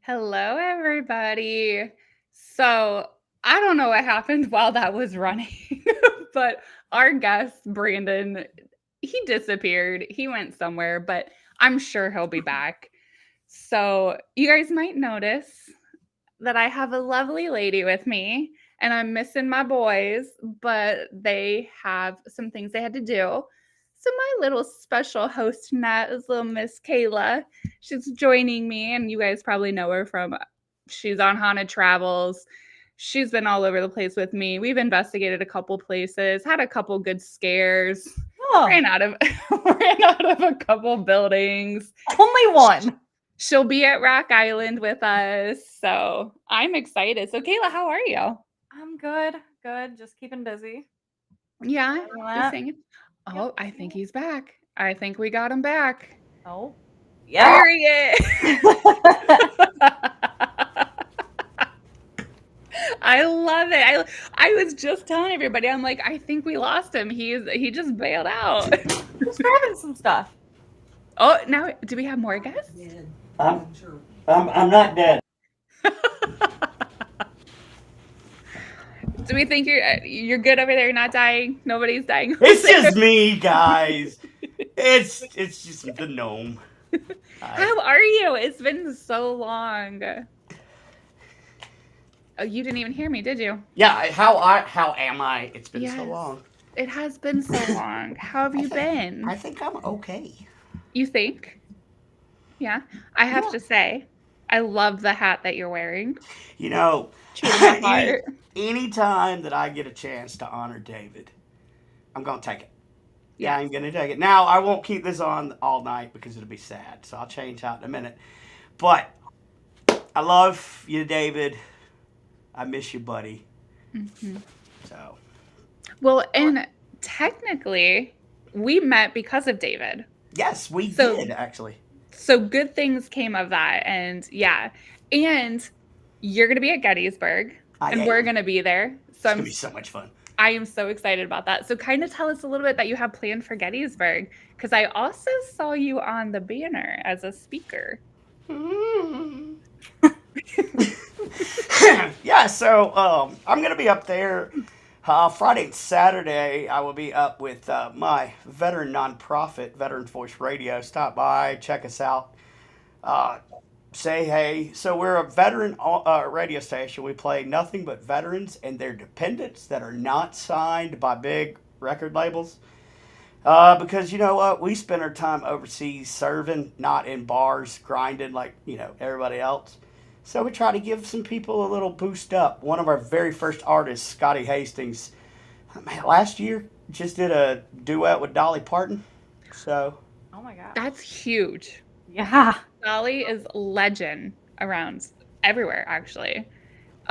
Hello, everybody. So, I don't know what happened while that was running, but our guest, Brandon, he disappeared. He went somewhere, but I'm sure he'll be back. So, you guys might notice that I have a lovely lady with me, and I'm missing my boys, but they have some things they had to do. So my little special host tonight is little Miss Kayla. She's joining me, and you guys probably know her from she's on Haunted Travels. She's been all over the place with me. We've investigated a couple places, had a couple good scares, Oh, ran out of ran out of a couple buildings. only one. She'll be at Rock Island with us. So I'm excited. So, Kayla, how are you? I'm good. Good. Just keeping busy. Yeah, Other than just that, saying. yep. Oh, I think he's back. I think we got him back. Oh, yeah. There he is. I love it. I was just telling everybody, I'm like, I think we lost him. He just bailed out. Just grabbing some stuff. Oh, now do we have more guests? I'm I'm not dead. Do we think you're good over there? You're not dying. Nobody's dying. over It's there? just me, guys. It's just the gnome. How are you? It's been so long. Oh, you didn't even hear me, did you? Yeah, how am I? It's been so Yes. long. It has been so long. How have you been? I think I'm okay. You think? Yeah. I have Yeah. to say, I love the hat that you're wearing. You know, True to my any heart. anytime that I get a chance to honor David, I'm gonna take it. Yeah, Yes. I'm gonna take it. Now I won't keep this on all night because it'll be sad. So I'll change out in a minute. But I love you, David. I miss you, buddy. Mhm. So Well, and technically, we met because of David. yes, we So, did actually. so good things came of that. And yeah. And you're going to be at Gettysburg, I and we're am. going to be there. So It's gonna be so much fun. I am so excited about that. So, kind of tell us a little bit that you have planned for Gettysburg, because I also saw you on the banner as a speaker. Yeah, so I'm gonna be up there Friday and Saturday. I will be up with my veteran nonprofit, Veterans Voice Radio. Stop by, check us out, uh, say hey. So we're a veteran radio station. We play nothing but veterans and their dependents that are not signed by big record labels. Because you know what, we spend our time overseas serving, not in bars grinding like everybody else. So we try to give some people a little boost up. One of our very first artists, Scotty Hastings, man, last year just did a duet with Dolly Parton. So Oh my gosh. That's huge. Yeah. Dolly is legend around everywhere, actually.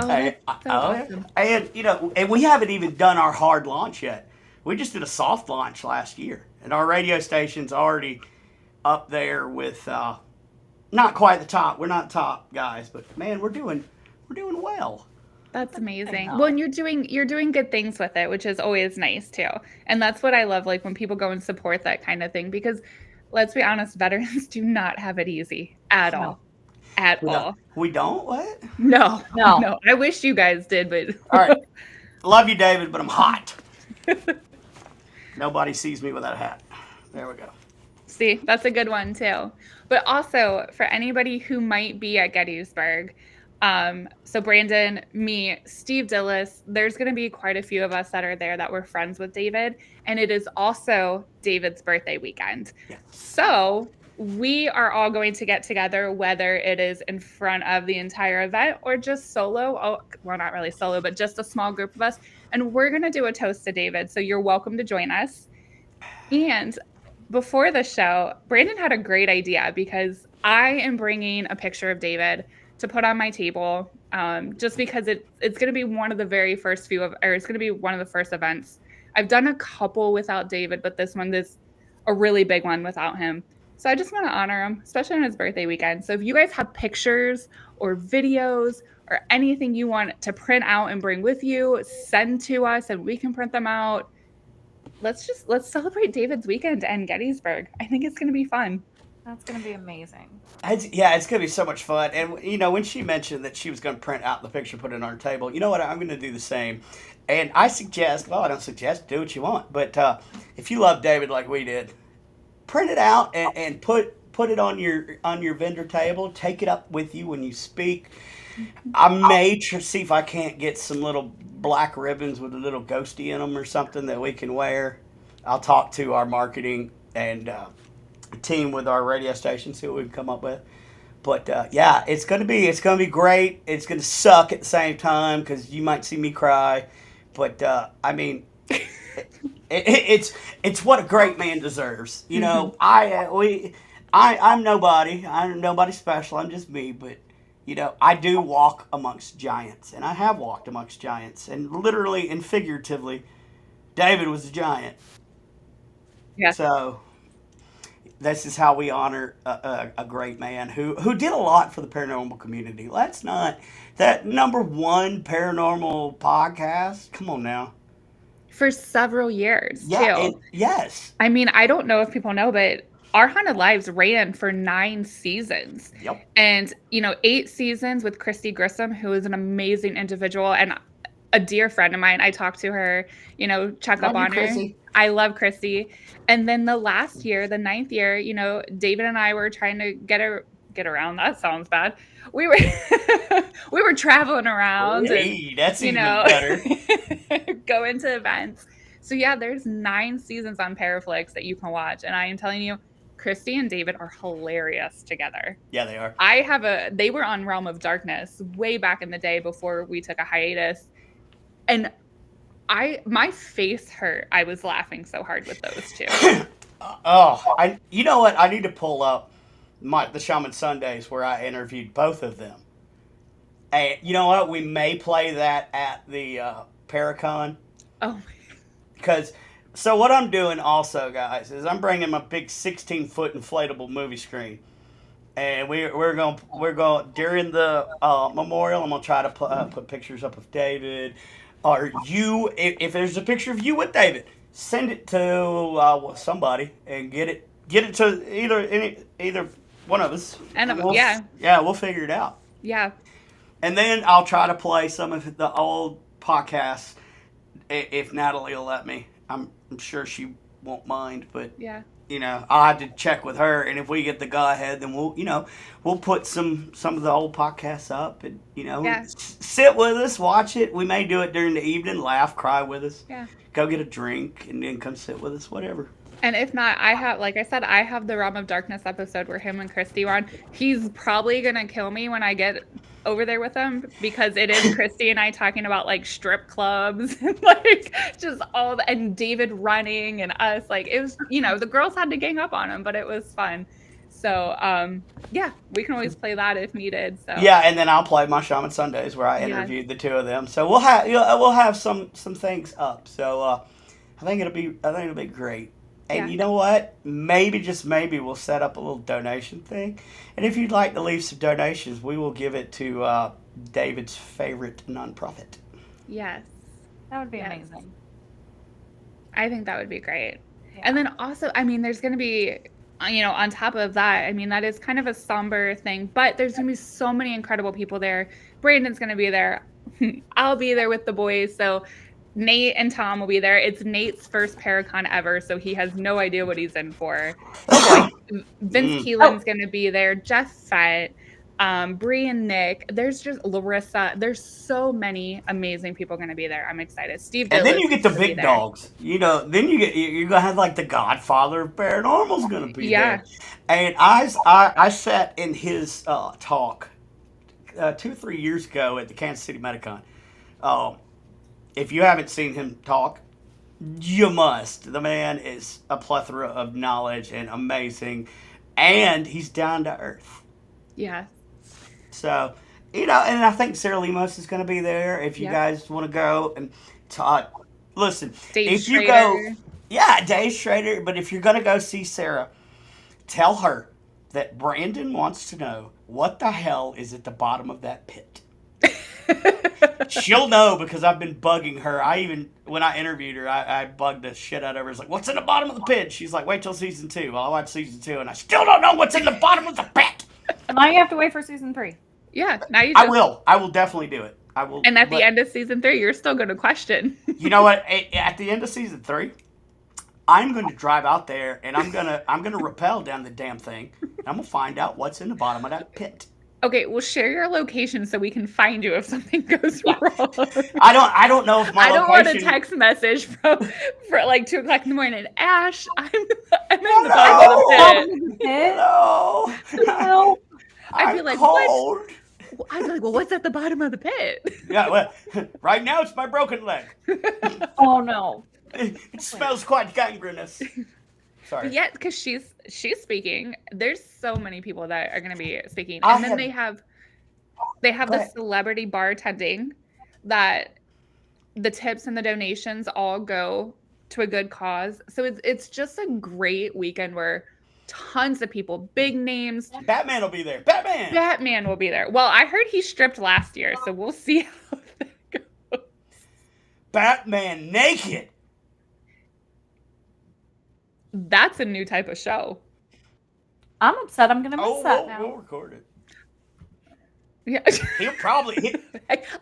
Oh, and, that's so awesome. and we haven't even done our hard launch yet. We just did a soft launch last year, and our radio station's already up there with not quite the top. We're not top guys, but man, we're doing well. That's I amazing. Well, know. and you're doing good things with it, which is always nice too. And that's what I love, like when people go and support that kind of thing, because let's be honest, veterans do not have it easy at No. all. At We don't. all. We don't. What? No, No. no. I wish you guys did, All right. but Love you, David, but I'm hot. Nobody sees me without a hat. There we go. see, that's a good one too. But also for anybody who might be at Gettysburg, so Brandon, me, Steve Dillis, there's going to be quite a few of us that are there that were friends with David, and it is also David's birthday weekend. Yeah. So we are all going to get together, whether it is in front of the entire event or just solo. Oh, well, not really solo, but just a small group of us. And we're going to do a toast to David. So you're welcome to join us. And before the show, Brandon had a great idea because I am bringing a picture of David to put on my table, just because it's going to be one of the very first few of, or it's going to be one of the first events. I've done a couple without David, but this one is a really big one without him. So I just want to honor him, especially on his birthday weekend. So if you guys have pictures or videos or anything you want to print out and bring with you, send to us and we can print them out. Let's celebrate David's weekend and Gettysburg. I think it's going to be fun. That's gonna be amazing. It's going to be so much fun. And, when she mentioned that she was going to print out the picture, put it on our table, you know what? I'm going to do the same. And I suggest, well, I don't suggest, do what you want. But if you love David like we did, print it out and put it on your vendor table. Take it up with you when you speak. I may see if I can't get some little black ribbons with a little ghosty in them or something that we can wear. I'll talk to our marketing and team with our radio station, see what we can come up with. But it's gonna be great. It's gonna suck at the same time because you might see me cry. But I mean, it's what a great man deserves. I'm nobody. I'm nobody special. I'm just me. But I do walk amongst giants, and I have walked amongst giants, and literally and figuratively, David was a giant. Yeah. So this is how we honor a great man who did a lot for the paranormal community. Let's not that number one paranormal podcast. Come on now. For several years, Yeah. too. Yes. I mean, I don't know if people know, but Our Haunted Lives ran for 9 seasons. Yep. And, 8 seasons with Christy Grissom, who is an amazing individual and a dear friend of mine. I talk to her, check up Love you, on her. Chrissy. I love Christy. And then the last year, the 9th year, David and I were trying to get around. That sounds bad. We were we were traveling around and Hey, that's you even know, better. go into events. So yeah, there's 9 seasons on Paraflix that you can watch. And I am telling you, Christy and David are hilarious together. Yeah, they are. They were on Realm of Darkness way back in the day before we took a hiatus. And my face hurt. I was laughing so hard with those two. You know what? I need to pull up the Shaman Sundays where I interviewed both of them. And you know what? We may play that at the Paracon. Oh, So what I'm doing also, guys, is I'm bringing my big 16-foot inflatable movie screen, and we're going during the memorial. I'm gonna try to put pictures up of David, or you. If there's a picture of you with David, send it to somebody and get it to either one of us. And Yeah, we'll figure it out. yeah. And then I'll try to play some of the old podcasts if Natalie will let me. I'm sure she won't mind, but Yeah. I'll have to check with her. And if we get the go ahead, then we'll put some of the old podcasts up, and Yeah. sit with us, watch it. We may do it during the evening, laugh, cry with us, Yeah. go get a drink, and then come sit with us, whatever. And if not, like I said, I have the Realm of Darkness episode where him and Christy were on. He's probably gonna kill me when I get over there with him because it is Christy and I talking about like strip clubs and like just and David running and us. Like it was, the girls had to gang up on him, but it was fun. So yeah, we can always play that if needed. So Yeah, and then I'll play my Shaman Sundays where I interviewed the two of them. So we'll have some things up. So I think it'll be great. And you know what? Maybe, just maybe, we'll set up a little donation thing. And if you'd like to leave some donations, we will give it to David's favorite nonprofit. Yes. That would be amazing. I think that would be great. Yeah. And then also, I mean, there's going to be, on top of that, I mean, that is kind of a somber thing, but there's going to be so many incredible people there. Brandon's going to be there. I'll be there with the boys. So Nate and Tom will be there. It's Nate's first Paracon ever, so he has no idea what he's in for. So, Vince Keelan's going to be there. Jeff Fett, Bree and Nick. There's just Larissa. There's so many amazing people going to be there. I'm excited. Steve And then Dillis you get the is gonna be big there. dogs. Then you're gonna have like the Godfather of Paranormal's gonna be there. And I sat in his talk 2 or 3 years ago at the Kansas City Medicon. If you haven't seen him talk, you must. The man is a plethora of knowledge and amazing, and he's down to earth. Yeah. So, and I think Sarah Lemos is going to be there if you guys want to go and talk. Listen, Dave if you Schrader. go, Dave Schrader, but if you're going to go see Sarah, tell her that Brandon wants to know what the hell is at the bottom of that pit. She'll know because I've been bugging her. When I interviewed her, I bugged the shit out of her. It's like, what's in the bottom of the pit? She's like, wait till season 2. Well, I watched season 2, and I still don't know what's in the bottom of the pit. Now you have to wait for season 3. Yeah, now you I just. will. I will definitely do it. I will. And at but the end of season 3, you're still going to question. you know what? At the end of season 3, I'm going to drive out there, and I'm gonna rappel down the damn thing, and I'm gonna find out what's in the bottom of that pit. Okay, well, share your location so we can find you if something goes Yeah. wrong. I don't know if my I don't want a location. text message for like 2:00 in the morning. Ash, I'm in the bottom of the pit. No. No. I'd be I'm like, cold. I'd be like, well, what's at the bottom of the pit? Yeah, well, right now it's my broken leg. Oh no. It smells quite gangrenous. Sorry. Yeah, because she's speaking. There's so many people that are going to be speaking, I and then have- they have Go the ahead. celebrity bartending that the tips and the donations all go to a good cause. So it's just a great weekend where tons of people, big names. Batman will be there. Batman. Batman will be there. Well, I heard he stripped last year, so we'll see how that goes. Batman naked. That's a new type of show. I'm upset I'm gonna miss Oh, that we'll now. record it. Yeah, He'll probably.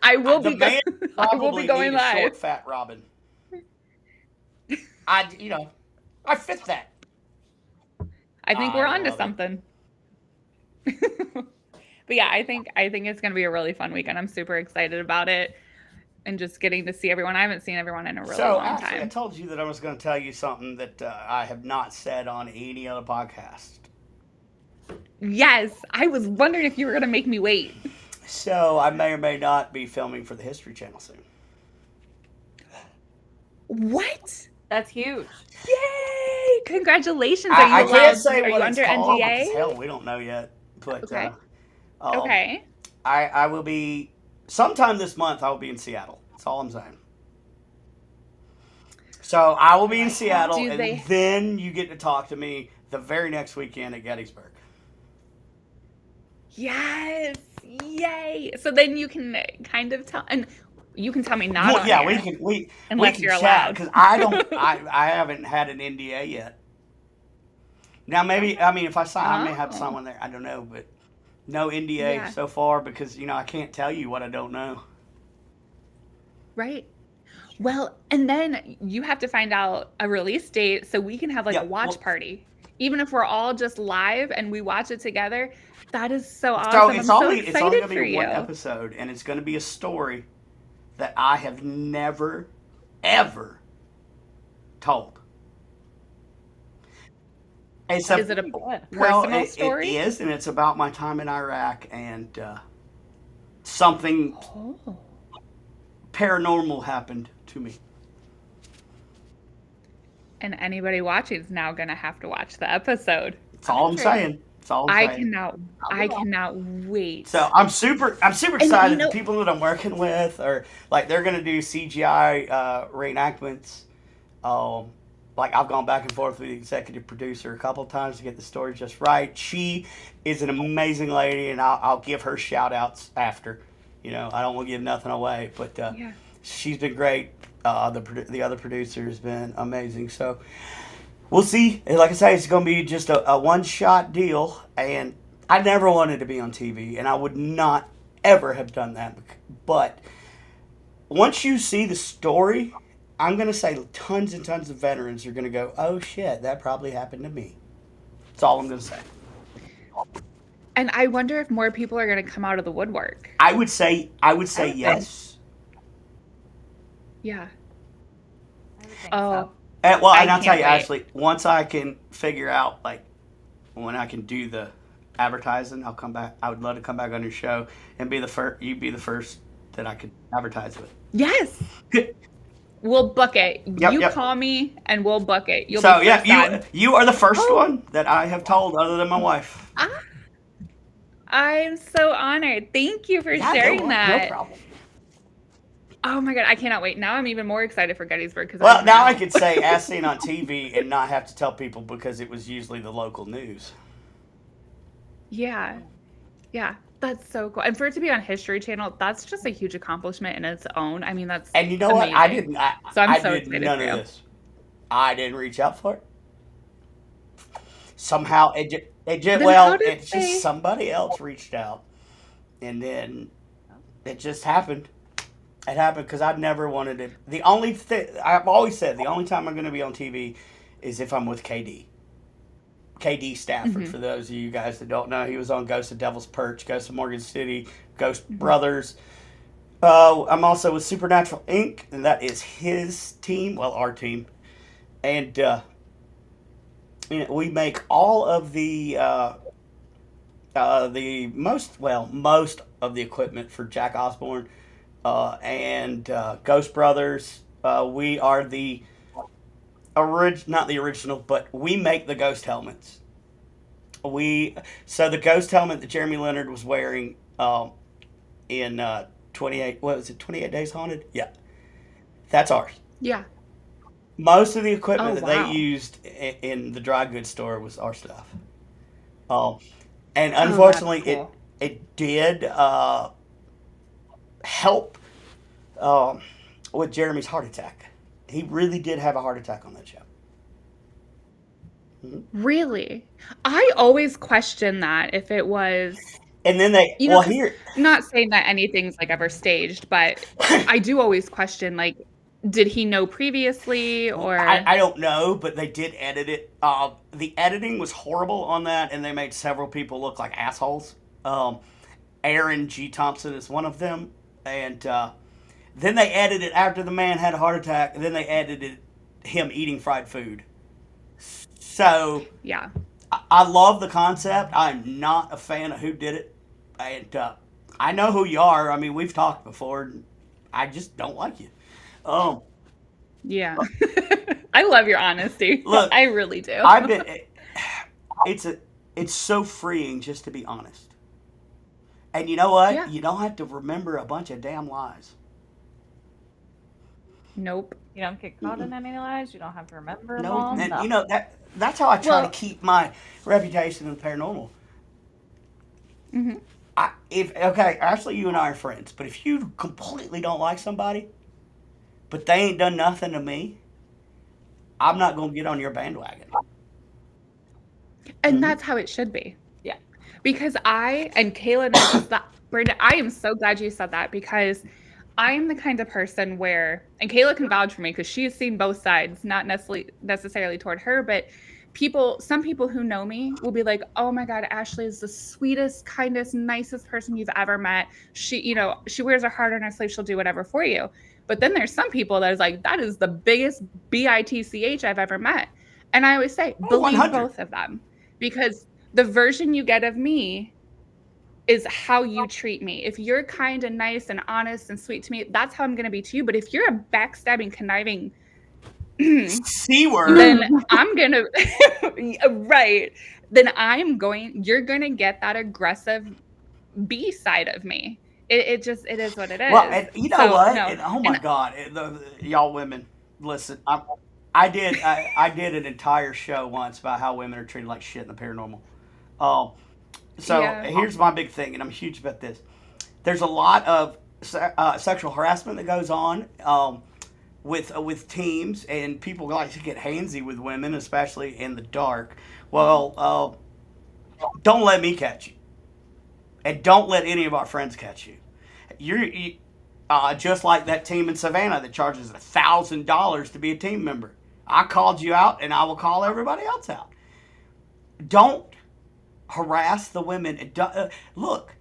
I will the be. man I will probably be going need a live. short, fat Robin. I fit that. I think we're I on to love it. something. But yeah, I think it's going to be a really fun weekend. I'm super excited about it, and just getting to see everyone. I haven't seen everyone in a really So, long actually, I time. told you that I was going to tell you something that I have not said on any other podcast. Yes, I was wondering if you were going to make me wait. So, I may or may not be filming for the History Channel soon. What? That's huge. Yay! Congratulations! Are you I allowed? can't say Are you what it's under called NDA? because hell, we don't know yet. But Okay. um, Okay. I will be sometime this month. I will be in Seattle. That's all I'm saying. So I will be in Seattle, Do and they- then you get to talk to me the very next weekend at Gettysburg. Yes! Yay! So then you can kind of tell, and you can tell me not. Well, on yeah, air. we Unless can you're chat allowed. because I don't. I haven't had an NDA yet. Now maybe if I sign, I may have Oh. someone there. I don't know, but no NDA Yeah. so far because I can't tell you what I don't know. Right. Well, and then you have to find out a release date so we can have like Yeah, a watch well- party. Even if we're all just live and we watch it together, that is so awesome. So I'm it's so only excited going to for be you. one episode, and it's going to be a story that I have never, ever told. It's Is it a Good. personal story? It is, and it's about my time in Iraq and something Oh. paranormal happened to me. And anybody watching is now gonna have to watch the episode. That's all I'm Sure. saying. That's all I'm I saying. cannot wait. So I'm super you excited. know- The people that I'm working with are like they're gonna do CGI reenactments. Like I've gone back and forth with the executive producer a couple of times to get the story just right. She is an amazing lady, and I'll give her shout outs after. I don't want to give nothing away, but Yeah. she's been great. The other producer has been amazing. So we'll see. And like I say, it's going to be just a one-shot deal. And I never wanted to be on TV, and I would not ever have done that. But once you see the story, I'm going to say tons and tons of veterans are going to go, oh, shit, that probably happened to me. That's all I'm going to say. And I wonder if more people are gonna come out of the woodwork. I would say would yes. Yeah. I would think Oh. so. And, I I'll tell can't you, wait. Ashley, once I can figure out, like, when I can do the advertising, I'll come back. I would love to come back on your show and be the first. You'd be the first that I could advertise with. Yes. We'll book it. Yep, you yep. call me and we'll book it. You'll So be yeah, first on. you are the first Oh. one that I have told, other than my wife. I'm so honored. Thank you for sharing that. No problem. Oh my god, I cannot wait. Now I'm even more excited for Gettysburg because Well, now I could say as seen on TV and not have to tell people because it was usually the local news. Yeah, That's so cool. And for it to be on History Channel, that's just a huge accomplishment in its own. I mean, that's And you know what? I amazing. didn't. So I'm I so did excited none for of you. this. I didn't reach out for it. Somehow Then how well, did it's just they? somebody else reached out, and then it just happened. It happened because I've never wanted it. The only thing I've always said, the only time I'm going to be on TV is if I'm with KD. KD Stafford. Hmm. For those of you guys that don't know, he was on Ghost of Devil's Perch, Ghost of Morgan City, Ghost Hmm. Brothers. I'm also with Supernatural Inc., and that is his team, well, our team, and we make all of the most of the equipment for Jack Osborne and Ghost Brothers. We are the not the original, but we make the ghost helmets. We So the ghost helmet that Jeremy Leonard was wearing in 28, what was it, 28 Days Haunted? Yeah, that's ours. Yeah. Most of the Oh, equipment that they wow. used in the dry goods store was our stuff. Um, and Oh, that's unfortunately, it cool. it did help um, with Jeremy's heart attack. He really did have a heart attack on that show. Mhm. Really? I always question that if it was, And then they, you know, well, because here, not saying that anything's like ever staged, but I do always question, like, did he know previously well, or? I don't know, but they did edit it. The editing was horrible on that, and they made several people look like assholes. Um, Aaron G. Thompson is one of them, and then they edited after the man had a heart attack. And then they edited him eating fried food. So Yeah. I love the concept. I'm not a fan of who did it, and I know who you are. I mean, we've talked before. And I just don't like you. Um, Yeah. I love your honesty. Look, I really do. I've been. It's a. It's so freeing just to be honest. And you know what? Yeah. You don't have to remember a bunch of damn lies. Nope. You don't get caught in Mm-mm. any lies. You don't have to remember them No, all. and No. that's how I try to Well, keep my reputation in the paranormal. mhm. If okay, Ashley, you and I are friends, but if you completely don't like somebody, but they ain't done nothing to me, I'm not gonna get on your bandwagon. And Hmm. that's how it should be. Yeah. Because and Kayla knows that. Brenda, I am so glad you said that because I am the kind of person where, and Kayla can vouch for me because she's seen both sides, not necessarily toward her, but some people who know me will be like, "Oh my God, Ashley is the sweetest, kindest, nicest person you've ever met. She wears her heart on her sleeve. She'll do whatever for you." But then there's some people that is like, "That is the biggest bitch I've ever met." And I always say, Oh, believe 100. both of them because the version you get of me is how you treat me. If you're kind and nice and honest and sweet to me, that's how I'm going to be to you. But if you're a backstabbing, conniving, C word. then I'm going to, right. Then you're going to get that aggressive B side of me. It is what it Well, is. and you know So, what? no. And oh my And God, y'all women, listen. I did an entire show once about how women are treated like shit in the paranormal. Um, so yeah, here's my big thing, and I'm huge about this. There's a lot of sexual harassment that goes on with teams, and people like to get handsy with women, especially in the dark. Well, don't let me catch you, and don't let any of our friends catch you. Just like that team in Savannah that charges $1,000 to be a team member. I called you out, and I will call everybody else out. Don't harass the women. Look,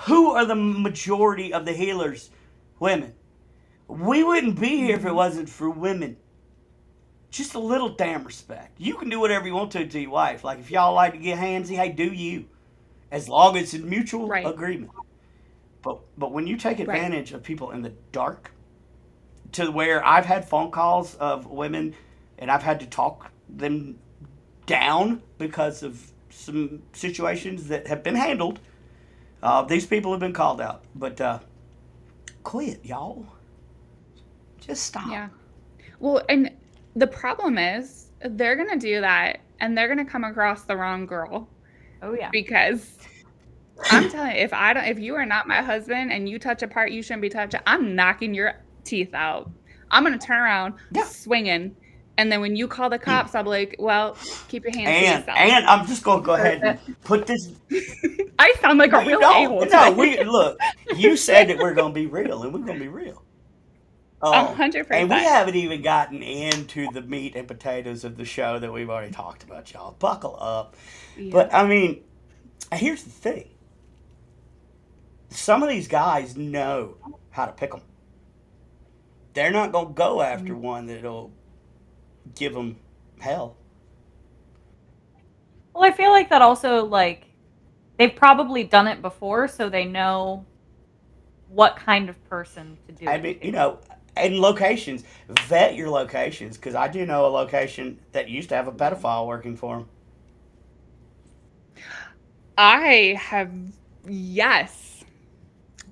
who are the majority of the healers? Women. We wouldn't be here if it mhm, wasn't for women. Just a little damn respect. You can do whatever you want to your wife. Like if y'all like to get handsy, hey, do you? As long as it's in mutual right, agreement. But when you take right. advantage of people in the dark, to where I've had phone calls of women, and I've had to talk them down because of some situations that have been handled. These people have been called out, but quit, y'all. Just stop. Yeah. Well, and the problem is they're going to do that and they're going to come across the wrong girl Oh yeah. because I'm telling you, if you are not my husband and you touch a part you shouldn't be touching, I'm knocking your teeth out. I'm gonna turn around Yeah. swinging, and then when you call the cops, I'll be like, "Well, keep your hands to And yourself." I'm just gonna go ahead and put this. I sound like No, a you real a-hole don't. No, today. we look. You said that we're gonna be real, and we're gonna be real. And we 100%. haven't even gotten into the meat and potatoes of the show that we've already talked about, y'all. Buckle up. Yeah. But I mean, here's the thing. Some of these guys know how to pick them. They're not gonna go after Mm. one that'll give them hell. Well, I feel like that also, like, they've probably done it before, so they know what kind of person to do I it mean, to. and locations. Vet your locations, because I do know a location that used to have a pedophile working for him. I have, yes,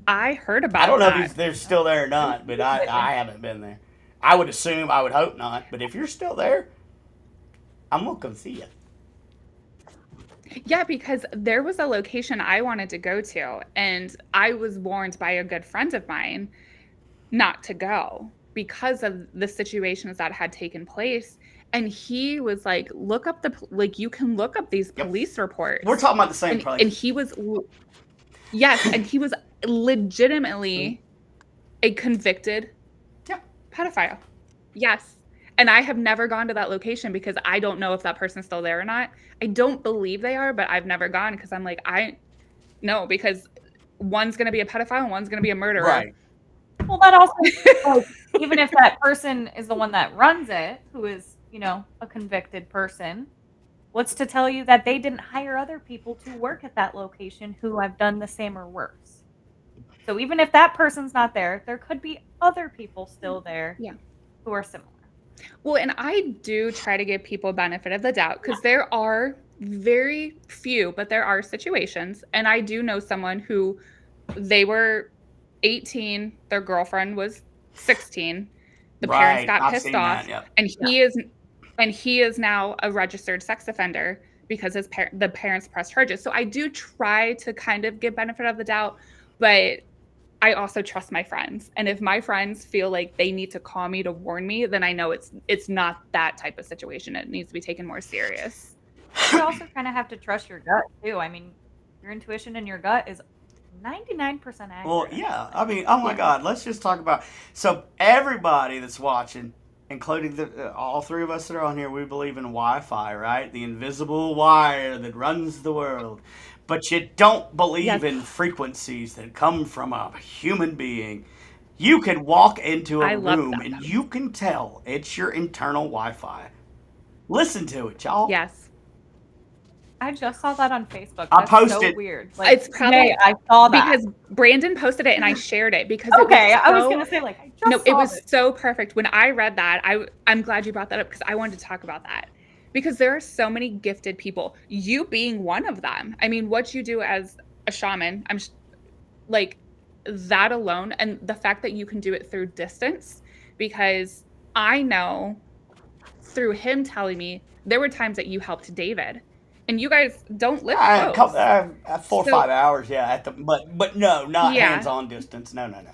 I heard I don't about know if that. they're still there or not, but I haven't been there. I would assume, I would hope not. But if you're still there, I'm gonna come see you. Yeah, because there was a location I wanted to go to, and I was warned by a good friend of mine not to go because of the situations that had taken place. And he was like, look up like, you can look up these Yep. police We're reports. talking about the same And place. he was, yes, and he was legitimately a convicted Yeah. pedophile. Yes. And I have never gone to that location because I don't know if that person's still there or not. I don't believe they are, but I've never gone because I'm like, no, because one's going to be a pedophile and one's going to be a murderer. Right. Well, that also, like, even if that person is the one that runs it, who is, a convicted person, what's to tell you that they didn't hire other people to work at that location who have done the same or worse? So even if that person's not there, there could be other people still there Yeah. who are similar. Well, and I do try to give people benefit of the doubt because there are very few, but there are situations. And I do know someone who they were 18, their girlfriend was 16. The parents Right. got I've pissed seen off, that. Yep. and he is now a registered sex offender because the parents pressed charges. So I do try to kind of give benefit of the doubt, but I also trust my friends. And if my friends feel like they need to call me to warn me, then I know it's not that type of situation. It needs to be taken more serious. You also kind of have to trust your gut too. I mean, your intuition and your gut is 99% Well, accurate. yeah. I mean, oh my Yeah. God. Let's just talk about. So everybody that's watching, including all three of us that are on here, we believe in Wi-Fi, right? The invisible wire that runs the world. But you don't believe Yes. in frequencies that come from a human being. You can walk into a I love room that and though. you can tell it's your internal Wi-Fi. Listen to it, y'all. Yes. I just saw that on Facebook. I That's so posted. weird. Like, It's probably today I saw that. because Brandon posted it and I shared it because Okay, it was I was so gonna say, like, I no, just it saw was this. so perfect. When I read that, I'm glad you brought that up because I wanted to talk about that. Because there are so many gifted people, you being one of them. I mean, what you do as a shaman, like that alone, and the fact that you can do it through distance, because I know through him telling me there were times that you helped David, and you guys don't live close. 4 or So 5 hours, yeah. But no, not yeah, hands-on distance. No, no, no.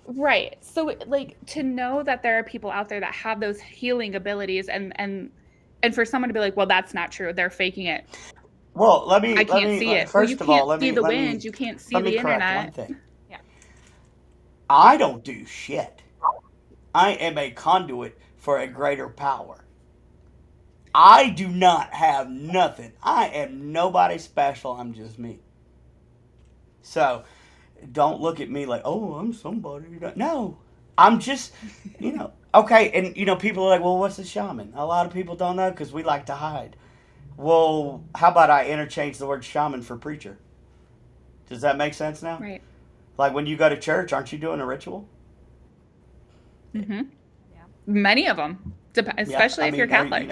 right. So like to know that there are people out there that have those healing abilities, and for someone to be like, well, that's not true, they're faking it. Well, I can't see it. Well, you first of all, can't see the wind, you can't see let me the correct one internet. thing. Yeah. I don't do shit. I am a conduit for a greater power. I do not have nothing. I am nobody special. I'm just me. So don't look at me like, oh, I'm somebody. No, I'm just, okay. And, people are like, well, what's a shaman? A lot of people don't know because we like to hide. Well, how about I interchange the word shaman for preacher? Does that make sense now? Right. Like when you go to church, aren't you doing a ritual? Mm-hmm. Yeah. Many of them, especially if you're Catholic.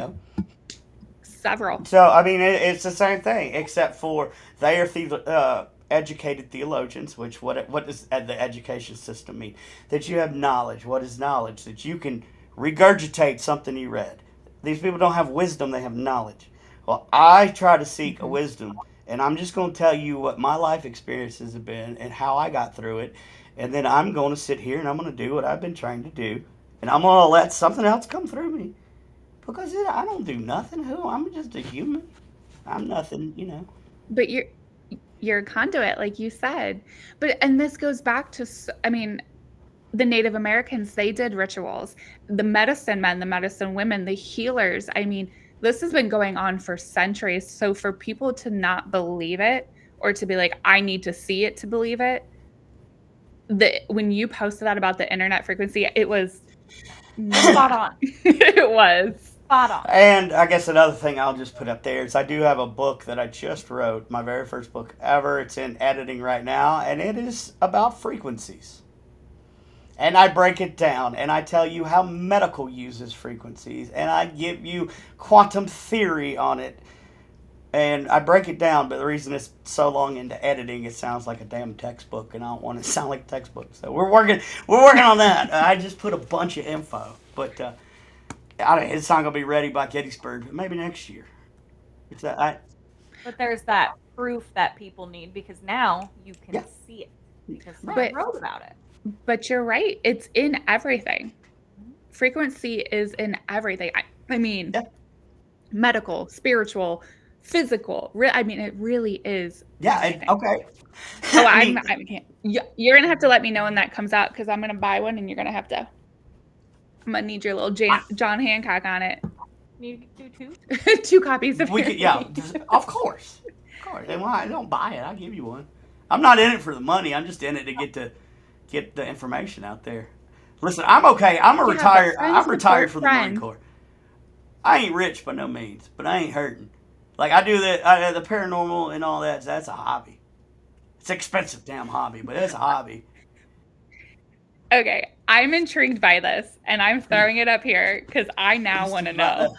Several. So, I mean, it's the same thing, except for they are educated theologians, which what does the education system mean? That you have knowledge. What is knowledge? That you can regurgitate something you read. These people don't have wisdom, they have knowledge. Well, I try to seek a Mm-hmm. wisdom And I'm just going to tell you what my life experiences have been and how I got through it. And then I'm going to sit here and I'm going to do what I've been trying to do. And I'm going to let something else come through me. Because I don't do nothing. Who? I'm just a human. I'm nothing, you know. But you're a conduit, like you said. And this goes back to, I mean, the Native Americans, they did rituals. The medicine men, the medicine women, the healers. I mean, this has been going on for centuries. So for people to not believe it or to be like, I need to see it to believe it, when you posted that about the internet frequency, it was Spot on. it was. Spot on. And I guess another thing I'll just put up there is I do have a book that I just wrote, my very first book ever. It's in editing right now, and it is about frequencies. And I break it down, and I tell you how medical uses frequencies, and I give you quantum theory on it. And I break it down, but the reason it's so long into editing, it sounds like a damn textbook, and I don't want it to sound like a textbook. So we're working on that. I just put a bunch of info, but it's not gonna be ready by Gettysburg, but maybe next year. It's But there's that proof that people need because now you can Yeah. see it because someone But- wrote about it. But you're right. It's in everything. Frequency is in everything. I mean, Yeah. medical, spiritual, physical. I mean, it really is. yeah, everything. okay. Oh, I mean, I can't. You're gonna have to let me know when that comes out because I'm gonna buy one, and you're gonna have to. I'm gonna need your little John Hancock on it. You do too? 2 copies of we it. could, yeah, of course. And why I don't buy it, I'll give you one. I'm not in it for the money. I'm just in it to get the information out there. Listen, I'm okay. I'm but retired. friends I'm retired support from the Marine friends. Corps. I ain't rich by no means, but I ain't hurting. Like I do the paranormal and all that. That's a hobby. It's an expensive damn hobby, but it's a hobby. Okay, I'm intrigued by this, and I'm throwing it up here because I now want to know.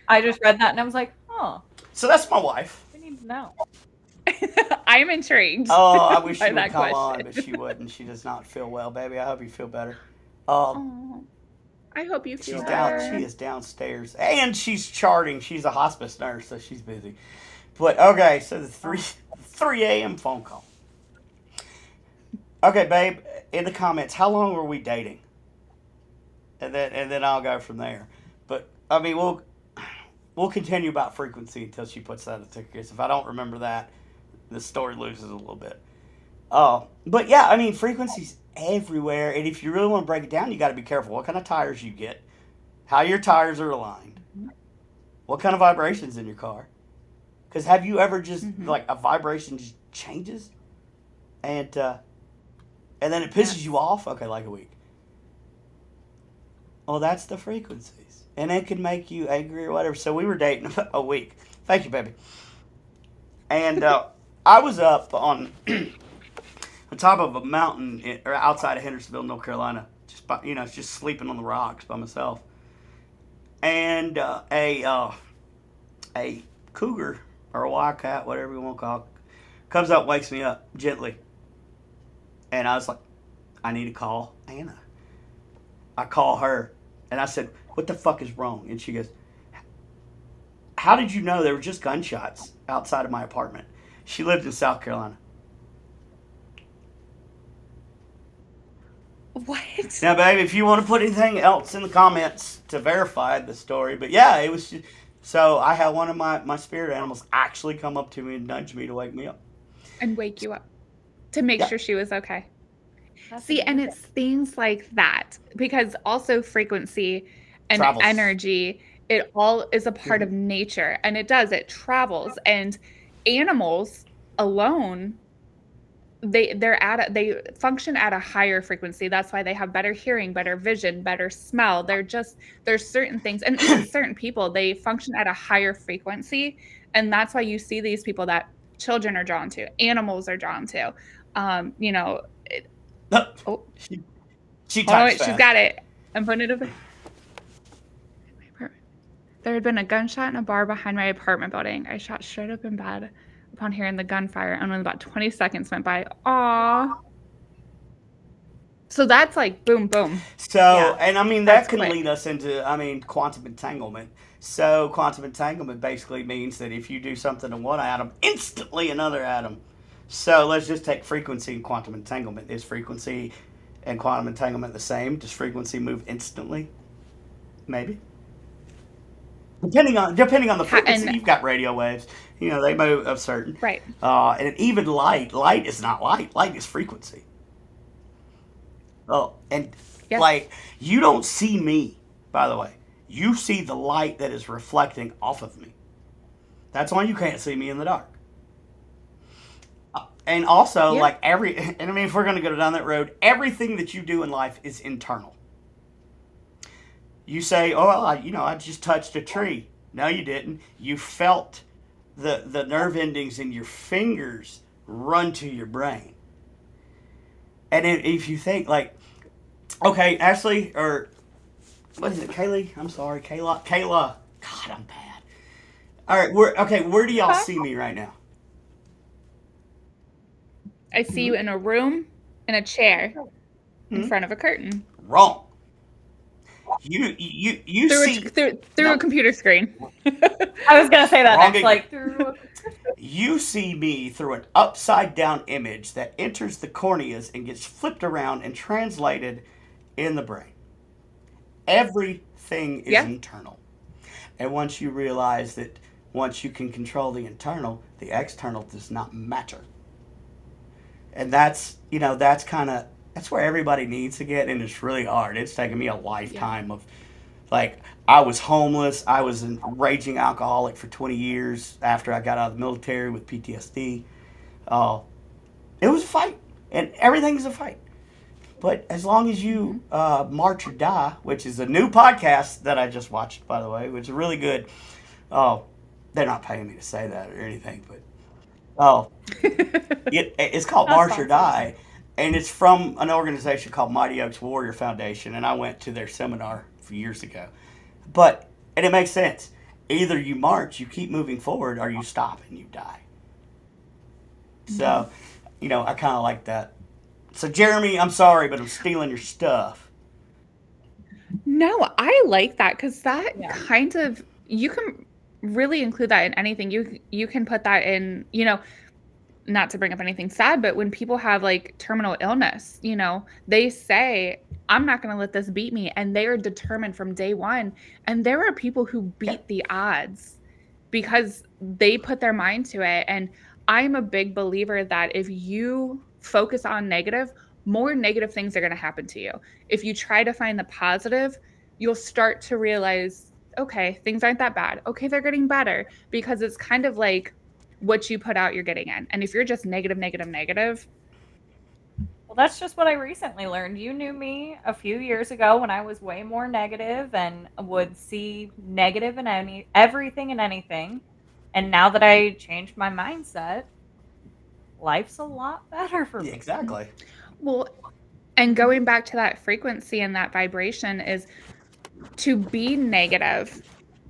I just read that and I was like, oh, So that's my wife. we need to know. I'm intrigued. Oh, I wish by she would that come on, question. but she wouldn't. She does not feel well, baby. I hope you feel better. Aw, I hope you feel She's better. down. She is downstairs, and she's charting. She's a hospice nurse, so she's busy. But okay, so the 3 a.m. phone call. Okay, babe. In the comments, how long were we dating? And then I'll go from there. But I mean, we'll continue about frequency until she puts that in the tickets. If I don't remember that, the story loses a little bit. But yeah, I mean, frequencies everywhere, and if you really want to break it down, you got to be careful what kind of tires you get, how your tires are aligned, what kind of vibrations in your car. Because have you ever just like a vibration just changes, and then it pisses you off? Okay, like a week. Well, that's the frequencies, and it can make you angry or whatever. So we were dating a week. Thank you, baby. And I was up on top of a mountain or outside of Hendersonville, North Carolina, just sleeping on the rocks by myself. And a cougar or a wildcat, whatever you want to call it, comes up, wakes me up gently, and I was like, I need to call Anna. I call her, and I said, what the fuck is wrong? And she goes, how did you know there were just gunshots outside of my apartment? She lived in South Carolina. What? Now, babe, if you want to put anything else in the comments to verify the story, but yeah, it was just, so I had one of my spirit animals actually come up to me and nudge me to wake me up. And wake you up to make Yeah. sure she was okay. That's See, and amazing. it's things like that because also frequency and Travels. energy, it all is a part of nature, and it travels, and animals alone they function at a higher frequency. That's why they have better hearing, better vision, better smell. There's certain things, and even certain people, they function at a higher frequency, and that's why you see these people that children are drawn to, animals are drawn to. Oh, She oh, types she's fast. got it. I'm putting it over. There had been a gunshot in a bar behind my apartment building. I shot straight up in bed upon hearing the gunfire, and when about 20 seconds went by, aww. So that's like boom, boom. So, Yeah. and I mean, That's that can quick. lead us into, I mean, quantum entanglement. So, quantum entanglement basically means that if you do something to one atom, instantly another atom. So, let's just take frequency and quantum entanglement. Is frequency and quantum entanglement the same? Does frequency move instantly? Maybe. Depending on the frequency, And you've got radio waves. They move a certain. right. And even light is not light. Light is frequency. Oh, and Yeah. like you don't see me, by the way. You see the light that is reflecting off of me. That's why you can't see me in the dark. And also, Yeah. and I mean, if we're going to go down that road, everything that you do in life is internal. You say, "Oh, well, I just touched a tree." No, you didn't. You felt the nerve endings in your fingers run to your brain. And if you think okay, Ashley, or what is it, Kaylee? I'm sorry, Kayla. God, I'm bad. All right, where do y'all Okay. see me right now? I see you in a room, in a chair, in Hmm? front of a curtain, Wrong. You through see through a no computer screen. I was gonna say that wrong next, again. like through. You see me through an upside down image that enters the corneas and gets flipped around and translated in the brain. Everything is Yeah. internal. And once you realize that once you can control the internal, the external does not matter. And that's where everybody needs to get, and it's really hard. It's taken me a Yeah. lifetime of I was homeless. I was a raging alcoholic for 20 years after I got out of the military with PTSD. Uh, it was a fight, and everything's a fight. But as long as you march or die, which is a new podcast that I just watched, by the way, which is really good. Oh, they're not paying me to say that or anything, but oh, it's called Not March or sponsors. Die, and it's from an organization called Mighty Oaks Warrior Foundation, and I went to their seminar a few years ago. And it makes sense. Either you march, you keep moving forward, or you stop and you die. So, I kind of like that. So, Jeremy, I'm sorry, but I'm stealing your stuff. No, I like that because that Yeah. kind of you can really include that in anything. You can put that in, not to bring up anything sad, but when people have like terminal illness, they say, I'm not going to let this beat me. And they are determined from day one. And there are people who beat Yep. the odds because they put their mind to it. And I'm a big believer that if you focus on negative, more negative things are going to happen to you. If you try to find the positive, you'll start to realize, okay, things aren't that bad. Okay, they're getting better because it's kind of like what you put out, you're getting in. And if you're just negative, negative, negative, Well, that's just what I recently learned. You knew me a few years ago when I was way more negative and would see negative in everything and anything. And now that I changed my mindset, life's a lot better for Yeah, me. exactly. well, and going back to that frequency and that vibration is to be negative,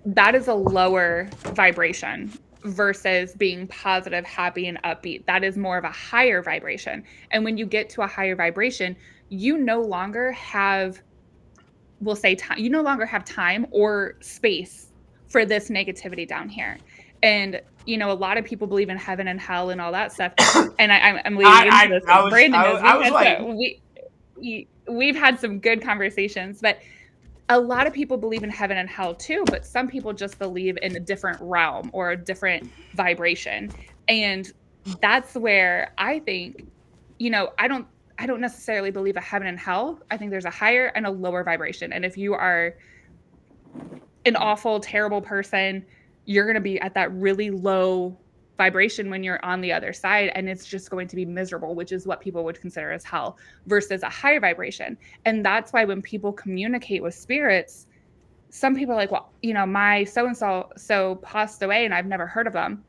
that is a lower vibration versus being positive, happy, and upbeat. That is more of a higher vibration. And when you get to a higher vibration, you no longer have, we'll say, time, you no longer have time or space for this negativity down here. And a lot of people believe in heaven and hell and all that stuff. And I'm leading into this. I was Brandon knows I was like, we've had some good conversations, but a lot of people believe in heaven and hell too, but some people just believe in a different realm or a different vibration. And that's where I think, I don't necessarily believe a heaven and hell. I think there's a higher and a lower vibration. And if you are an awful, terrible person, you're going to be at that really low vibration when you're on the other side, and it's just going to be miserable, which is what people would consider as hell, versus a higher vibration. And that's why when people communicate with spirits, some people are like, well, my so passed away and I've never heard of them.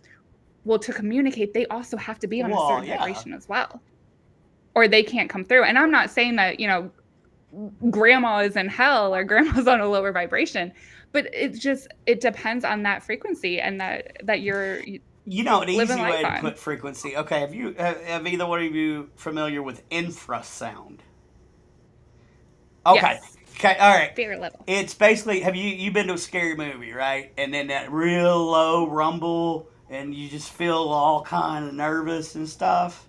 Well, to communicate, they also have to be on a certain vibration as well, or they can't come through. And I'm not saying that, grandma is in hell or grandma's on a lower vibration, but it depends on that frequency and that you're an easy living life way to on. put frequency. Okay, have either one of you familiar with infrasound? Okay. Yes. Okay. All right. Very little. It's basically, have you been to a scary movie, right? And then that real low rumble, and you just feel all kind of nervous and stuff.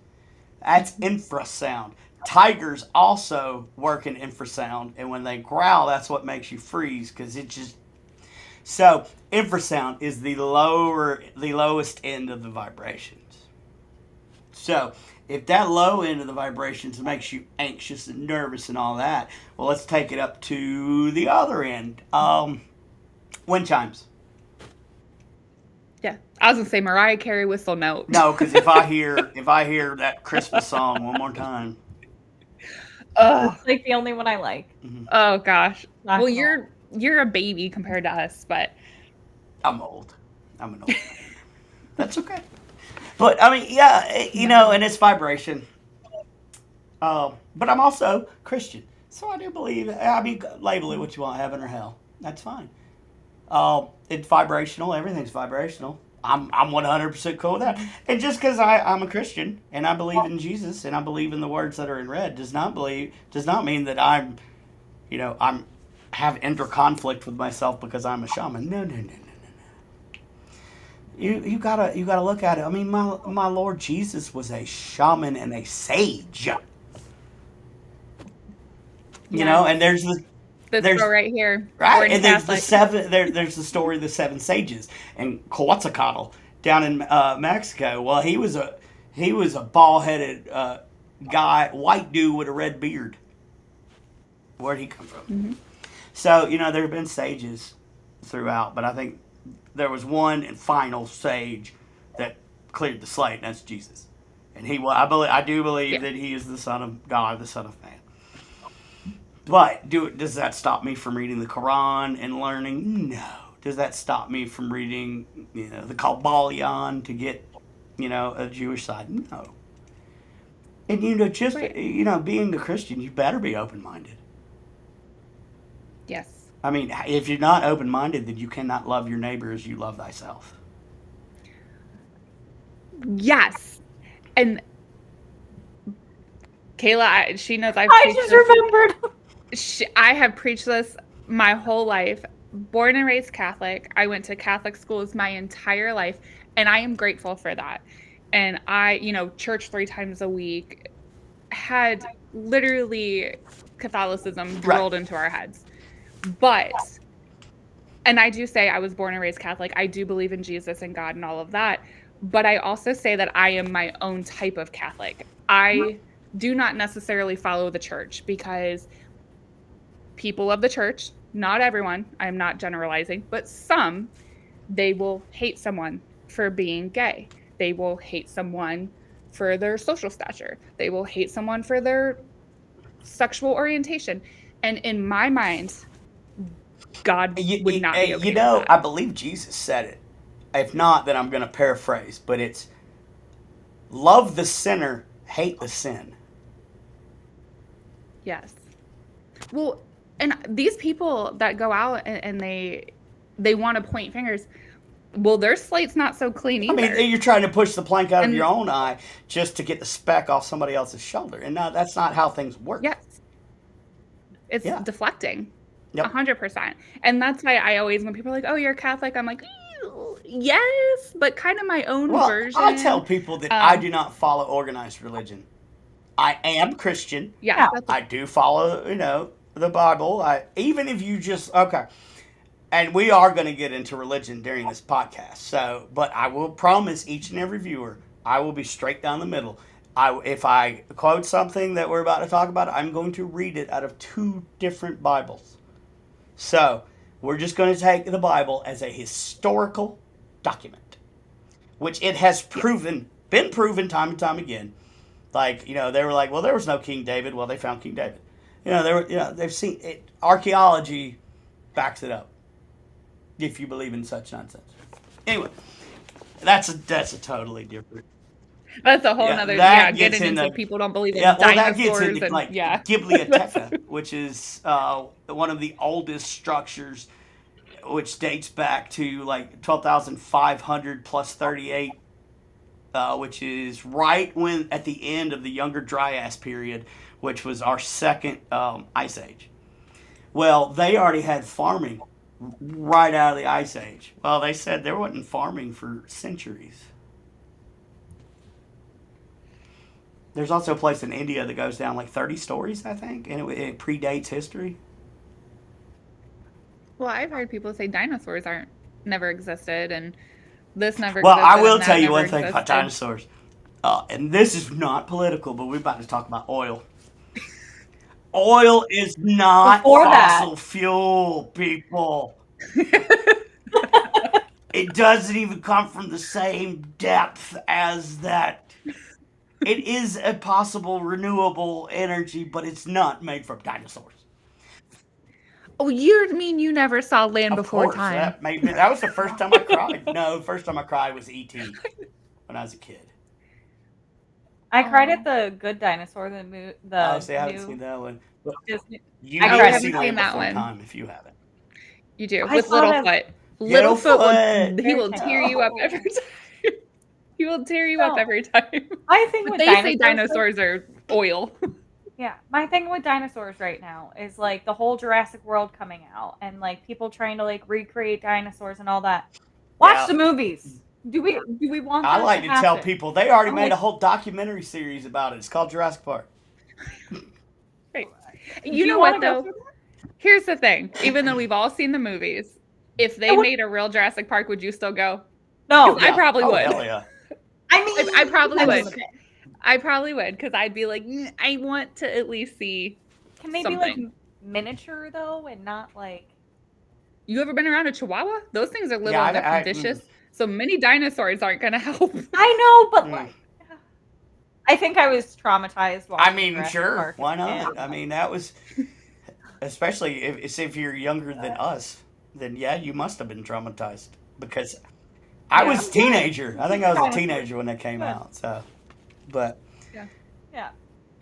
That's infrasound. Tigers also work in infrasound, and when they growl, that's what makes you freeze because it just. So infrasound is the lowest end of the vibrations. So if that low end of the vibrations makes you anxious and nervous and all that, well, let's take it up to the other end. Wind chimes. Yeah. I was gonna say Mariah Carey whistle note. No, because if I hear that Christmas song one more time, Oh, It's like the only one I like. oh gosh. Not Well, gonna lie. you're a baby compared to us, but I'm old. I'm an old man. That's okay. But I mean, yeah, and it's vibration. But I'm also Christian, so I do believe. I mean, label it what you want, heaven or hell. That's fine. It's vibrational. Everything's vibrational. I'm 100% cool with that. And just because I'm a Christian and I believe in Jesus and I believe in the words that are in red does not mean that I'm have inter conflict with myself because I'm a shaman. No, no, no, no. You gotta look at it. I mean, my Lord Jesus was a shaman and a sage. And there's this there's girl right here, right, born and there's Catholic. there's the story of the seven sages and Coatzacatl down in Mexico. Well, he was a bald headed guy, white dude with a red beard. Where'd he come from? Mhm. So there have been sages throughout, but I think there was one and final sage that cleared the slate, and that's Jesus. And I do believe Yeah. that he is the Son of God, the Son of Man. But does that stop me from reading the Quran and learning? No. Does that stop me from reading, the Kabbalion to get, a Jewish side? No. And just Right. being a Christian, you better be open minded. Yes. I mean, if you're not open minded, then you cannot love your neighbor as you love thyself. Yes. And Kayla, she knows I've I preached just this. remembered. I have preached this my whole life. Born and raised Catholic. I went to Catholic schools my entire life, and I am grateful for that. And I, church 3 times a week, had literally Catholicism Right. drilled into our heads. But, and I do say I was born and raised Catholic. I do believe in Jesus and God and all of that. But I also say that I am my own type of Catholic. I do not necessarily follow the church because people of the church, not everyone, I'm not generalizing, but some, they will hate someone for being gay. They will hate someone for their social stature. They will hate someone for their sexual orientation. And in my mind, God would not be okay with that. I believe Jesus said it. If not, then I'm going to paraphrase, but it's love the sinner, hate the sin. Yes. Well, and these people that go out and they want to point fingers, well, their slate's not so clean I either. mean, you're trying to push the plank out of And- your own eye just to get the speck off somebody else's shoulder. And no, that's not how things work. Yes. It's Yeah. deflecting. Yep. 100%. And that's why I always, when people are like, oh, you're Catholic, I'm like, "Ew, yes, but kind of my own Well, version. I tell people that I Um, do not follow organized religion. I am Christian. Yeah. Yeah. That's, I do follow, the Bible. Even if you just okay, and we are going to get into religion during this podcast. So, but I will promise each and every viewer, I will be straight down the middle. If I quote something that we're about to talk about, I'm going to read it out of 2 different Bibles. So, we're just going to take the Bible as a historical document, which it has been proven time and time again. Like, they were like, well, there was no King David. Well, they found King David. They've seen it. Archaeology backs it up. If you believe in such nonsense. Anyway, that's a totally different. that's a whole Yeah, nother, that getting gets into into- people don't believe in Yeah, well, that dinosaurs gets into and, like yeah. Giblioteca, which is one of the oldest structures, which dates back to like 12,500 plus 38, which is right when at the end of the Younger Dryas period, which was our second ice age. Well, they already had farming right out of the Ice Age. Well, they said there wasn't farming for centuries. There's also a place in India that goes down like 30 stories, I think, and it predates history. Well, I've heard people say dinosaurs aren't never existed, and this never Well, I existed, will and tell that you never one thing about existed. dinosaurs, and this is not political, but we're about to talk about oil. Oil is not Before that, fossil fuel, people. It doesn't even come from the same depth as that. It is a possible renewable energy, but it's not made from dinosaurs. Oh, you mean you never saw Land Of Before course, Time? that was the first time I cried. No, the first time I cried was E.T. when I was a kid. I cried at Oh, the Good Dinosaur, Oh, the see, I haven't seen new that one. But Disney. you I oh, need I to cried at see haven't that seen Land one. that Before one. Time if you haven't. You do I with saw it as Littlefoot. Littlefoot Littlefoot. will he very will tiny. tear you up No. every time. He will tear you up No, every time. my thing But with they say dinosaurs, though, dinosaurs are oil. yeah, my thing with dinosaurs right now is like the whole Jurassic World coming out and like people trying to like recreate dinosaurs and all that. Watch Yeah. the movies. Do we want I that like to to tell happen? people they already I'm made like, a whole documentary series about it. It's called Jurassic Park. Right. do You you know want what to go though? through that? Here's the thing. Even though we've all seen the movies, if I they would made a real Jurassic Park, would you still go? Because no. I Yeah. probably Oh, would. hell yeah. I mean, I probably depends on would. the day. I probably would because I'd be like, I want to at least see Can they be like something. miniature though, and not like? You ever been around a Chihuahua? Those things are Yeah, little and they're vicious. So mini dinosaurs aren't going to help. I know, but mm. like, I think I was traumatized I watching mean, Jurassic sure. Park Why as a kid. not? I mean, that was, especially if you're younger than us, then yeah, you must have been traumatized because I Yeah. was a teenager. I think I was a Dinosaurs. teenager when that came Good. out. So, but Yeah,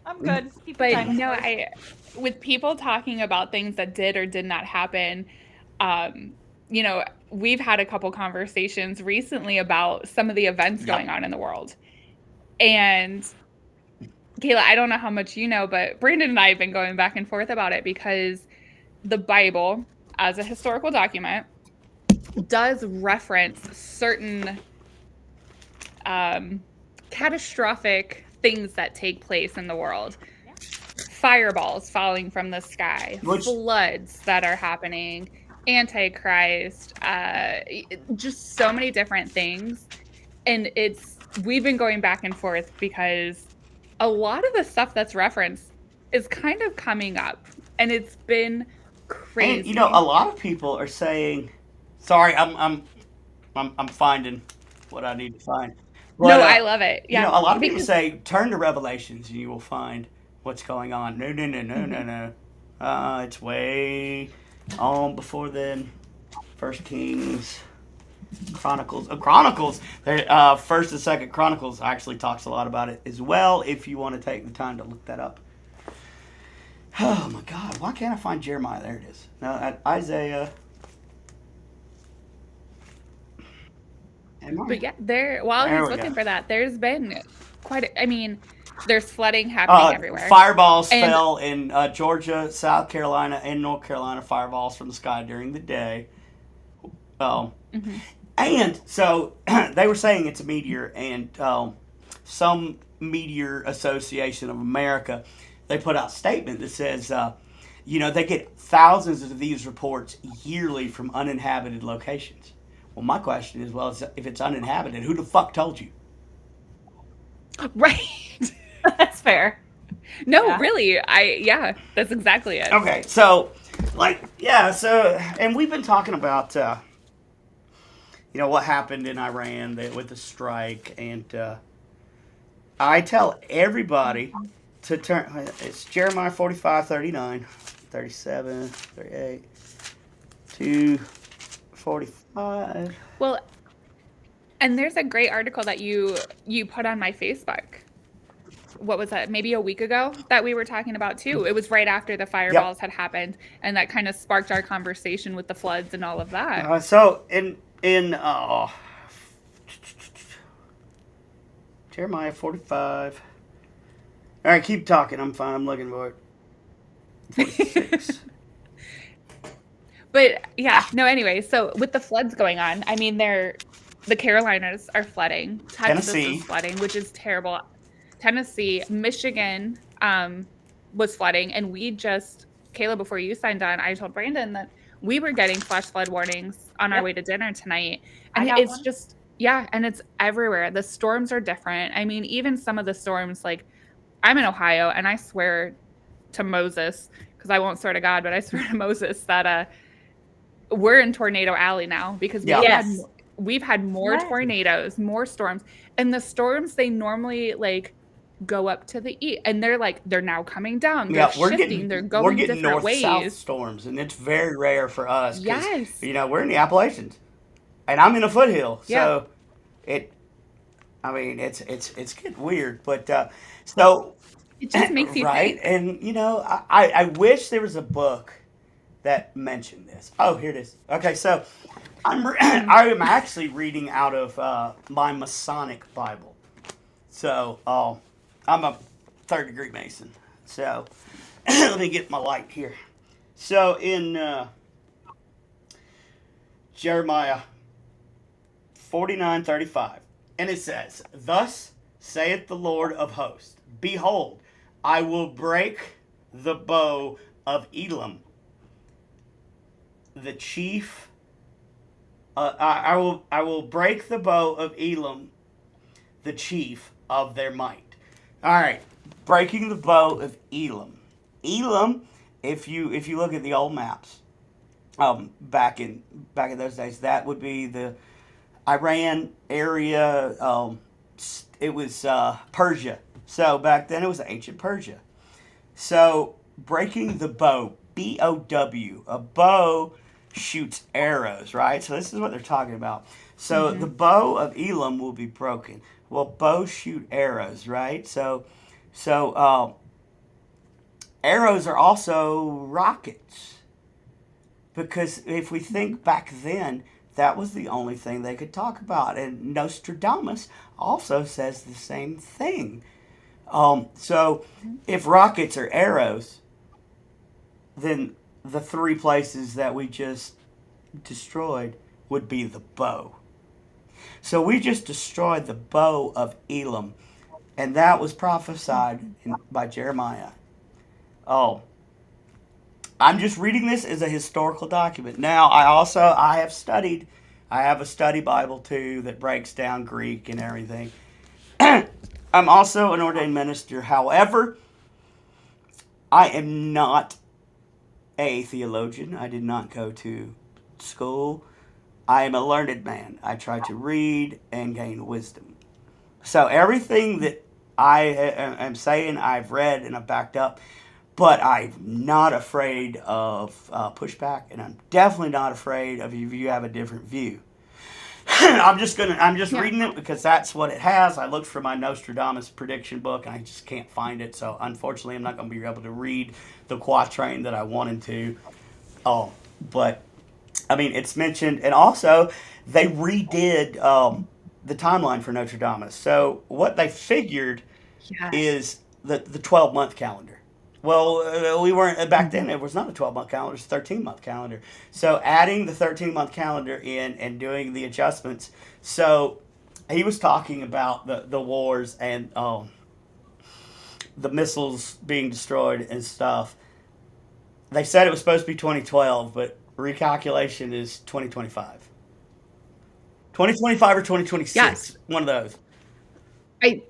I'm good. Keep the But no, dinosaurs. with people talking about things that did or did not happen, um, we've had a couple conversations recently about some of the events yep. going on in the world. And Kayla, I don't know how much you know, but Brandon and I have been going back and forth about it because the Bible, as a historical document, does reference certain catastrophic things that take place in the world. Yeah. Fireballs falling from the sky, Which floods that are happening, Antichrist, just so many different things. And we've been going back and forth because a lot of the stuff that's referenced is kind of coming up, and it's been and crazy. a lot of people are saying, sorry, I'm finding what I need to find. No, But I love it. a Yeah, lot of people because say turn to Revelations and you will find what's going on. No, no, no, no, no, Mhm. no. It's way on before then. First Kings, Chronicles. Chronicles. First and Second Chronicles actually talks a lot about it as well. If you want to take the time to look that up. Oh my God! Why can't I find Jeremiah? There it is. No, Isaiah. But yeah, while There he's we looking go. for that, there's been there's flooding happening everywhere. Fireballs And fell in Georgia, South Carolina, and North Carolina. Fireballs from the sky during the day. Mhm. And so they were saying it's a meteor, and some Meteor Association of America, they put out a statement that says, they get thousands of these reports yearly from uninhabited locations. Well, my question is, if it's uninhabited, who the fuck told you? Right. That's fair. No, Yeah. really. That's exactly it. Okay, so, and we've been talking about, what happened in Iran with the strike, and I tell everybody to turn, it's Jeremiah 45, 39, 37, 38, 2, 45. Well, and there's a great article that you put on my Facebook. What was that? Maybe a week ago that we were talking about too. It was right after the fireballs had happened, and that kind of sparked our conversation with the floods and all of that. So in Jeremiah 45. All right, keep talking. I'm fine. I'm looking for it. 46. But yeah, no, anyway, so with the floods going on, I mean, the Carolinas are flooding, Texas is Tennessee. flooding, which is terrible. Tennessee, Michigan was flooding, and Kayla, before you signed on, I told Brandon that we were getting flash flood warnings on our Yep, way to dinner tonight. I And got it's one. just, yeah, and it's everywhere. The storms are different. I mean, even some of the storms, like I'm in Ohio, and I swear to Moses, because I won't swear to God, but I swear to Moses that we're in tornado alley now because Yeah. Yes. we've had more What? tornadoes, more storms, and the storms they normally like go up to the east, and they're now coming down. They're Yeah, shifting. They're we're going getting different north-south ways. storms, and it's very rare for us because Yes. we're in the Appalachians, and I'm in a foothill, Yeah. so it. I mean, it's getting weird, but so It just makes you right, think. and I wish there was a book that mentioned this. Oh, here it is. Okay, so I'm actually reading out of my Masonic Bible. So I'm a third degree Mason. So let me get my light here. So in Jeremiah 49:35, and it says, "Thus saith the Lord of hosts, Behold, I will break the bow of Elam, the chief. I will break the bow of Elam, the chief of their might." All right, breaking the bow of Elam. Elam, if you look at the old maps, back in those days, that would be the Iran area. It was Persia. So back then it was ancient Persia. So breaking the bow, BOW, a bow shoots arrows, right? So this is what they're talking about. So the Hmm. bow of Elam will be broken. Well, bows shoot arrows, right? So arrows are also rockets, because if we think back then, that was the only thing they could talk about, and Nostradamus also says the same thing. So if rockets are arrows, then the three places that we just destroyed would be the bow. So we just destroyed the bow of Elam, and that was prophesied by Jeremiah. Oh, I'm just reading this as a historical document. Now, I have a study Bible too that breaks down Greek and everything. I'm also an ordained minister. However, I am not a theologian. I did not go to school. I am a learned man. I try to read and gain wisdom. So everything that am saying, I've read and I've backed up, but I'm not afraid of pushback, and I'm definitely not afraid of if you have a different view. I'm just Yeah. reading it because that's what it has. I looked for my Nostradamus prediction book and I just can't find it. So unfortunately, I'm not going to be able to read the quatrain that I wanted to. Oh, but I mean, it's mentioned, and also they redid the timeline for Notre Dame. So what they figured Yes. is the 12-month calendar. Well, we weren't back then. Hmm. It was not a 12-month calendar; it's a 13-month calendar. So adding the 13-month calendar in and doing the adjustments. So he was talking about the wars and the missiles being destroyed and stuff. They said it was supposed to be 2012, but recalculation is 2025. 2025 or Yes. 2026, one of those. I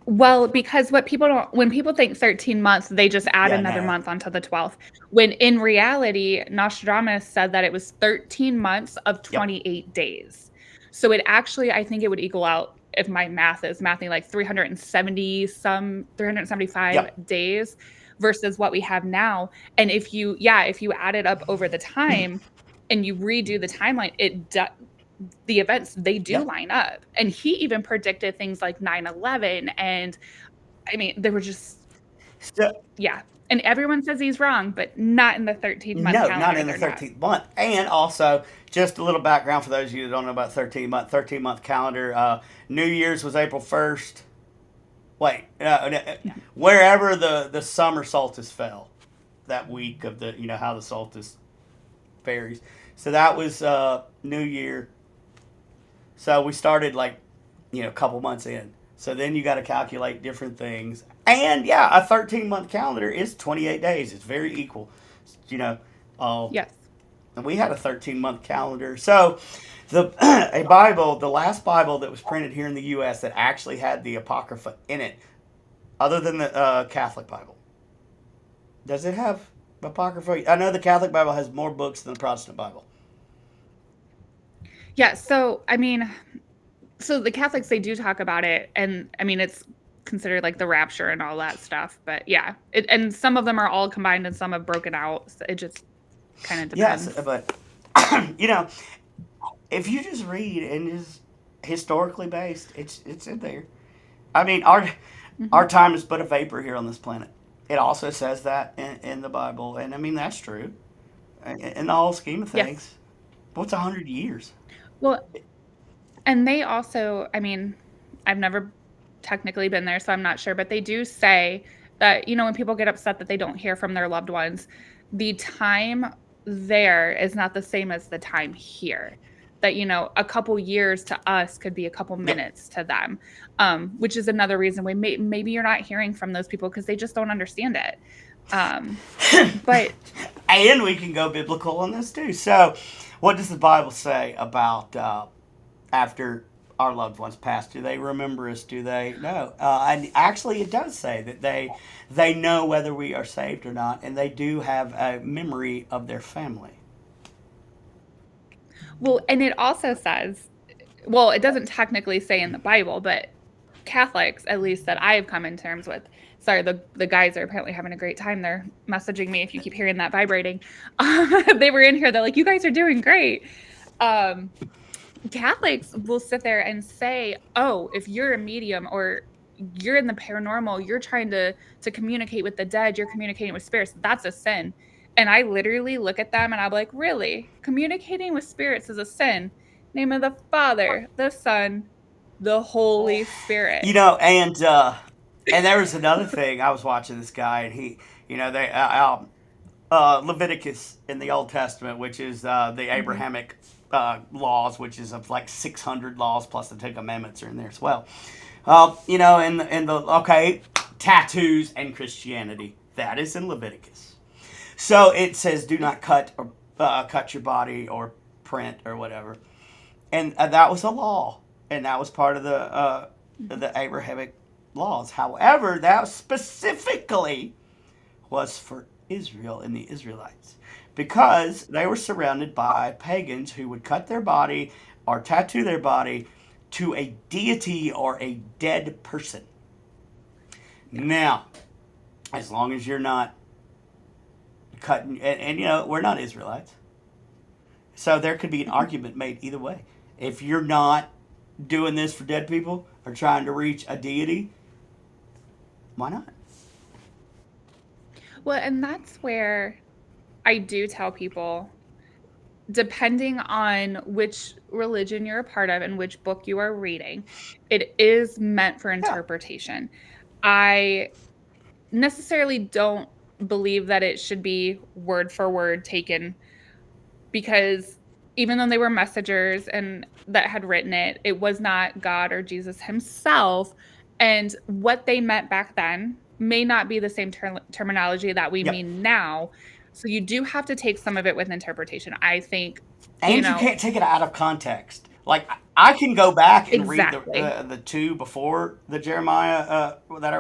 Well, because what people don't when people think 13 months, they just add Yeah, another no. month onto the 12th. When in reality, Nostradamus said that it was 13 months of Yep. 28 days. So it actually, I think it would equal out, if my math is mathing, like 375 Yep. days versus what we have now. And if you add it up over the time and you redo the timeline, the events they do Yep. line up, and he even predicted things like 9/11, and I mean there were just, So, yeah, and everyone says he's wrong, but not in the 13-month no, not calendar, in the they're not. 13th month. And also, just a little background for those of you that don't know about 13-month calendar. New Year's was April 1st. Wait, Yeah. wherever the summer solstice fell that week of the, how the solstice varies. So that was New Year. So we started like, a couple months in. So then you got to calculate different things. And yeah, a 13-month calendar is 28 days. It's very equal. You know, uh, Yes. and we had a 13-month calendar. So the a Bible, the last Bible that was printed here in the U.S. that actually had the Apocrypha in it, other than the Catholic Bible. Does it have Apocrypha? I know the Catholic Bible has more books than the Protestant Bible. Yeah. So, I mean, so the Catholics, they do talk about it. And I mean, it's considered like the rapture and all that stuff. But yeah, and some of them are all combined and some have broken out. So it just kind of Yes, depends. but if you just read and is historically based, it's in there. I mean, our Hmm. time is but a vapor here on this planet. It also says that in the Bible, and I mean that's true. In the whole scheme of Yes. things, what's 100 years? Well, and they also, I mean, I've never technically been there, so I'm not sure, but they do say that, when people get upset that they don't hear from their loved ones, the time there is not the same as the time here. That, a couple years to us could be a couple Yep. minutes to them, which is another reason why maybe you're not hearing from those people because they just don't understand it. Um, but And we can go biblical on this too. So, what does the Bible say about after our loved ones pass? Do they remember us? Do they? No. And actually, it does say that they know whether we are saved or not, and they do have a memory of their family. Well, and it also says, well, it doesn't technically say in the Bible, but Catholics, at least that I have come in terms with, sorry, the guys are apparently having a great time. They're messaging me if you keep hearing that vibrating. They were in here. They're like, you guys are doing great. Um, Catholics will sit there and say, oh, if you're a medium or you're in the paranormal, you're trying to communicate with the dead, you're communicating with spirits, that's a sin. And I literally look at them and I'm like, really? Communicating with spirits is a sin. Name of the Father, the Son, the Holy Spirit. And there was another thing. I was watching this guy, and they Leviticus in the Old Testament, which is the Mhm. Abrahamic laws, which is of like 600 laws plus the Ten Commandments are in there as well. In the okay, tattoos and Christianity, that is in Leviticus. So it says, do not cut your body or print or whatever, and that was a law, and that was part of the Abrahamic laws. However, that specifically was for Israel and the Israelites because they were surrounded by pagans who would cut their body or tattoo their body to a deity or a dead person. Yeah. Now, as long as you're not cutting, and we're not Israelites, so there could be an argument made either way. If you're not doing this for dead people or trying to reach a deity, why not? Well, and that's where I do tell people, depending on which religion you're a part of and which book you are reading, it is meant for Yeah. interpretation. I necessarily don't believe that it should be word for word taken because even though they were messengers and that had written it, it was not God or Jesus himself. And what they meant back then may not be the same terminology that we Yep. mean now. So you do have to take some of it with interpretation. I think, And you can't take it out of context. Like I can go back and read exactly. the two before the Jeremiah that I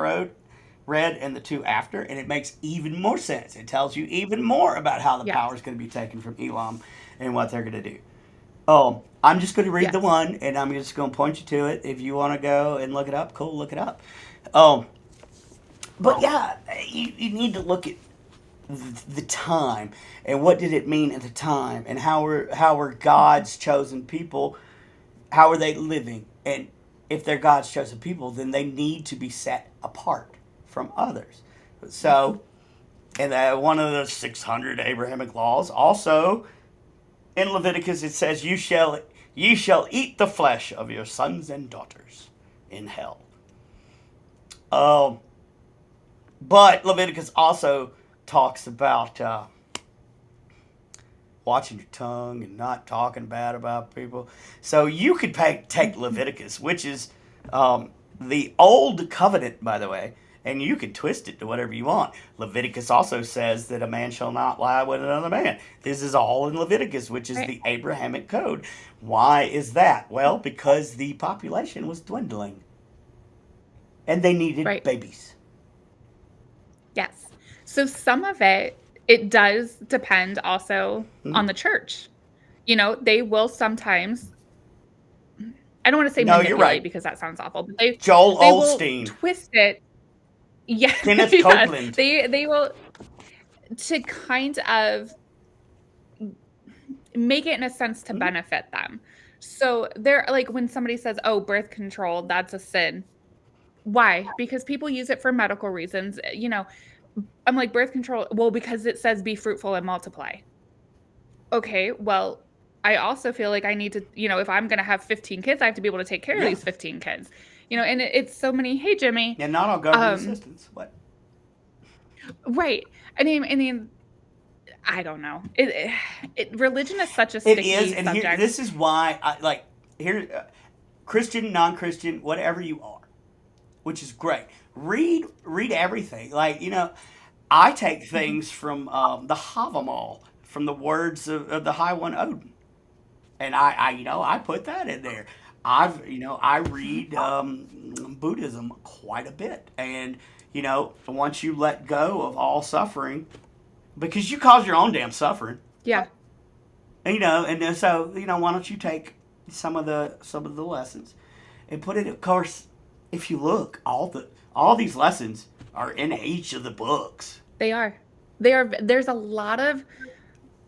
read, and the two after, and it makes even more sense. It tells you even more about how the Yes. power is going to be taken from Elam and what they're going to do. I'm just going to read the Yes. one, and I'm just going to point you to it. If you want to go and look it up, cool, look it up. Um, but yeah, you need to look at the time and what did it mean at the time, and how were God's chosen people, how are they living, and if they're God's chosen people, then they need to be set apart from others. Mhm. So, and one of the 600 Abrahamic laws also in Leviticus it says, "You shall eat the flesh of your sons and daughters in hell." Um, but Leviticus also talks about watching your tongue and not talking bad about people. So you could take Leviticus, which is the old covenant, by the way, and you can twist it to whatever you want. Leviticus also says that a man shall not lie with another man. This is all in Leviticus, which is Right. the Abrahamic code. Why is that? Well, because the population was dwindling and they needed Right. babies. Yes. So some of it does depend also Mhm. on the church. You know, they will sometimes, I don't want to say No, you're manipulate right. because that sounds awful, but Joel they will Osteen, twist it. Yeah, Kenneth yes. Copeland. They will, to kind of make it in a sense to Mhm. benefit them. So they're like when somebody says, "Oh, birth control, that's a sin." Why? Because people use it for medical reasons. You know, I'm like, birth control, well, because it says be fruitful and multiply. Okay, well, I also feel like I need to, you know, if I'm going to have 15 kids, I have to be able to take care of Yeah. these 15 kids. You know, and it's so many, hey, Jimmy. And not all government Um, assistance. What? right. I mean, I don't know. Religion is such a It sticky is, and here, subject. this is why I like here, Christian, non-Christian, whatever you are, which is great. Read everything. Like I take Mhm. things from the Havamal, from the words of the High One Odin, and I put that in there. I read Buddhism quite a bit, and once you let go of all suffering, because you cause your own damn suffering. Yeah. And then so why don't you take some of the lessons and put it? Of course, if you look, all these lessons are in each of the books. They are. They are. There's a lot of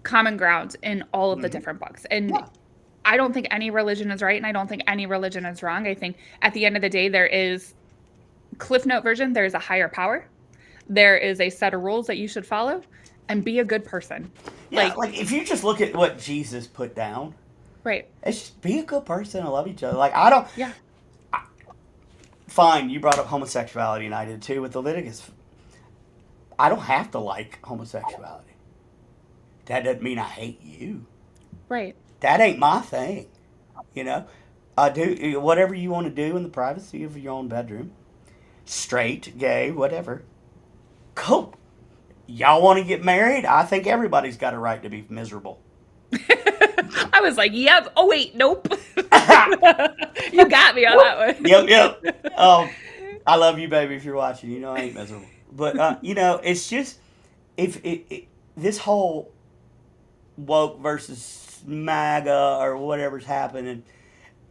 common ground in all of the Mhm. different books. And Yeah. I don't think any religion is right, and I don't think any religion is wrong. I think at the end of the day, there is Cliff Note version, there's a higher power. There is a set of rules that you should follow and be a good person. Yeah, Like, like if you just look at what Jesus put down, right. it's just be a good person and love each other. Like I don't. Yeah. Fine, you brought up homosexuality, and I did too with Leviticus. I don't have to like homosexuality. That doesn't mean I hate you. Right. That ain't my thing. You know, do whatever you want to do in the privacy of your own bedroom. Straight, gay, whatever. Cool. Y'all want to get married? I think everybody's got a right to be miserable. I was like, yep. Oh, wait. Nope. You got me on that one. Yep. I love you, baby. If you're watching, I ain't miserable. But it's just if this whole woke versus MAGA or whatever's happening,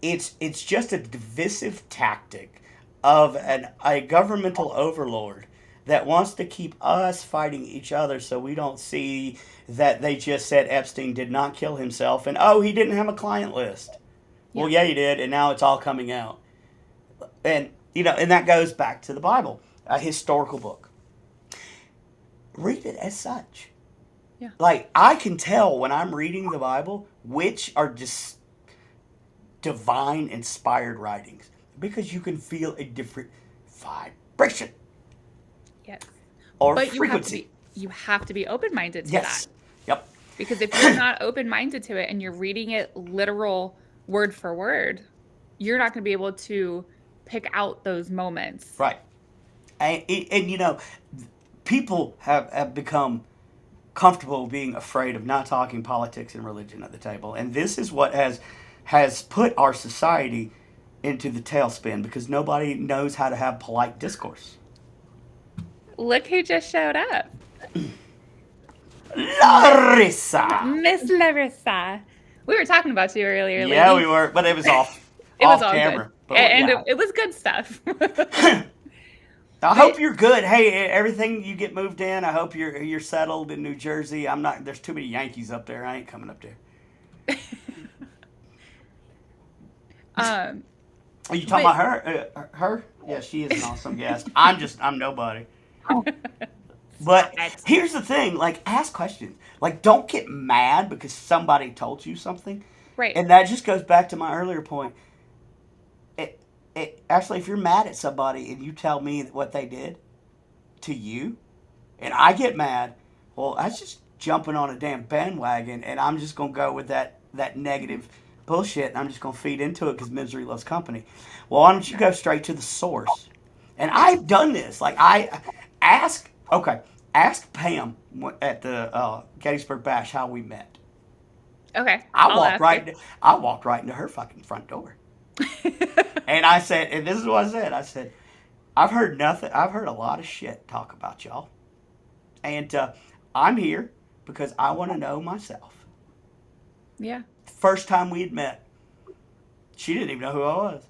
it's just a divisive tactic of a governmental overlord that wants to keep us fighting each other so we don't see that they just said Epstein did not kill himself and he didn't have a client list. Well, yeah, he did, and now it's all coming out. And and that goes back to the Bible, a historical book. Read it as such. Yeah. Like I can tell when I'm reading the Bible which are just divine inspired writings because you can feel a different vibration Yes. or But frequency. you have to be open-minded to Yes. that. Yep. Because if you're not open-minded to it and you're reading it literal word for word, you're not going to be able to pick out those moments. Right. And people have become comfortable being afraid of not talking politics and religion at the table. And this is what has put our society into the tailspin because nobody knows how to have polite discourse. Look who just showed up. Larissa! Miss Larissa. We were talking about you earlier, Yeah, lady. we were, but it was off. It was off all camera. good. But And yeah. it was good stuff. I hope you're good. Hey, everything you get moved in. I hope you're settled in New Jersey. I'm not. There's too many Yankees up there. I ain't coming up there. Are you talking about her? Her? Yeah, she is an awesome guest. I'm nobody. But here's the thing: like, ask questions. Like, don't get mad because somebody told you something. Right. And that just goes back to my earlier point. Actually, if you're mad at somebody and you tell me what they did to you, and I get mad, well, that's jumping on a damn bandwagon, and I'm just gonna go with that negative bullshit, and I'm just gonna feed into it because misery loves company. Well, why don't you go straight to the source? And I've done this. Like I ask, okay, ask Pam at the Gettysburg Bash how we met. Okay. I I'll walked ask right. I walked right into her fucking front door, you. and I said, and this is what I said. I said, I've heard nothing. I've heard a lot of shit talk about y'all, and I'm here because I want to know myself. Yeah. First time we had met, she didn't even know who I was,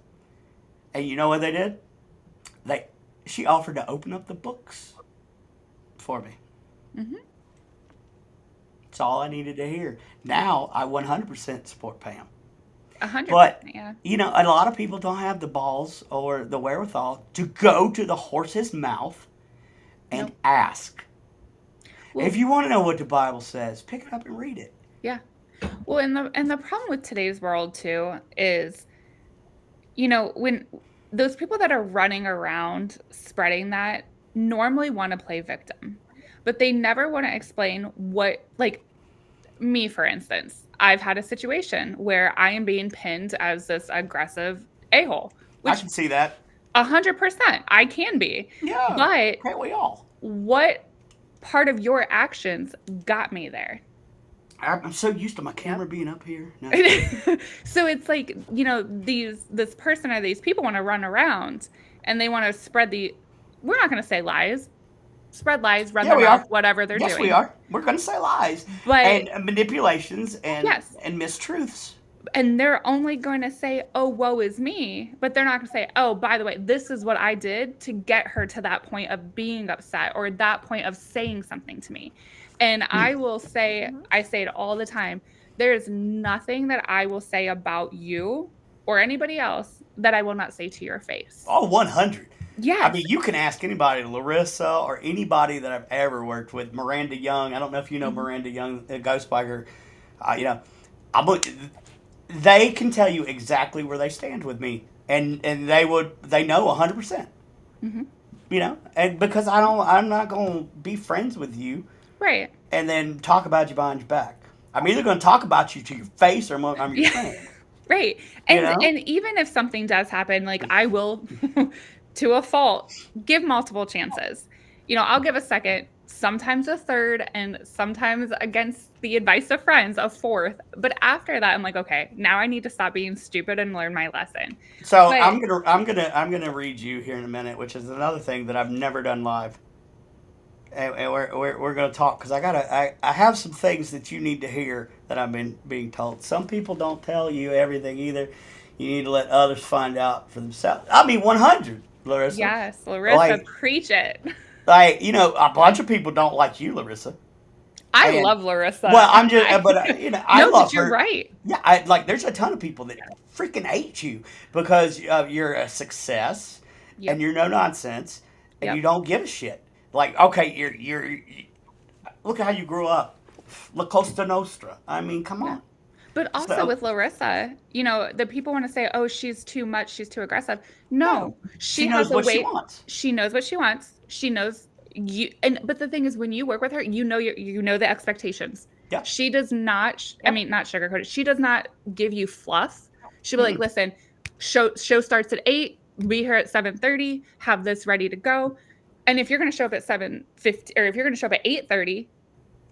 and you know what they did? She offered to open up the books for me. Mm-hmm. That's all I needed to hear. Now I 100% support Pam. 100%. But, Yeah. you know, a lot of people don't have the balls or the wherewithal to go to the horse's mouth and Nope. ask. Well, If you want to know what the Bible says, pick it up and read it. yeah. Well, and the problem with today's world too is, you know, when those people that are running around spreading that normally want to play victim, but they never want to explain what, like me, for instance, I've had a situation where I am being pinned as this aggressive a-hole, I which can see that. 100% I can be. Yeah. But Can't we all? what part of your actions got me there? I'm so used to my camera being up here. No. So it's like, you know, this person or these people want to run around and they want to spread we're not going to say lies, spread lies, run Yeah, their we mouth, are. whatever they're Yes, doing. we are. We're going to say lies But and manipulations and yes, mistruths. and they're only going to say, "Oh, woe is me," but they're not going to say, "Oh, by the way, this is what I did to get her to that point of being upset or that point of saying something to me." And I will say, I say it all the time. There is nothing that I will say about you or anybody else that I will not say to your face. Oh, 100. I Yes. mean, you can ask anybody, Larissa or anybody that I've ever worked with, Miranda Young. I don't know if you know Mhm. Miranda Young, Ghostbiker. You know, they can tell you exactly where they stand with me, and they know 100%. Mhm. You know, and because I'm not going to be friends with you Right. and then talk about you behind your back. I'm either going to talk about you to your face or I'm your Yeah. friend. Right. You know? And even if something does happen, like I will to a fault give multiple chances. You know, I'll give a second, sometimes a third, and sometimes against the advice of friends, a fourth. But after that, I'm like, okay, now I need to stop being stupid and learn my lesson. So But I'm gonna read you here in a minute, which is another thing that I've never done live. And we're going to talk because I have some things that you need to hear that I've been being told. Some people don't tell you everything either. You need to let others find out for themselves. I mean, 100, Larissa. yes, Larissa, Like, preach it. you know, a bunch of people don't like you, Larissa. I And love Larissa. well, I'm just, but you know, I no, love but you're her. right. Yeah, like there's a ton of people that freaking hate you because you're a success Yep. and you're no nonsense and Yep. you don't give a shit. Like, okay, you look at how you grew up, La Costa Nostra. I mean, come Yeah. on. But also So with Larissa, you know, the people want to say, "Oh, she's too much, she's too aggressive." No, no, she she has knows a what she way. wants. She knows what she wants. She knows you. And but the thing is, when you work with her, you know you know the expectations. Yeah, She does not. I yeah. mean, not sugarcoat it. She does not give you fluff. She'll be like, Mm-mm. "Listen, show starts at 8. Be here at 7:30. Have this ready to go." And if you're going to show up at 7:50, or if you're going to show up at 8:30,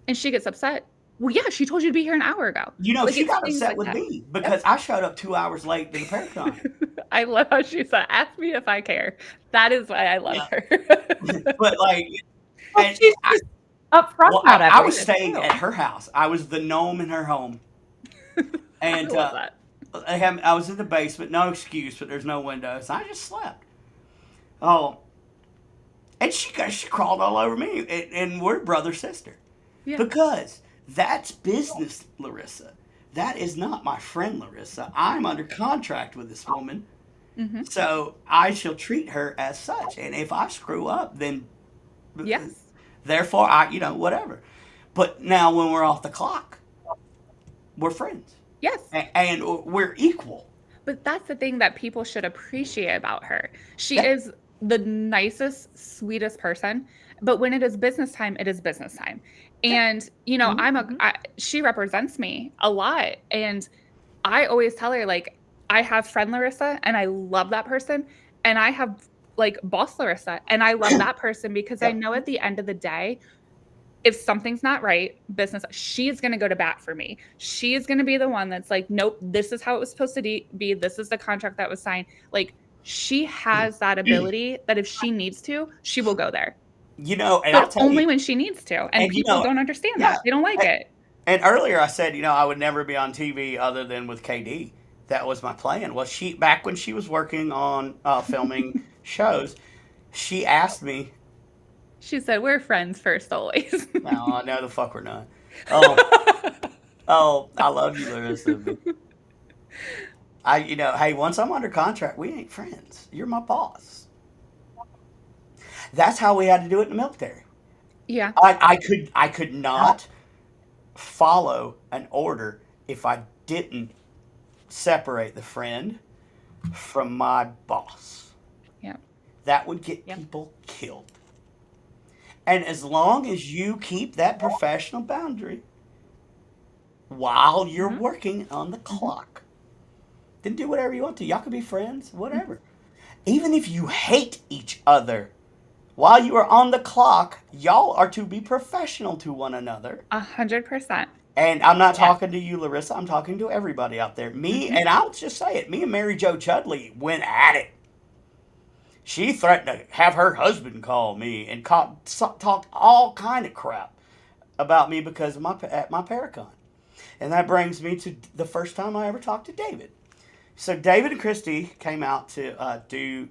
and she gets upset, well, yeah, she told you to be here an hour ago. You know, Like she it's got things upset like with that. me Yep. because I showed up 2 hours late to the Paracon. I love how she said, "Ask me if I care." That is why I love Yeah, her. but like, Well, and she's just upfront well, about I was everything staying too. at her house. I was the gnome in her home, I and love that. I was in the basement. No excuse, but there's no windows. I just slept. Oh, and she crawled all over me, and we're brother sister Yeah. because that's business, Larissa. That is not my friend, Larissa. I'm under contract with this woman, Hmm. so I shall treat her as such. And if I screw up, then Yes. therefore whatever. But now when we're off the clock, we're friends Yes. and we're equal. But that's the thing that people should appreciate about her. She Yeah. is the nicest, sweetest person. But when it is business time, it is business time. And, you know, Mhm. she represents me a lot. And I always tell her, like, I have friend Larissa and I love that person. And I have like boss Larissa and I love that person because I Yep. know at the end of the day, if something's not right, business, she's going to go to bat for me. She is going to be the one that's like, nope, this is how it was supposed to be. This is the contract that was signed. Like, she has that ability that if she needs to, she will go there, You know, and I'll but tell you, only when she needs to. And and you people know, don't understand yeah. that. They don't like it. And earlier I said, you know, I would never be on TV other than with KD. That was my plan. Well, she back when she was working on filming shows, she asked me. She said, we're friends first, always. No, no, the fuck we're not. Oh, oh, I love you, Larissa. But you know, hey, once I'm under contract, we ain't friends. You're my boss. That's how we had to do it in the military. Yeah. I could not follow an order if I didn't separate the friend from my boss. Yeah. That would get Yep. people killed. And as long as you keep that professional boundary while you're Mhm. working on the clock, then do whatever you want to. Y'all can be friends, whatever. Even if you hate each other, while you are on the clock, y'all are to be professional to one another. 100%. And I'm not Yeah. talking to you, Larissa. I'm talking to everybody out there. Me, Mhm. and I'll just say it, me and Mary Jo Chudley went at it. She threatened to have her husband call me and talked all kind of crap about me because of at my Paracon. And that brings me to the first time I ever talked to David. So David and Christy came out to do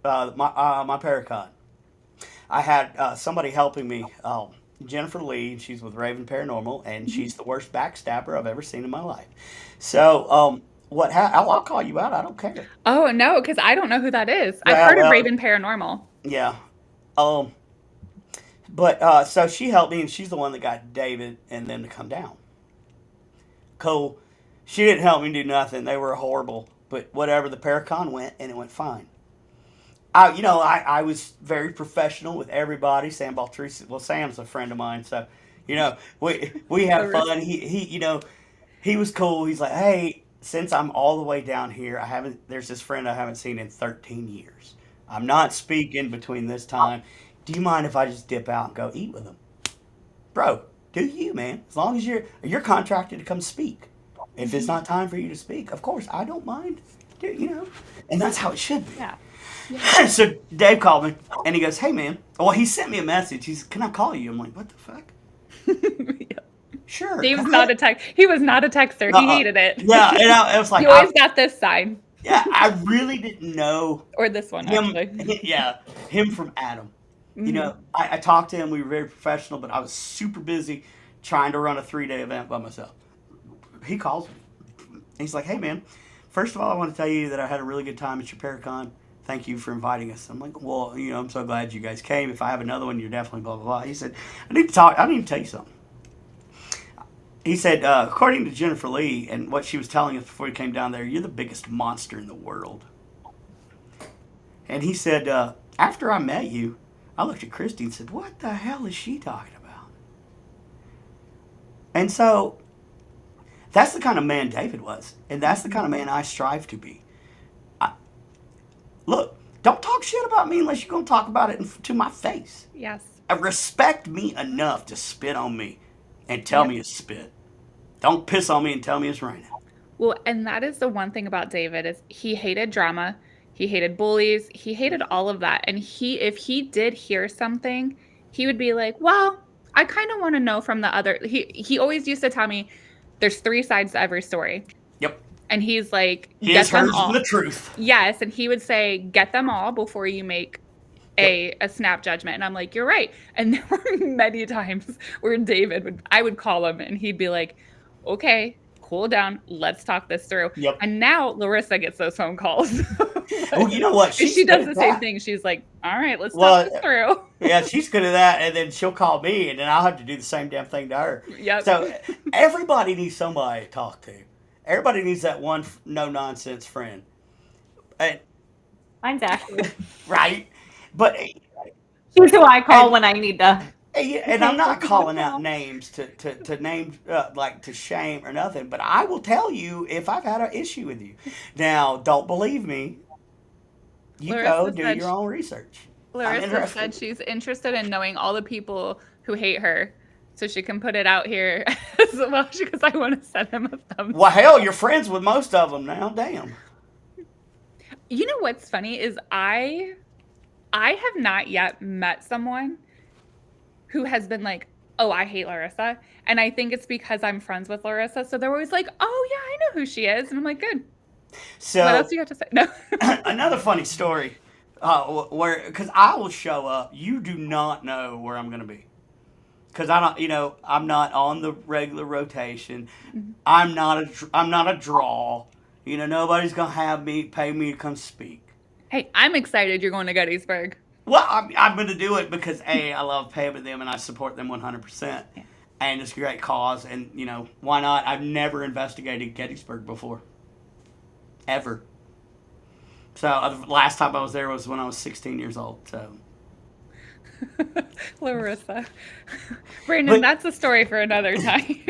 my Paracon. I had somebody helping me, Jennifer Lee. She's with Raven Paranormal, and she's the worst backstabber I've ever seen in my life. So, I'll call you out. I don't care. Oh, no, because I don't know who that is. I've Yeah, heard of well, Raven Paranormal. yeah. Um, but so she helped me, and she's the one that got David and them to come down. Cool. She didn't help me do nothing. They were horrible. But whatever, the Paracon went, and it went fine. I was very professional with everybody. Sam Baltrese, well, Sam's a friend of mine, so we had fun. He was cool. He's like, hey, since I'm all the way down here, there's this friend I haven't seen in 13 years. I'm not speaking between this time. Do you mind if I just dip out and go eat with him, bro? Do you, man? As long as you're contracted to come speak. If it's not time for you to speak, of course I don't mind. And that's how it should be. Yeah. So Dave called me and he goes, hey man. Well, he sent me a message. He's, can I call you? I'm like, what the fuck? Yeah. Sure. He was not a he was not a texter. He hated it. Yeah, and I was like, You always got this sign. yeah, I really didn't know Or this one, him. actually. Yeah, him from Adam. Mhm. I talked to him. We were very professional, but I was super busy trying to run a 3-day event by myself. He calls me. He's like, hey man, first of all, I want to tell you that I had a really good time at your Paracon. Thank you for inviting us. I'm like, well, I'm so glad you guys came. If I have another one, you're definitely blah, blah, blah. He said, I need to tell you something. He said, according to Jennifer Lee and what she was telling us before he came down there, you're the biggest monster in the world. And he said, after I met you, I looked at Christy and said, what the hell is she talking about? And so that's the kind of man David was. And that's the kind of man I strive to be. Look, don't talk shit about me unless you're going to talk about it to my face. Yes. Respect me enough to spit on me and tell me it's spit. Don't piss on me and tell me it's raining. Well, and that is the one thing about David is he hated drama. He hated bullies. He hated all of that. And if he did hear something, he would be like, well, I kind of want to know from the other. He always used to tell me there's 3 sides to every story. Yep. And he's like, His, get them hers, all. and the truth. Yes. And he would say, get them all before you make a snap judgment. And I'm like, you're right. And there were many times where I would call him and he'd be like, okay, cool down. Let's talk this through. Yep. And now Larissa gets those phone calls. Oh, you know what? She does the same thing. She's like, all right, let's talk this through. Yeah, she's good at that. And then she'll call me and then I'll have to do the same damn thing to her. Yep. So everybody needs somebody to talk to. Everybody needs that one no-nonsense friend. And, Mine's Ashley. right? But She's who I call and when I need to. and I'm Okay, not this is the calling out call. names to name like to shame or nothing, but I will tell you if I've had an issue with you. Now, don't believe me. You go Larissa do said your own research. I'm Larissa said interested. she's interested in knowing all the people who hate her, so she can put it out here as well because I want to send him a thumbs Well, hell, up. you're friends with most of them now. Damn. You know what's funny is I have not yet met someone who has been like, "Oh, I hate Larissa," and I think it's because I'm friends with Larissa, so they're always like, "Oh yeah, I know who she is," and I'm like, "Good. What else So, do you have to say?" No. another funny story, where because I will show up, you do not know where I'm gonna be. Because I don't, I'm not on the regular rotation. I'm not a draw. Nobody's gonna have me pay me to come speak. Hey, I'm excited you're going to Gettysburg. Well, I'm gonna do it because I love paying with them and I support them 100%, Yeah. and it's a great cause. And why not? I've never investigated Gettysburg before, ever. So the last time I was there was when I was 16 years old. So, Larissa. Brandon, but that's a story for another time.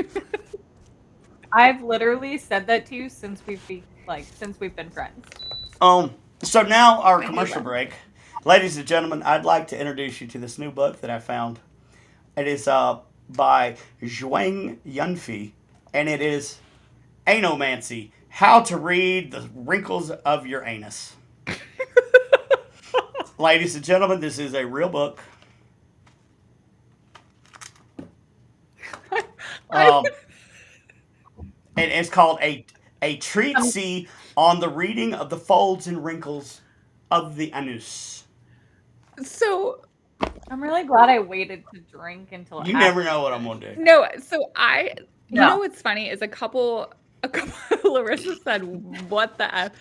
I've literally said that to you since we've been friends. so now our I hate commercial that. break. Ladies and gentlemen, I'd like to introduce you to this new book that I found. It is by Zhuang Yunfei, and it is Anomancy: How to Read the Wrinkles of Your Anus. Ladies and gentlemen, this is a real book. I, Um, and it's called a treatise on the reading of the folds and wrinkles of the anus. so I'm really glad I waited to drink until You after never know you what I'm gonna finished. do. no, so you know No. what's funny is a couple Larissa said, "What the F?"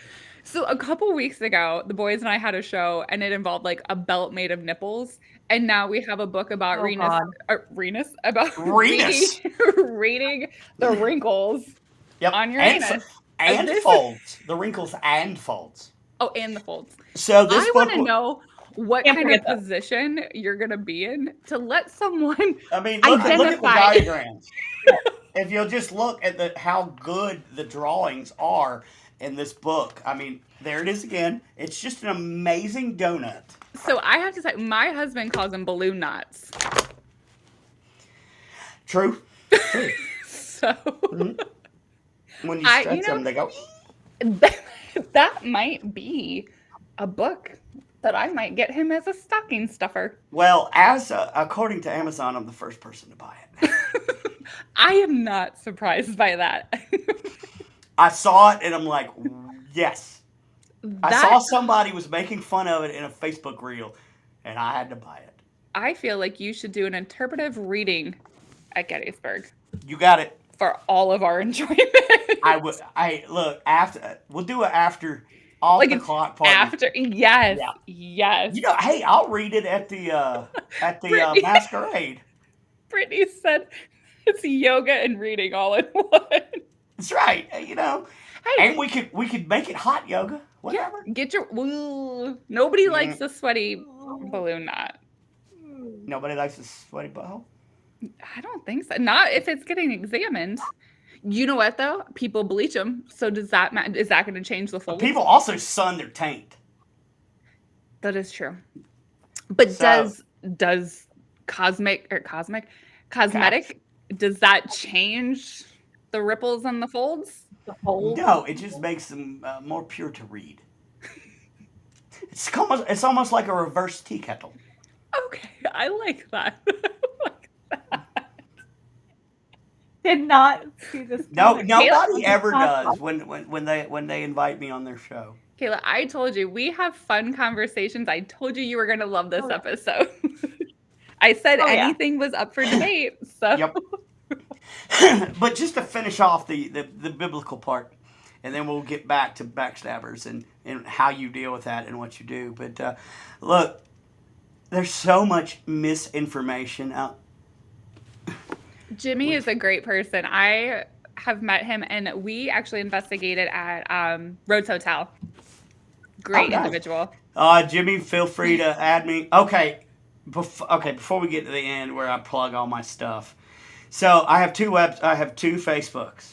So a couple weeks ago, the boys and I had a show, and it involved like a belt made of nipples. And now we have a book about Oh God. Renus about reading Renus. reading the wrinkles Yep, on your anus. and This folds. The wrinkles and folds. oh, and the folds. So this I want book, to know what Can't kind of forget that. position you're gonna be in to let someone I mean, look at the identify. diagrams. If you'll just look at how good the drawings are in this book, I mean, there it is again. It's just an amazing donut. So I have to say, my husband calls them balloon knots. True, true. So Mhm. When you I, stretch you know, them, they go. that might be a book that I might get him as a stocking stuffer. Well, as according to Amazon, I'm the first person to buy it. I am not surprised by that. I saw it and I'm like, yes. I saw That somebody was making fun of it in a Facebook reel, and I had to buy it. I feel like you should do an interpretive reading at Gettysburg You got it. for all of our enjoyment. I would. I look after. We'll do it after off Like the it's clock party. after, yes, Yeah. yes. Hey, I'll read it at the Brittany, masquerade. Brittany said it's yoga and reading all in one. That's right. Hey, And we could make it hot yoga. yeah, Whatever. get your. Ooh, nobody likes Mm, the sweaty balloon knot. nobody likes a sweaty butthole. I don't think so. Not if it's getting examined. You know what though? People bleach them. So does that matter? Is that going to change the folds? People also sun their taint. That is true. But So does cosmetic does that change the ripples and the folds? The whole no, it just makes them more pure to read. It's almost like a reverse tea kettle. Okay, I like that. did not see this. No, coming. nobody ever does when they invite me on their show. Kayla, I told you we have fun conversations. I told you were going to love this Oh, yeah. episode. I said Oh, yeah. anything was up for debate. So Yep. But just to finish off the biblical part, and then we'll get back to backstabbers and how you deal with that and what you do. But look, there's so much misinformation out. Jimmy is a great person. I have met him, and we actually investigated at Rhodes Hotel. Great nice. individual. Jimmy, feel free to add me. Okay, before we get to the end where I plug all my stuff. So I have I have two Facebooks.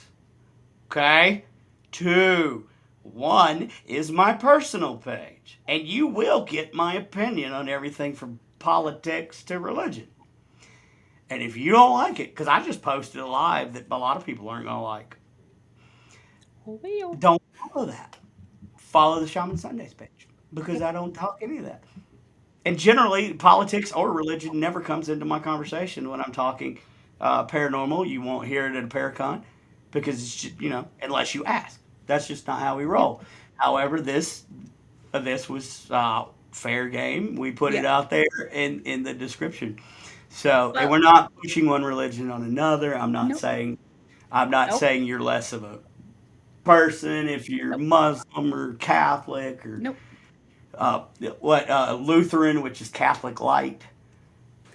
Okay? Two. One is my personal page, and you will get my opinion on everything from politics to religion. And if you don't like it, because I just posted a live that a lot of people aren't going to like, Well, don't follow that. Follow the Shaman Sundays page, because I don't talk any of that. And generally, politics or religion never comes into my conversation when I'm talking paranormal. You won't hear it at a Paracon because it's just, unless you ask. That's just not how we roll. However, this was fair game. We put it yeah. out there in the description. So, and Well, we're not pushing one religion on another. nope, I'm not nope, saying you're less of a person if you're nope, Muslim or Catholic or nope. uh, Lutheran, which is Catholic light.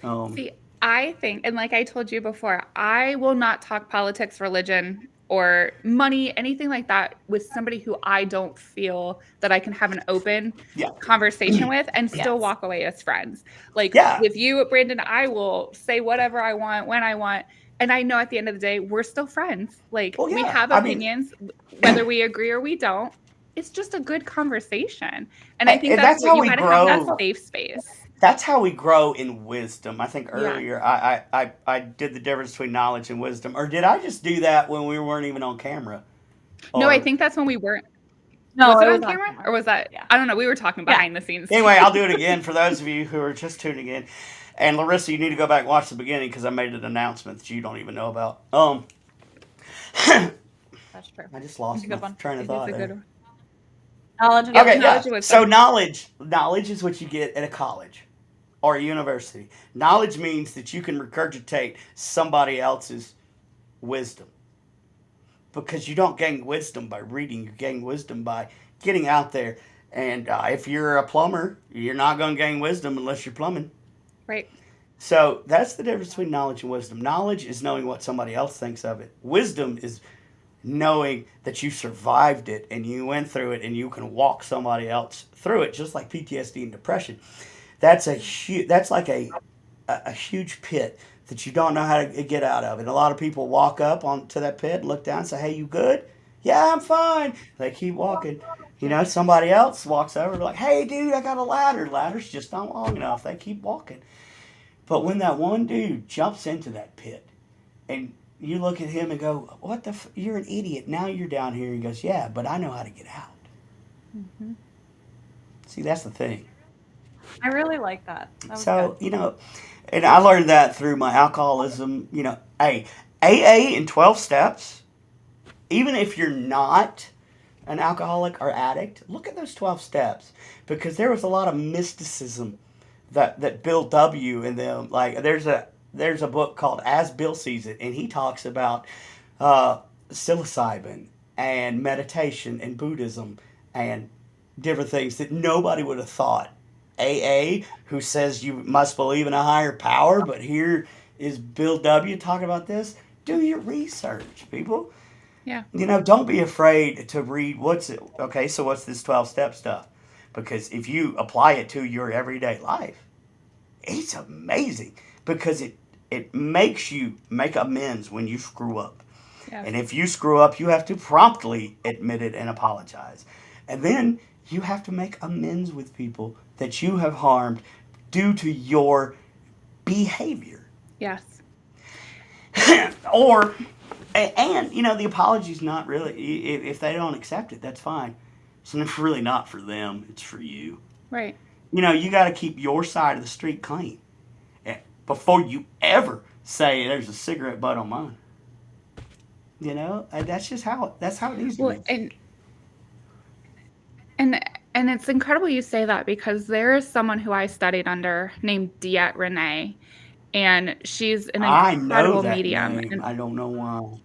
Um, See, I think, and like I told you before, I will not talk politics, religion, or money, anything like that with somebody who I don't feel that I can have an open yeah, conversation with and still Yes. walk away as friends. Like yeah. with you, Brandon, I will say whatever I want when I want. And I know at the end of the day, we're still friends. Like Well, we yeah. have I mean, opinions, whether we agree or we don't. It's just a good conversation. And I think and that's that's what how you we got to have that grow. safe space. That's how we grow in wisdom. I think Yeah. earlier I did the difference between knowledge and wisdom, or did I just do that when we weren't even on camera? No, I Or think that's when we weren't. No, Was it it on was on camera camera. or was that? Yeah. I don't know. We were talking Yeah. behind the scenes. anyway, I'll do it again for those of you who are just tuning in. And Larissa, you need to go back and watch the beginning because I made an announcement that you don't even know about. That's true. I just It's lost a my good one. train It of is thought a good there. one. Knowledge and Yep, Okay, wisdom. yeah. knowledge and So wisdom. knowledge is what you get at a college or a university. Knowledge means that you can regurgitate somebody else's wisdom because you don't gain wisdom by reading. You gain wisdom by getting out there. And if you're a plumber, you're not going to gain wisdom unless you're plumbing. Right. So that's the difference between knowledge and wisdom. Knowledge is knowing what somebody else thinks of it. Wisdom is knowing that you survived it and you went through it and you can walk somebody else through it, just like PTSD and depression. That's like a huge pit that you don't know how to get out of. And a lot of people walk up onto that pit and look down and say, "Hey, you good?" "Yeah, I'm fine." They keep walking. Somebody else walks over and like, "Hey, dude, I got a ladder." Ladder's just not long enough. They keep walking. But when that one dude jumps into that pit and you look at him and go, "What the you're an idiot. Now you're down here." He goes, "Yeah, but I know how to get out." Mm-hmm. See, that's the thing. I really like that. That was So, good. and I learned that through my alcoholism. Hey, AA in 12 steps, even if you're not an alcoholic or addict, look at those 12 steps because there was a lot of mysticism that Bill W. and them, like, there's a book called As Bill Sees It, and he talks about psilocybin and meditation and Buddhism and different things that nobody would have thought. AA, who says you must believe in a higher power, but here is Bill W. talking about this. Do your research, people. Yeah. Don't be afraid to read what's this 12 step stuff? Because if you apply it to your everyday life, it's amazing because it makes you make amends when you screw up. Yes. And if you screw up, you have to promptly admit it and apologize. And then you have to make amends with people that you have harmed due to your behavior. Yes. The apology's not really, if they don't accept it, that's fine. So it's really not for them, it's for you. Right. You got to keep your side of the street clean before you ever say there's a cigarette butt on mine. And that's just that's how it needs to Well, be. and it's incredible you say that because there is someone who I studied under named Diet Renee, and she's an I know incredible that medium. name. And I don't know why.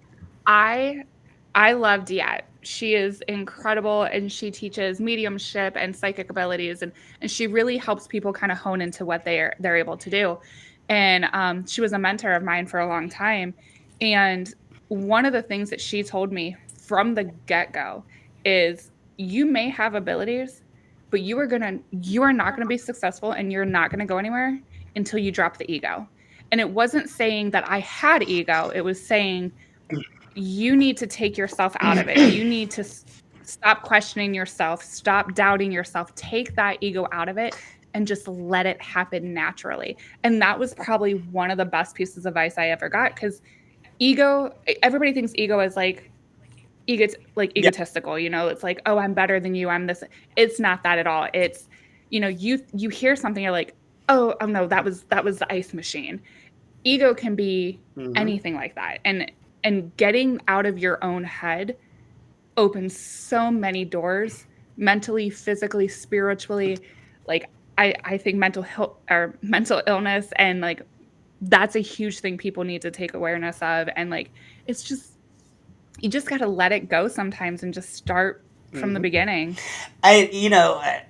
I love Diet. She is incredible and she teaches mediumship and psychic abilities and she really helps people kind of hone into what they're able to do. And she was a mentor of mine for a long time. And one of the things that she told me from the get-go is you may have abilities, but you are not gonna be successful and you're not gonna go anywhere until you drop the ego. And it wasn't saying that I had ego. It was saying you need to take yourself out of it. You need to stop questioning yourself, stop doubting yourself, take that ego out of it and just let it happen naturally. And that was probably one of the best pieces of advice I ever got, because everybody thinks ego is like Yeah. egotistical, it's like, oh, I'm better than you, I'm this. It's not that at all. It's, you hear something, you're like, oh no, that was the ice machine. Ego can be Hmm. anything like that. And getting out of your own head opens so many doors, mentally, physically, spiritually. Like, I think mental illness, and like that's a huge thing people need to take awareness of. And like, it's just, you just got to let it go sometimes and just start from the Hmm. beginning. And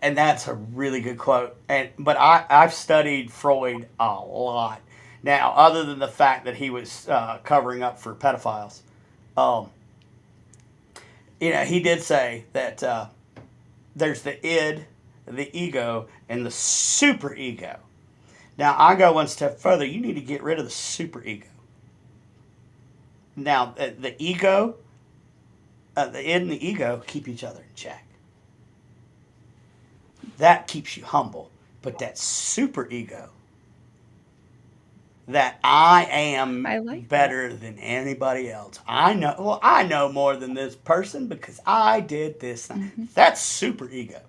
and that's a really good quote. But I've studied Freud a lot. Now, other than the fact that he was covering up for pedophiles, um, he did say that there's the id, the ego, and the super ego. Now, I go one step further. You need to get rid of the super ego. Now, the ego, the id and the ego keep each other in check. That keeps you humble. But that super ego, that I am I like that. better than anybody else. I know more than this person because I did this. Hmm. That's super ego.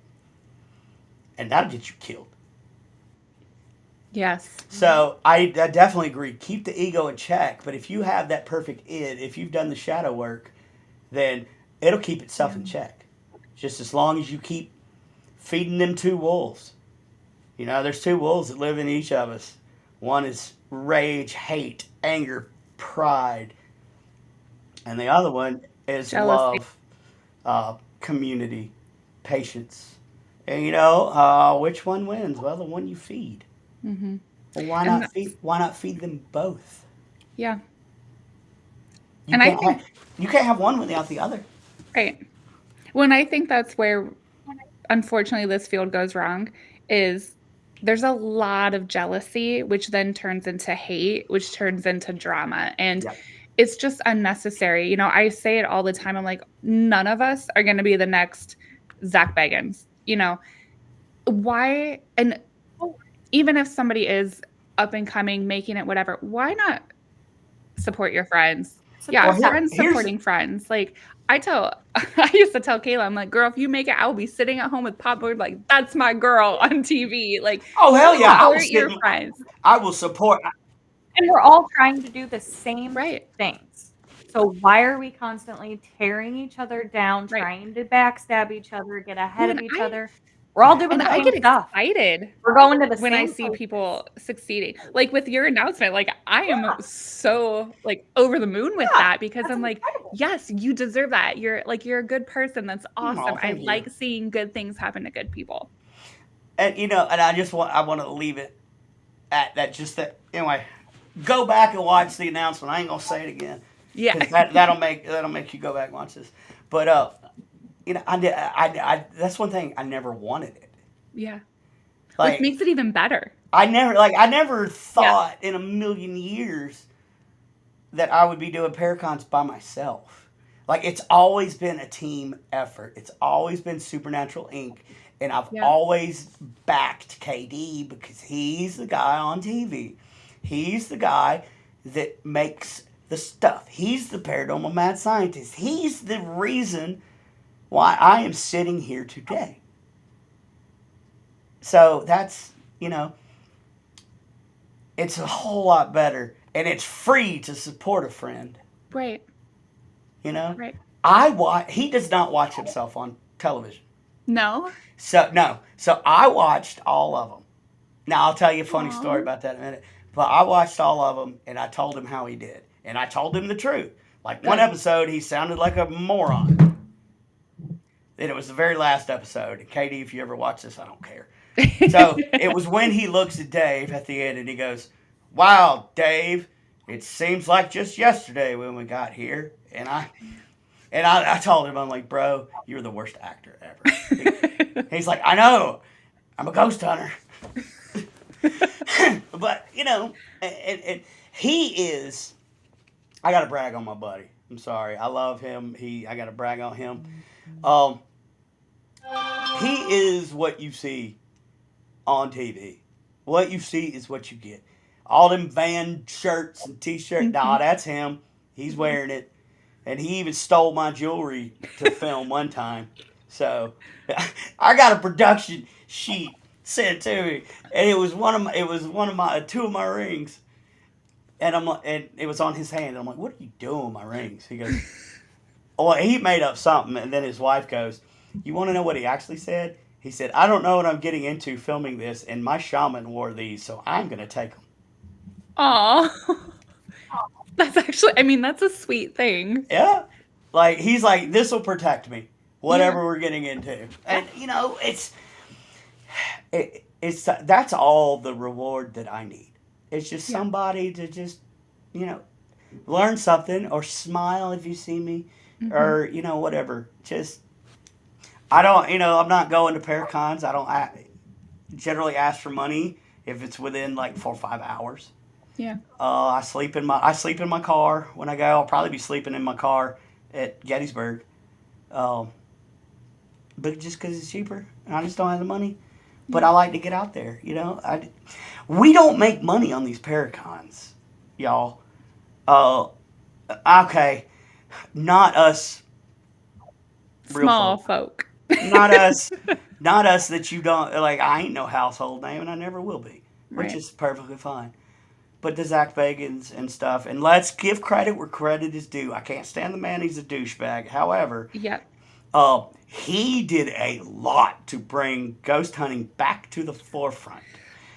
And that'll get you killed. Yes. So I definitely agree. Keep the ego in check. But if you have that perfect id, if you've done the shadow work, then it'll keep itself Yeah. in check. Just as long as you keep feeding them two wolves. There's two wolves that live in each of us. One is rage, hate, anger, pride, and the other one is Jealousy. love, community, patience. And which one wins? Well, the one you feed. Hmm. Well, why And not that's, feed? Why not feed them both? yeah. You And I can't think, have you can't have one without the other. right. When I think that's where, unfortunately, this field goes wrong, is there's a lot of jealousy, which then turns into hate, which turns into drama. And Yep. it's just unnecessary. I say it all the time. I'm like, none of us are going to be the next Zach Bagans. Why? And even if somebody is up and coming, making it, whatever, why not support your friends? Yeah, Well, Support them. friends here's supporting friends. Like, I used to tell Kayla, I'm like, girl, if you make it, I'll be sitting at home with popcorn, like, that's my girl on TV. Like, oh hell yeah, I will support sit. your friends. I will support. And we're all trying to do the same Right, things. So why are we constantly tearing each other down, right. trying to backstab each other, get ahead Well, of each other? We're all doing the I same get stuff. excited We're going to the when I same see places. people succeeding. Like with your announcement, like I am Yeah, so like over the moon with yeah, that, because that's I'm like, incredible. yes, you deserve that. You're a good person. That's Oh, awesome. I thank you. like seeing good things happen to good people. And and I want to leave it at that. Just that anyway. Go back and watch the announcement. I ain't gonna say it again Yeah. because that'll make you go back and watch this. But that's one thing I never wanted it. Yeah. Which Like makes it even better. I never Yeah. thought in a million years that I would be doing Paracons by myself. Like it's always been a team effort. It's always been Supernatural Inc. And I've Yeah. always backed KD because he's the guy on TV. He's the guy that makes the stuff. He's the paranormal mad scientist. He's the reason why I am sitting here today. So it's a whole lot better. And it's free to support a friend. Right. You know, Right. he does not watch himself on television. No. So no, so I watched all of them. Now I'll tell you a funny story Aw. about that in a minute. But I watched all of them, and I told him how he did, and I told him the truth. Like one Good. episode, he sounded like a moron. Then it was the very last episode. And Katie, if you ever watch this, I don't care. So it was when he looks at Dave at the end, and he goes, "Wow, Dave, it seems like just yesterday when we got here." And I told him, I'm like, bro, you're the worst actor ever. He's like, I know, I'm a ghost hunter. But, and he is, I got to brag on my buddy. I'm sorry. I love him. I got to brag on him. Um, he is what you see on TV. What you see is what you get. All them Van shirts and T-shirts. Nah, that's him. He's wearing it. And he even stole my jewelry to film one time. So I got a production sheet sent to me, and it was two of my rings, and and it was on his hand. And I'm like, what are you doing with my rings? He goes, well, he made up something, and then his wife goes, you want to know what he actually said? He said, I don't know what I'm getting into filming this, and my shaman wore these, so I'm gonna take them. Aw. That's actually, I mean, that's a sweet thing. Yeah. Like, he's like, this will protect me, whatever we're getting into. And, that's all the reward that I need. It's just somebody to just, learn something or smile if you see me or, whatever. Just, I don't, I'm not going to Paracons. I don't generally ask for money if it's within like 4 or 5 hours. Yeah. I sleep in my car when I go. I'll probably be sleeping in my car at Gettysburg, but just because it's cheaper, and I just don't have the money. But I like to get out there. We don't make money on these Paracons, y'all. Okay, not us. Real Small folk. folk. Not us. Not us. That you don't like. I ain't no household name, and I never will be, which Right. is perfectly fine. But the Zach Bagans and stuff, and let's give credit where credit is due. I can't stand the man; he's a douchebag. However, Yep. he did a lot to bring ghost hunting back to the forefront,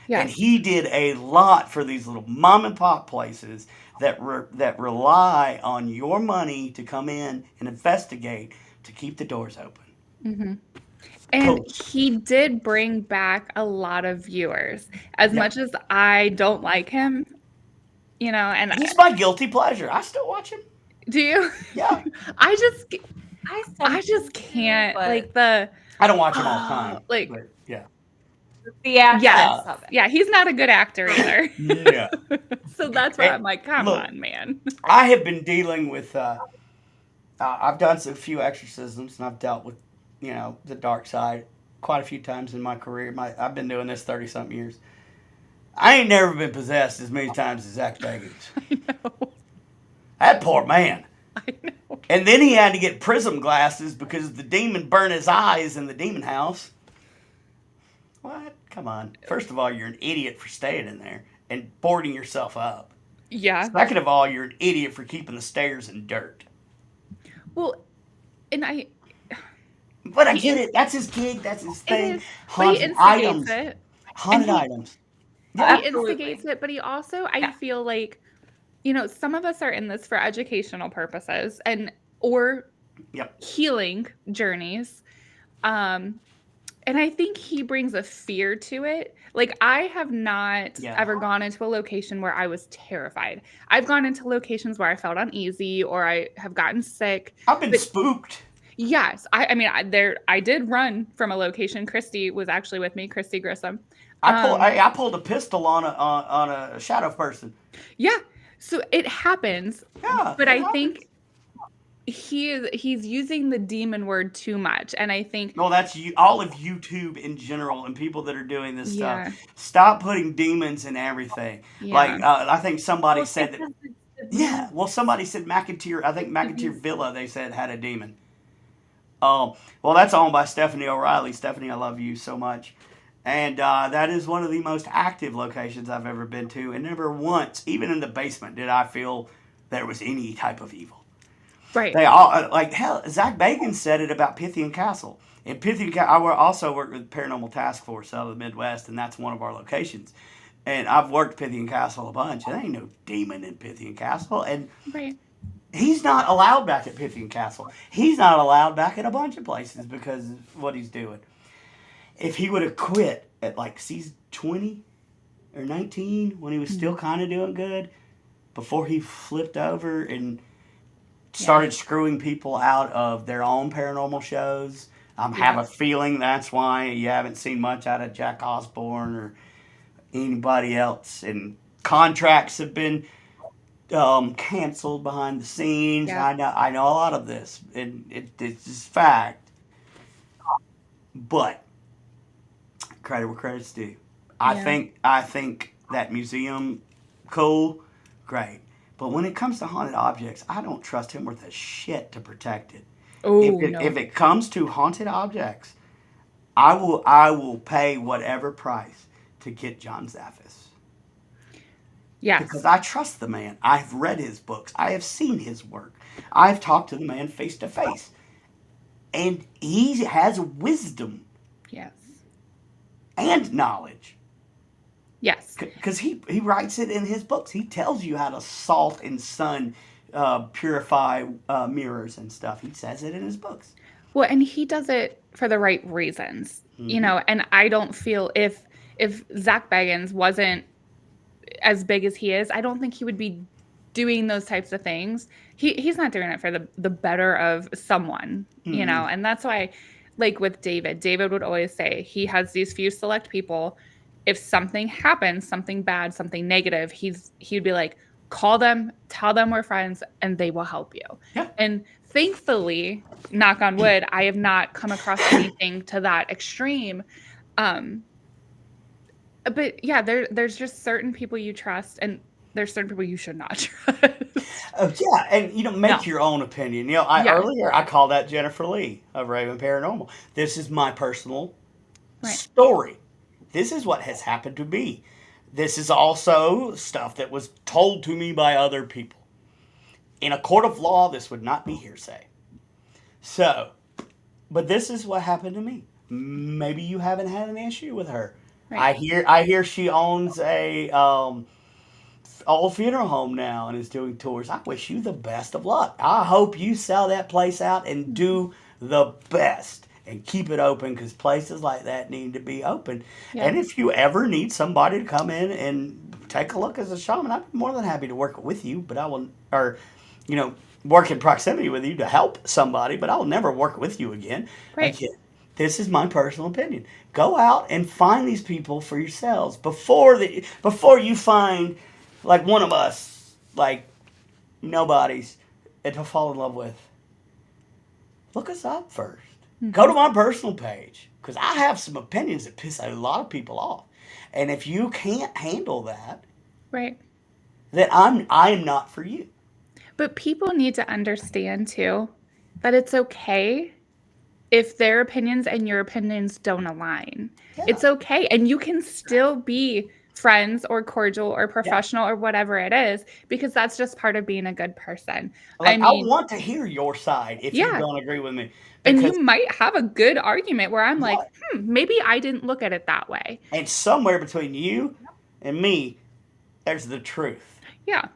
and Yes. he did a lot for these little mom and pop places that rely on your money to come in and investigate to keep the doors open. And Cool. he did bring back a lot of viewers. As Yeah. much as I don't like him, and He's my guilty pleasure. I still watch him. do you? Yeah, I just I just can't but like the I don't watch him all the time. like But yeah. the actress yes. of it. Yeah, he's not a good actor either. Yeah. So that's why And I'm like, come look, on, man. I have been dealing with. I've done a few exorcisms, and I've dealt with, the dark side quite a few times in my career. I've been doing this 30-something years. I ain't never been possessed as many times as Zach Bagans. I know. That poor man. I know. And then he had to get prism glasses because the demon burned his eyes in the demon house. What? Come on. First of all, you're an idiot for staying in there and boarding yourself up. Yeah. Second of all, you're an idiot for keeping the stairs in dirt. Well, and But I get it. That's his gig. That's his it thing. is, but he Haunted instigates items. it. Haunted And items. He Absolutely. instigates it, but he also, I Yeah. feel like, some of us are in this for educational purposes or Yep. healing journeys. And I think he brings a fear to it. Like, I have not Yeah. ever gone into a location where I was terrified. I've gone into locations where I felt uneasy or I have gotten sick. I've been But spooked. yes, I mean, I did run from a location. Christy was actually with me, Christy Grissom. I pulled a pistol on a shadow person. Yeah, so it happens, Yeah. but it I happens. think he's using the demon word too much, and I think No, that's all of YouTube in general and people that are doing this yeah, stuff. Stop putting demons in everything. yeah, Like I think somebody Well, said that. because the Yeah, well, somebody said McIntyre. I think McIntyre Villa. They said had a demon. Well, that's owned by Stephanie O'Reilly. Stephanie, I love you so much. And that is one of the most active locations I've ever been to. And never once, even in the basement, did I feel there was any type of evil. right, They all, like, hell, Zach Bagans said it about Pythian Castle. And Pythian Castle, I also work with Paranormal Task Force out of the Midwest, and that's one of our locations. And I've worked Pythian Castle a bunch. There ain't no demon in Pythian Castle. And right, he's not allowed back at Pythian Castle. He's not allowed back at a bunch of places because of what he's doing. If he would have quit at like season 20 or 19 when he was still kind of doing good, before he flipped over and started screwing people out of their own paranormal shows. Have a feeling that's why you haven't seen much out of Jack Osborne or anybody else. And contracts have been canceled behind the scenes. Yeah. I know a lot of this, and it's just fact. But credit where credit's due. Yeah. I think that museum, cool, great. But when it comes to haunted objects, I don't trust him worth a shit to protect it. Oh no. If it comes to haunted objects, I will pay whatever price to get John Zaffis. Yes. Because I trust the man. I've read his books. I have seen his work. I've talked to the man face to face. And he has wisdom Yes. and knowledge. Yes. Because he writes it in his books. He tells you how to salt and sun purify mirrors and stuff. He says it in his books. Well, and he does it for the right reasons, you know, and I don't feel if Zach Bagans wasn't as big as he is, I don't think he would be doing those types of things. He's not doing it for the better of someone, you know, and that's why, like with David would always say he has these few select people. If something happens, something bad, something negative, he'd be like, call them, tell them we're friends, and they will help you. Yeah. And thankfully, knock on wood, I have not come across anything to that extreme. But yeah, there's just certain people you trust, and there's certain people you should not trust. Yeah, and make your own opinion. Earlier I called out Jennifer Lee of Raven Paranormal. This is my personal story. This is what has happened to me. This is also stuff that was told to me by other people. In a court of law, this would not be hearsay. So, but this is what happened to me. Maybe you haven't had an issue with her. Right. I hear she owns a old funeral home now and is doing tours. I wish you the best of luck. I hope you sell that place out and do the best. And keep it open, because places like that need to be open. Yeah. And if you ever need somebody to come in and take a look as a shaman, I'd be more than happy to work with you. But I will, work in proximity with you to help somebody. But I will never work with you again. Right. Again, this is my personal opinion. Go out and find these people for yourselves before you find like one of us, like nobodies, and to fall in love with. Look us up first. Go to my personal page, because I have some opinions that piss a lot of people off. And if you can't handle that, right, then I am not for you. But people need to understand, too, that it's okay if their opinions and your opinions don't align. Yeah. It's okay. And you can still be friends or cordial or professional or whatever it is, because that's just part of being a good person. Like, I want to hear your side if you don't agree with me. And you might have a good argument where I'm like, maybe I didn't look at it that way. And somewhere between you and me, there's the truth. Yeah.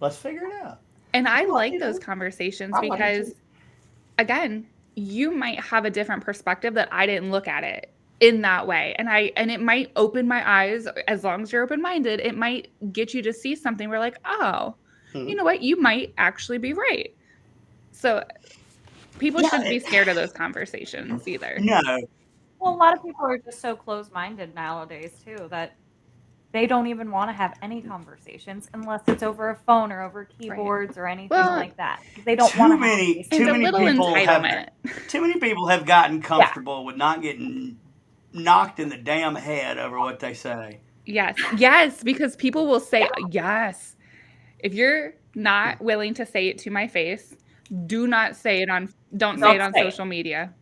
Let's figure it out. And I like those conversations because, again, you might have a different perspective that I didn't look at it in that way. And it might open my eyes. As long as you're open-minded, it might get you to see something where like, oh, you know what? You might actually be right. So people shouldn't be scared of those conversations either. No. Well, a lot of people are just so close-minded nowadays, too, that they don't even want to have any conversations unless it's over a phone or over keyboards or anything like that. They don't want to have too many people have gotten comfortable with not getting knocked in the damn head over what they say. Yes, because people will say yes. If you're not willing to say it to my face, don't say it on social media,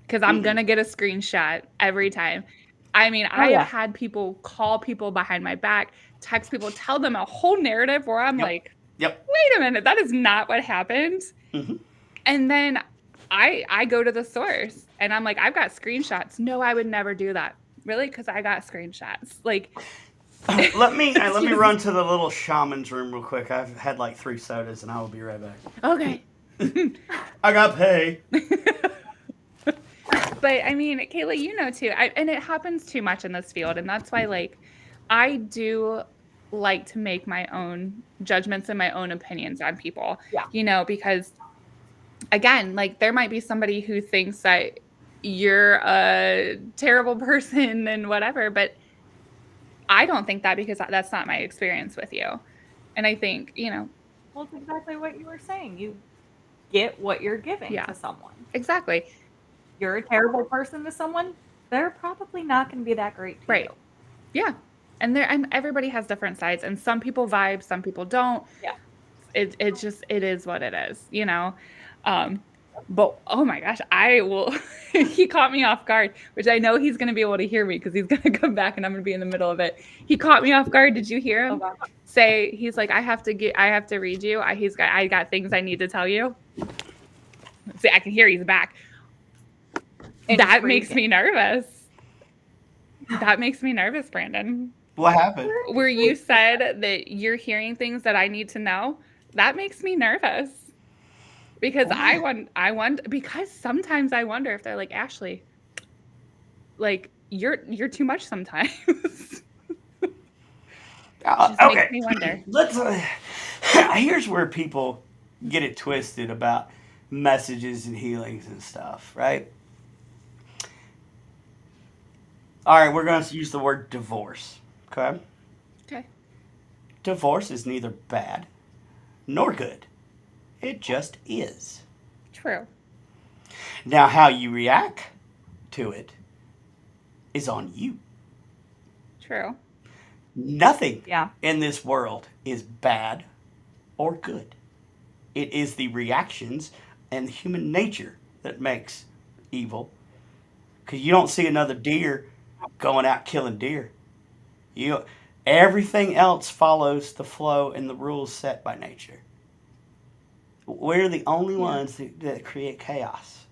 because I'm going to get a screenshot every time. I mean, I have had people call people behind my back, text people, tell them a whole narrative where I'm like, wait a minute, that is not what happened. Mm-hmm. And then I go to the source and I'm like, I've got screenshots. No, I would never do that. Really? Because I got screenshots. Like, let me run to the little shaman's room real quick. I've had like 3 sodas and I will be right back. Okay. I got pay. But I mean, Kayla, you know too, and it happens too much in this field, and that's why, like, I do like to make my own judgments and my own opinions on people, Yeah. because again, like there might be somebody who thinks that you're a terrible person and whatever, but I don't think that because that's not my experience with you. And I think, Well, it's exactly what you were saying. You get what you're giving yeah, to someone. exactly. You're a terrible person to someone, they're probably not going to be that great to Right. you. Yeah. And everybody has different sides, and some people vibe, some people don't. Yeah. It is what it is. Um, but oh my gosh, I will. He caught me off guard, which I know he's going to be able to hear me because he's going to come back and I'm going to be in the middle of it. He caught me off guard. Did you hear him Okay. say? He's like, I have to read you. I got things I need to tell you. See, I can hear he's back. That makes me nervous. That makes me nervous, Brandon. What happened? Where you said that you're hearing things that I need to know, that makes me nervous. Because Why? I wonder because sometimes I wonder if they're like, Ashley, like you're too much sometimes. Just Okay. makes me wonder. Let's. Here's where people get it twisted about messages and healings and stuff, right? All right, we're going to use the word divorce. Okay. Okay. Divorce is neither bad nor good. It just is. True. Now, how you react to it is on you. True. Nothing Yeah. in this world is bad or good. It is the reactions and human nature that makes evil. Because you don't see another deer going out killing deer. You, everything else follows the flow and the rules set by nature. We're the only Yeah. ones that create chaos.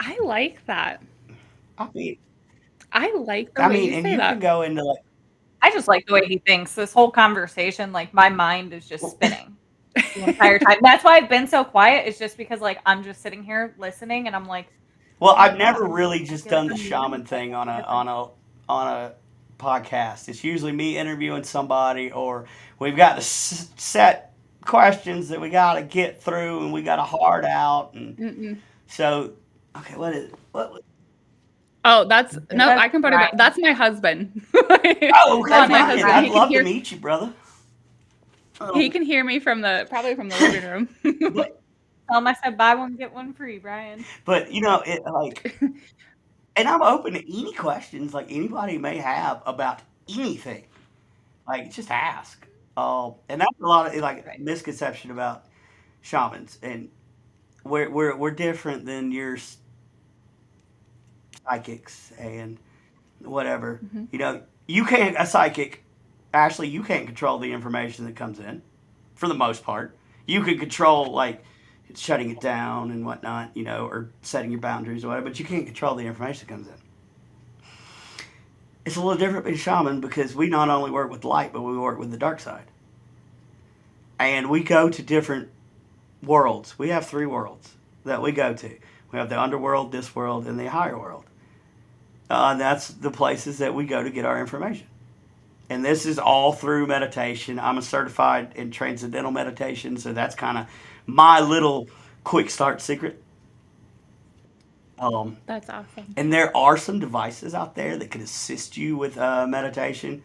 I like that. I mean, I like the way you and say you can that. go into like, I just like the way he thinks. This whole conversation, like my mind is just spinning the entire time. That's why I've been so quiet. It's just because like I'm just sitting here listening, and I'm like, well, oh my I've never God, really I just feel like done the I'm learning shaman thing on a different. podcast. It's usually me interviewing somebody, or we've got the set questions that we got to get through, and we got to hard out, and Mm-mm. so okay, what is what? Oh, that's no. That's I can put it. Brian. That's my husband. Oh, okay, That's my Morning, Brian. husband. Brian. I'd love to meet you, brother. He Um, can hear me probably from the living room. but Tell him I said buy one get one free, Brian. it like, and I'm open to any questions like anybody may have about anything. Like, just ask. And that's a lot of like Right. misconception about shamans, and we're different than your psychics and whatever. Mhm. You can't a psychic. Ashley, you can't control the information that comes in, for the most part. You can control like shutting it down and whatnot, or setting your boundaries or whatever, but you can't control the information that comes in. It's a little different being shaman because we not only work with light, but we work with the dark side. And we go to different worlds. We have three worlds that we go to. We have the underworld, this world, and the higher world. That's the places that we go to get our information. And this is all through meditation. I'm a certified in transcendental meditation, so that's kind of my little quick start secret. Um, That's awesome. and there are some devices out there that can assist you with meditation.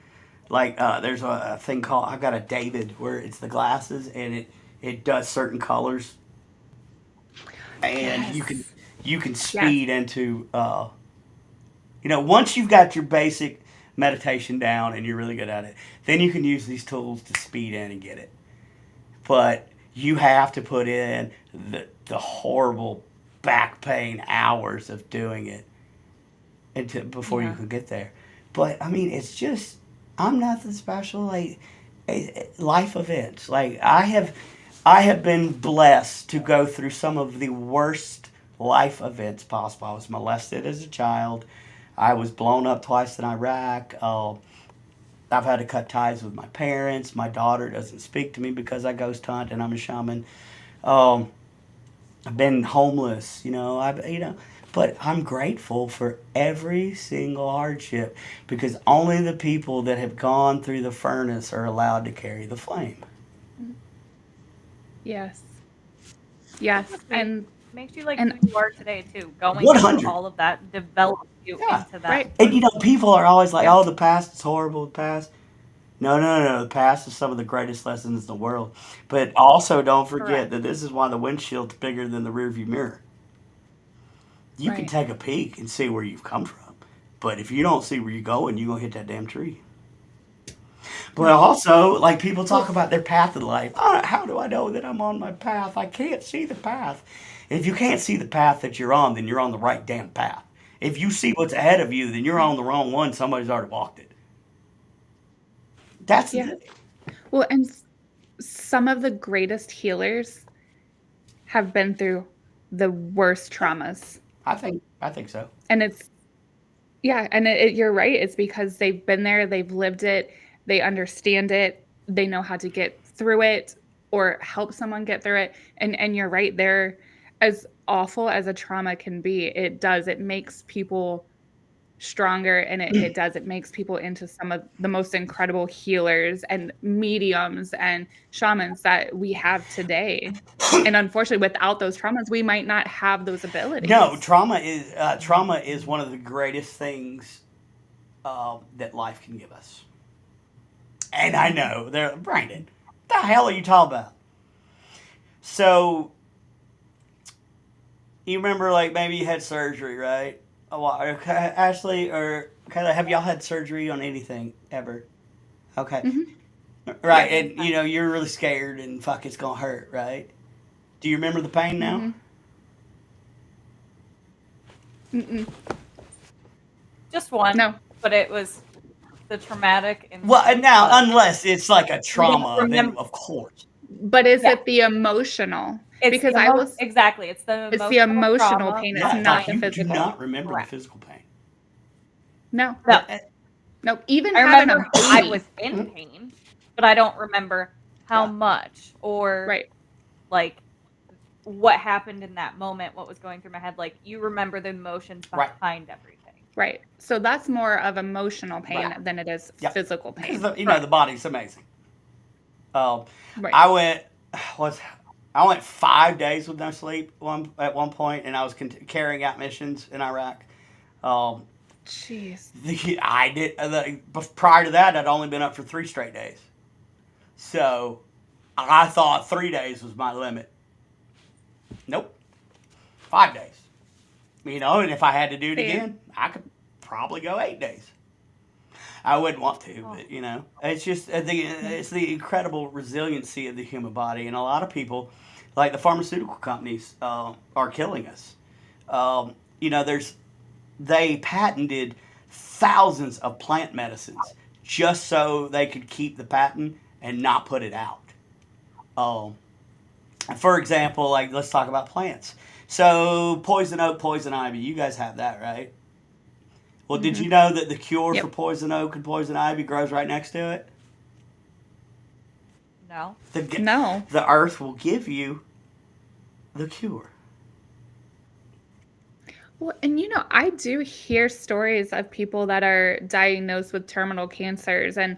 Like there's a thing called I've got a David where it's the glasses and it does certain colors and you can Yes. Yes. speed into once you've got your basic meditation down and you're really good at it, then you can use these tools to speed in and get it. But you have to put in the horrible back pain hours of doing it before you Yeah. can get there. But I mean, it's just I'm nothing special. Like life events. Like I have been blessed to go through some of the worst life events possible. I was molested as a child. I was blown up twice in Iraq. I've had to cut ties with my parents. My daughter doesn't speak to me because I ghost hunt and I'm a shaman. Um, I've been homeless. But I'm grateful for every single hardship because only the people that have gone through the furnace are allowed to carry the flame. Yes. Yes. Honestly, it makes you like who And you are today too. Going through 100. all of that develops you Yeah. into that right. And people are always like, Yeah. oh, the past is horrible, the past. No, no, no, no. The past is some of the greatest lessons in the world. But also, don't forget correct. that this is why the windshield's bigger than the rearview mirror. You can Right. take a peek and see where you've come from. But if you don't see where you're going, you're going to hit that damn tree. But Right. also, like people talk Well, about their path in life. Oh, how do I know that I'm on my path? I can't see the path. If you can't see the path that you're on, then you're on the right damn path. If you see what's ahead of you, then you're right. on the wrong one. Somebody's already walked it. That's the Yeah. thing. Well, and some of the greatest healers have been through the worst Yeah, traumas. I think so. And yeah, and you're right. It's because they've been there, they've lived it, they understand it, they know how to get through it or help someone get through it. And you're right, there, as awful as a trauma can be, it makes people stronger, and it makes people into some of the most incredible healers and mediums and shamans that we have today. And unfortunately, without those traumas, we might not have those No, abilities. trauma is one of the greatest things that life can give us. And I know, Brandon, what the hell are you talking about? So you remember, like maybe you had surgery, right? Okay, Ashley or Kayla, have y'all had surgery on anything ever? Okay, Hmm. right, Yeah. and you're really scared and fuck, it's gonna hurt, right? Do you remember the pain now? Hmm. Mm-mm. Just one, No. but it was the traumatic Well, incident. now But unless it's like a you don't trauma, then remember. of course. But is Yeah, it the emotional? it's Because the exactly. It's the it's the emotional emotional trauma pain. It's Yeah, not like the you do physical. not remember the correct. physical pain. No. No, Yeah, No. Even I having a remember I was baby. in pain, but I don't remember how yeah, much or Right. like what happened in that moment, what was going through my head. Like you remember the emotions right, behind everything. Right. So that's more of emotional right. pain than it is Yeah, physical because pain. the Correct. body's amazing. Um, Right. I went was I went 5 days with no sleep at one point, and I was carrying out missions in Iraq. Um, Jeez. I did prior to that. I'd only been up for 3 straight days, so I thought 3 days was my limit. Nope, 5 days. And if I had to do it See. again, I could probably go 8 days. I wouldn't want to, Oh, but it's just Yeah. it's the incredible resiliency of the human body, and a lot of people, like the pharmaceutical companies, are killing us. There's they patented thousands of plant medicines just so they could keep the patent and not put it out. Um, for example, like let's talk about plants. So poison oak, poison ivy, you guys have that, right? Well, did Hmm. you know that the cure for Yep. poison oak and poison ivy grows right next to it? no. The, No. the earth will give you the cure. Well, and I do hear stories of people that are diagnosed with terminal cancers, and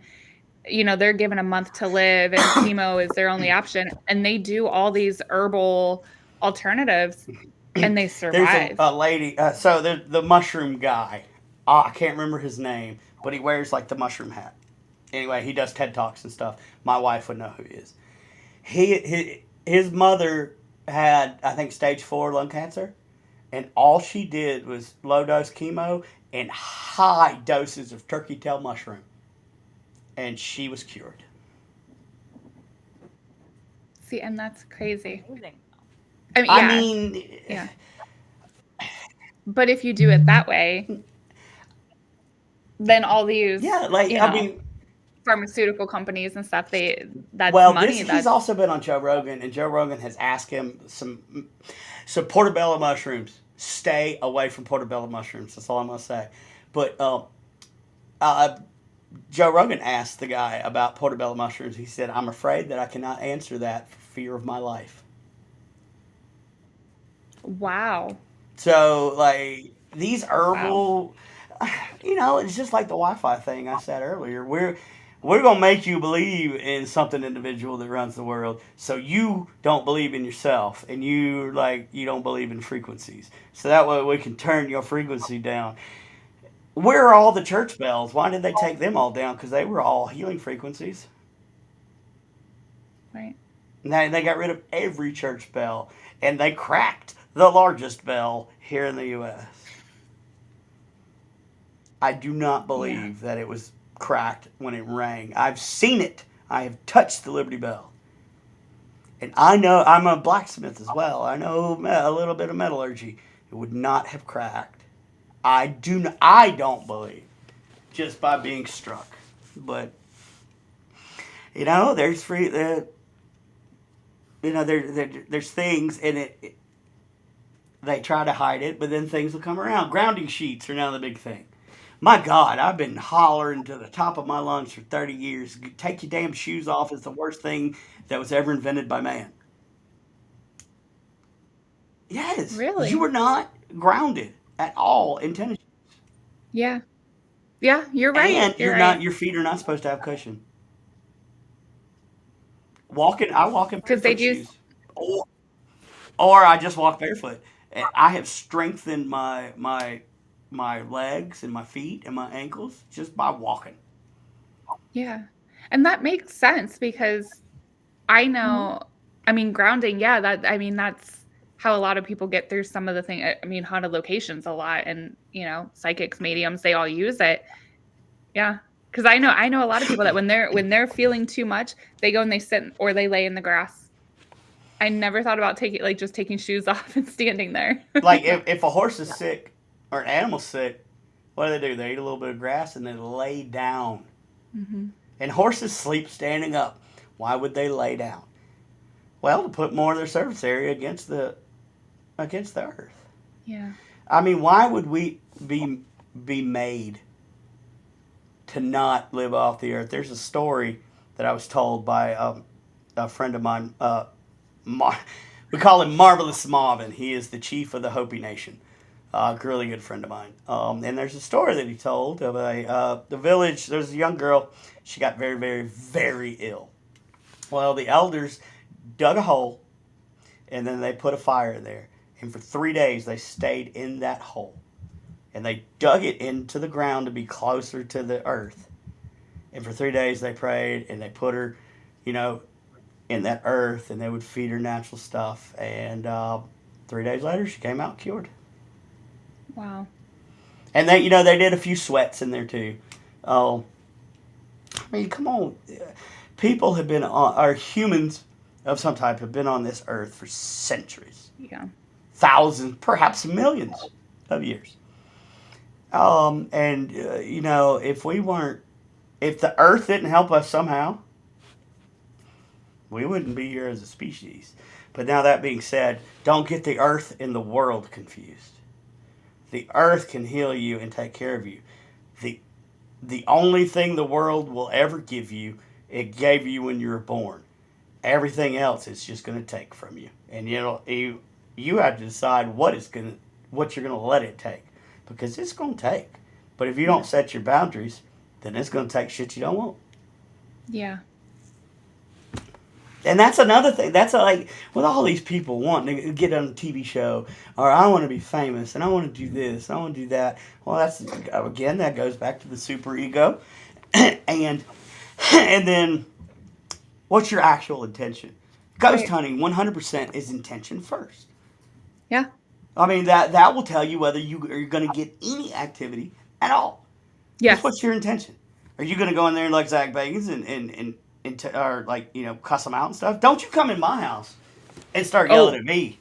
they're given a month to live and chemo is their only option, and they do all these herbal alternatives and they There's a survive. lady, so the mushroom guy, I can't remember his name, but he wears like the mushroom hat. Anyway, he does TED Talks and stuff. My wife would know who he is. His mother had, I think, stage 4 lung cancer, and all she did was low dose chemo and high doses of turkey tail mushroom, and she was cured. See, and that's crazy. Amazing. I mean, I yeah, mean, yeah. But if you do it that way, then all these, yeah, like I mean, pharmaceutical companies and stuff, that's well, this money he's that's also been on Joe Rogan, and Joe Rogan has asked him some. So portobello mushrooms, stay away from portobello mushrooms. That's all I'm gonna say. But uh, Joe Rogan asked the guy about portobello mushrooms. He said, "I'm afraid that I cannot answer that for fear of my life." wow. So like these Wow. herbal, it's just like the Wi-Fi thing I said earlier. We're gonna make you believe in something individual that runs the world, so you don't believe in yourself, and you don't believe in frequencies. So that way we can turn your frequency down. Where are all the church bells? Why did they take them all down? Because they were all healing frequencies. Right. And they got rid of every church bell, and they cracked the largest bell here in the U.S. I do not Yeah. believe that it was cracked when it rang. I've seen it. I have touched the Liberty Bell. And I know I'm a blacksmith as well. I know a little bit of metallurgy. It would not have cracked. I don't believe just by being struck. But there's free there's things in it. They try to hide it, but then things will come around. Grounding sheets are now the big thing. My God, I've been hollering to the top of my lungs for 30 years. Take your damn shoes off is the worst thing that was ever invented by man. Yes, you Really? are not grounded at all in tennis. Yeah. Yeah, you're right. And You're right. your feet are not supposed to have cushion. I walk in Because they barefoot do. shoes. Or, or I just walk barefoot. And I have strengthened my legs and my feet and my ankles just by walking. Yeah. And that makes sense because I Mhm. know, I mean, grounding, yeah, that's how a lot of people get through some of the thing. I mean, haunted locations a lot and, psychics, mediums, they all use it. Yeah. Because I know a lot of people that when they're feeling too much, they go and they sit or they lay in the grass. I never thought about just taking shoes off and standing there. Like if a horse is sick or an animal's sick, what do? They eat a little bit of grass and then lay down. Hmm. And horses sleep standing up. Why would they lay down? Well, to put more of their surface area against the earth. Yeah. I mean, why would we be made to not live off the earth? There's a story that I was told by a friend of mine. Mar- we call him Marvelous Marvin. He is the chief of the Hopi Nation. A really good friend of mine. And there's a story that he told of the village. There's a young girl. She got very, very, very ill. Well, the elders dug a hole and then they put a fire in there. And for 3 days, they stayed in that hole. And they dug it into the ground to be closer to the earth. And for 3 days, they prayed and they put her, you know, in that earth and they would feed her natural stuff. And 3 days later, she came out cured. Wow. And they did a few sweats in there too. Oh, I mean, come on. People have been on, or humans of some type have been on this earth for centuries, Yeah. thousands, perhaps millions of years. And if the earth didn't help us somehow, we wouldn't be here as a species. But now that being said, don't get the earth and the world confused. The earth can heal you and take care of you. The the only thing the world will ever give you, it gave you when you were born. Everything else it's just going to take from you, and you have to decide what you're going to let it take, because it's going to take. But if you Yeah. don't set your boundaries, then it's going to take shit you don't want. Yeah. And that's another thing. That's like with all these people wanting to get on a TV show, or I want to be famous, and I want to do this, and I want to do that. Well, that's again that goes back to the super ego, and and then what's your actual intention? Ghost Right. hunting 100% is intention first. Yeah. I mean that will tell you whether you are going to get any activity at all. Just Yes. what's your intention? Are you going to go in there like Zach Bagans or like cuss them out and stuff? Don't you come in my house and start yelling Oh, at me.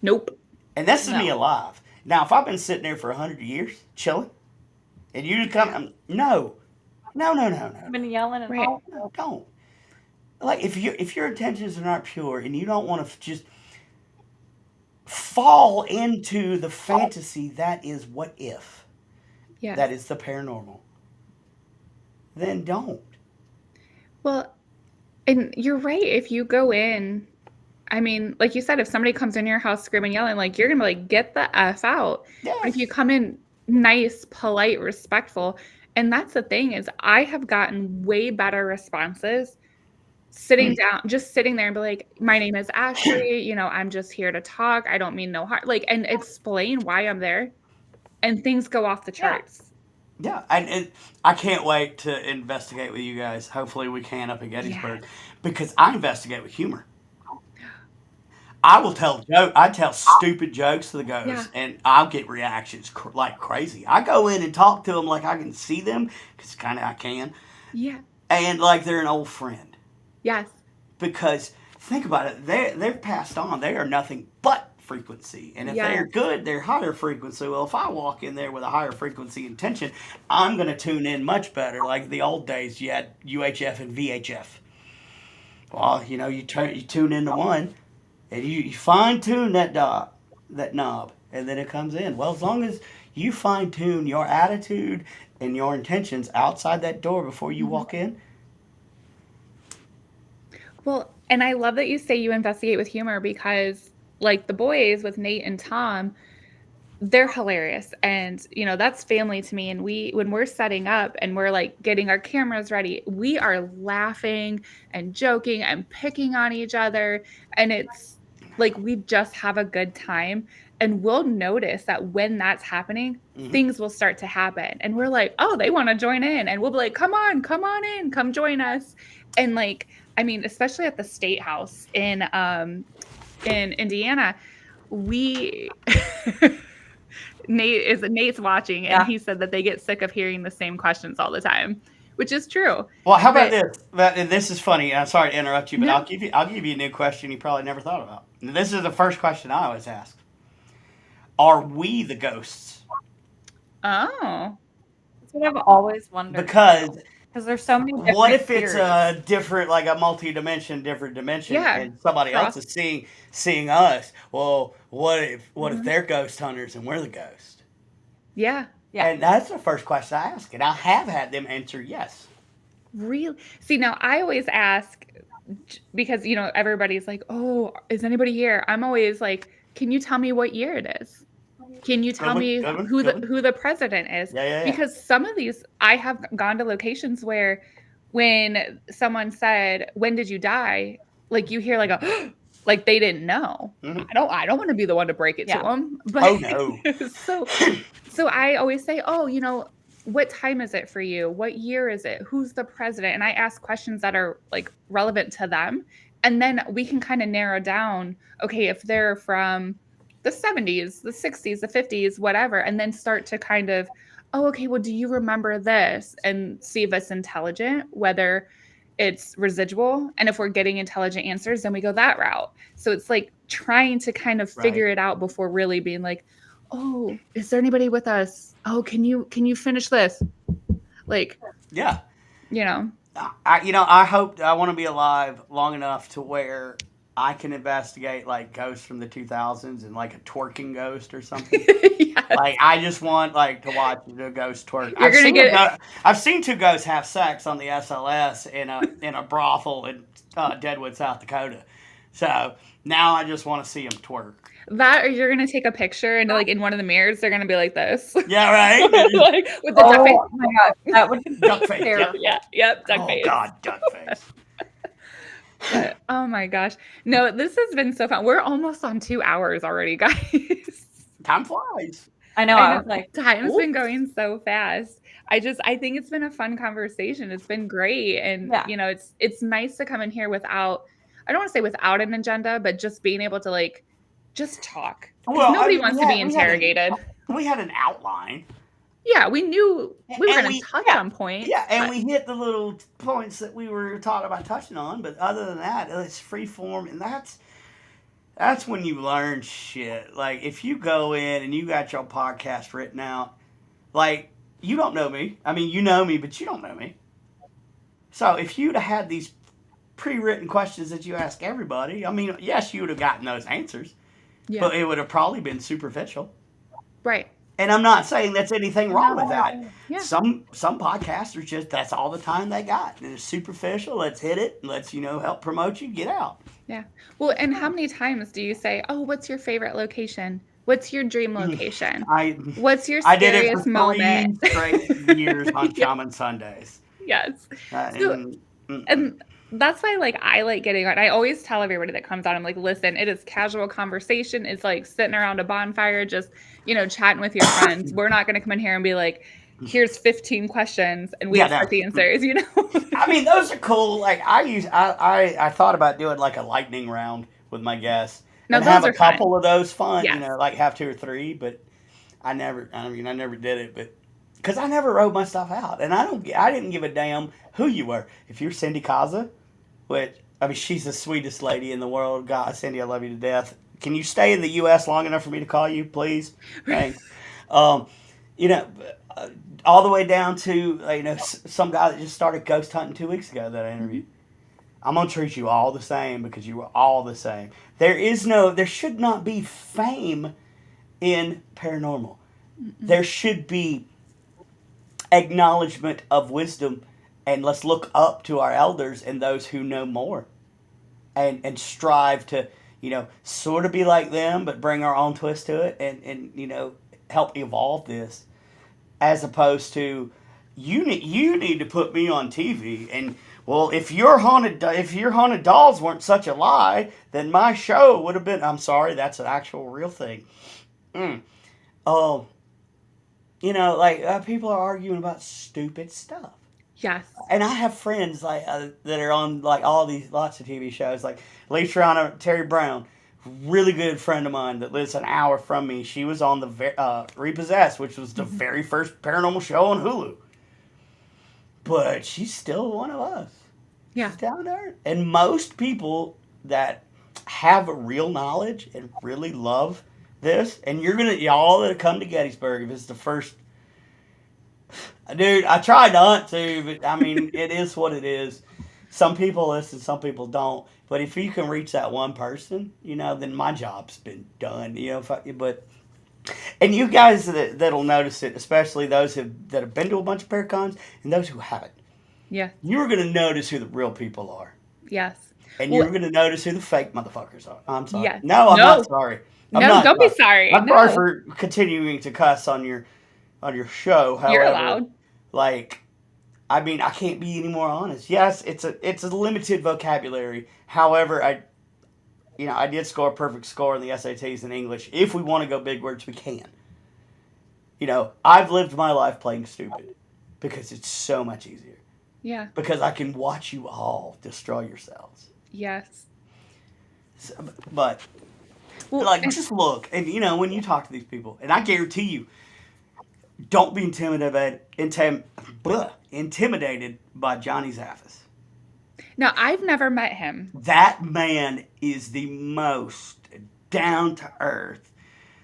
nope. And this is me No. alive. Now, if I've been sitting there for 100 years chilling, and you just come, no, no, no, no, no, I've been yelling and Right. hollering. no, don't. Like if your intentions are not pure and you don't want to just fall into the fantasy that is what if, Yes. that is the paranormal, then don't. Well, and you're right. If you go in, I mean, like you said, if somebody comes in your house screaming, yelling, like you're gonna be like, get the F out. But if Yes. you come in nice, polite, respectful, and that's the thing is I have gotten way better responses sitting down, just sitting there and be like, my name is Ashley, I'm just here to talk. I don't mean no harm. Like, and explain why I'm there. And things go off the Yeah. charts. Yeah, and I can't wait to investigate with you guys. Hopefully, we can up in Gettysburg because I investigate with humor. I will tell joke. I tell stupid jokes to the ghosts, Yeah. and I'll get reactions like crazy. I go in and talk to them like I can see them because kind of I can, Yeah. and like they're an old friend. Yes. Because think about it, they've passed on. They are nothing but frequency, and if Yes. they're good, they're higher frequency. Well, if I walk in there with a higher frequency intention, I'm going to tune in much better. Like the old days, you had UHF and VHF. Well, you tune into one, and you fine tune that knob, and then it comes in. Well, as long as you fine tune your attitude and your intentions outside that door before you walk in. Well, and I love that you say you investigate with humor because, like the boys with Nate and Tom, they're hilarious. And, that's family to me. And when we're setting up and we're like getting our cameras ready, we are laughing and joking and picking on each other. And it's like we just have a good time. And we'll notice that when that's happening, things will start to happen. And we're like, oh, they want to join in. And we'll be like, come on in, come join us. And like, I mean, especially at the State House in Indiana, we Nate's watching, and he said that they get sick of hearing the same questions all the time, which is true. Well, how about this? And this is funny. I'm sorry to interrupt you, but No. I'll give you a new question you probably never thought about. And this is the first question I always ask: are we the ghosts? Oh, That's what I've always wondered. Because there's so many different what if it's theories. a different, like a different dimension, Yeah. and somebody else is seeing us? Well, what if they're ghost hunters and we're the ghost? yeah. Yeah. And that's the first question I ask, and I have had them answer yes. Really? See, now I always ask because, everybody's like, oh, is anybody here? I'm always like, can you tell me what year it is? Can you tell me who the president is? Yeah. Because some of these, I have gone to locations where when someone said, when did you die? Like you hear like a, like they didn't know. Mhm. I don't want to be the one to break it to them. But Oh, no. so I always say, oh, what time is it for you? What year is it? Who's the president? And I ask questions that are like relevant to them. And then we can kind of narrow down, okay, if they're from the 70s, the 60s, the 50s, whatever, and then start to kind of, oh, okay, well, do you remember this? And see if it's intelligent, whether it's residual. And if we're getting intelligent answers, then we go that route. So it's like trying to kind of figure it out before really being like, oh, is there anybody with us? Oh, can you finish this? Like, Yeah. I I want to be alive long enough to where I can investigate like ghosts from the 2000s and like a twerking ghost or something. yes. Like I just want like to watch the ghost twerk. You're I've seen two ghosts have sex on the SLS in a brothel in Deadwood, South Dakota. So now I just want to see them twerk. That, or you're gonna take a picture and like in one of the mirrors, they're gonna be like this. Yeah, right. Like with the duck face. Oh my god, that would be Duck face. terrible. Yep, duck Oh face. God, duck face. But, oh my gosh. No, this has been so fun. We're almost on 2 hours already, guys. Time flies. I know. I was like, Time's been going so fast. I think it's been a fun conversation. It's been great. And it's nice to come in here without, I don't want to say without an agenda, but just being able to like just talk. Well, nobody wants to be interrogated. We had an outline. Yeah, we knew we were going to touch on points. Yeah, and we hit the little points that we were talking about touching on, but other than that, it's free form, and that's when you learn shit. Like, if you go in and you got your podcast written out, like, you don't know me. I mean, you know me, but you don't know me. So if you'd have had these pre-written questions that you ask everybody, I mean, yes, you would have gotten those answers, but it would have probably been superficial. Right. And I'm not saying that's anything wrong with that. Yeah. Some podcasters just, that's all the time they got. And it's superficial. Let's hit it. Let's, help promote you. Get out. Yeah. Well, and how many times do you say, "Oh, what's your favorite location? What's your dream location? I What's your I did it for scariest moment?" 3 straight years on Yeah, Shaman Sundays. yes. So, And mm-mm. and that's why, like, I like getting on. I always tell everybody that comes on, I'm like, "Listen, it is casual conversation. It's like sitting around a bonfire, just, chatting with your friends. We're not gonna come in here and be like, here's 15 questions and we Yeah, no. expect the answers, you know?" I mean, those are cool. Like I thought about doing like a lightning round with my guests No, and have those a are fun. couple of those fun. Yes. Like have 2 or 3. But I never did it. But because I never wrote my stuff out, and I didn't give a damn who you were. If you're Cindy Kaza, which I mean, she's the sweetest lady in the world. God, Cindy, I love you to death. Can you stay in the U.S. long enough for me to call you, please? Thanks. Um, you know, uh, all the way down to some guy that just started ghost hunting 2 weeks ago that I Mhm. interviewed. I'm gonna treat you all the same because you are all the same. There should not be fame in paranormal. Mm-mm. There should be acknowledgement of wisdom, and let's look up to our elders and those who know more, and strive to sort of be like them, but bring our own twist to it, and help evolve this, as opposed to you need to put me on TV. And well, if your haunted dolls weren't such a lie, then my show would have been. I'm sorry, that's an actual real thing. Mm. Oh, people are arguing about stupid stuff. Yes. And I have friends that are on like all these lots of TV shows, like Lee Triana, Terry Brown, really good friend of mine that lives an hour from me. She was on the Repossessed, which was the Mhm. very first paranormal show on Hulu. But she's still one of us. Yeah. She's down there, and most people that have real knowledge and really love this, and y'all that come to Gettysburg, if it's the first. Dude, I tried not to, but I mean, it is what it is. Some people listen, some people don't. But if you can reach that one person, then my job's been done. And you guys that'll notice it, especially those that have been to a bunch of Paracons and those who haven't, Yeah. you're going to notice who the real people are. Yes. And Well, you're going to notice who the fake motherfuckers are. I'm sorry. yes. No, I'm not No. sorry. I'm No, not don't be sorry. sorry. I'm sorry No. for continuing to cuss on your show. You're However, allowed. like, I mean, I can't be any more honest. Yes, it's a limited vocabulary. However, I did score a perfect score in the SATs in English. If we want to go big words, we can. I've lived my life playing stupid because it's so much easier. Yeah. Because I can watch you all destroy yourselves. Yes. So, but Well, like, and just look, and when you talk to these people, and I guarantee you, don't be intimidated by Johnny Zaffis. now I've never met him. That man is the most down to earth.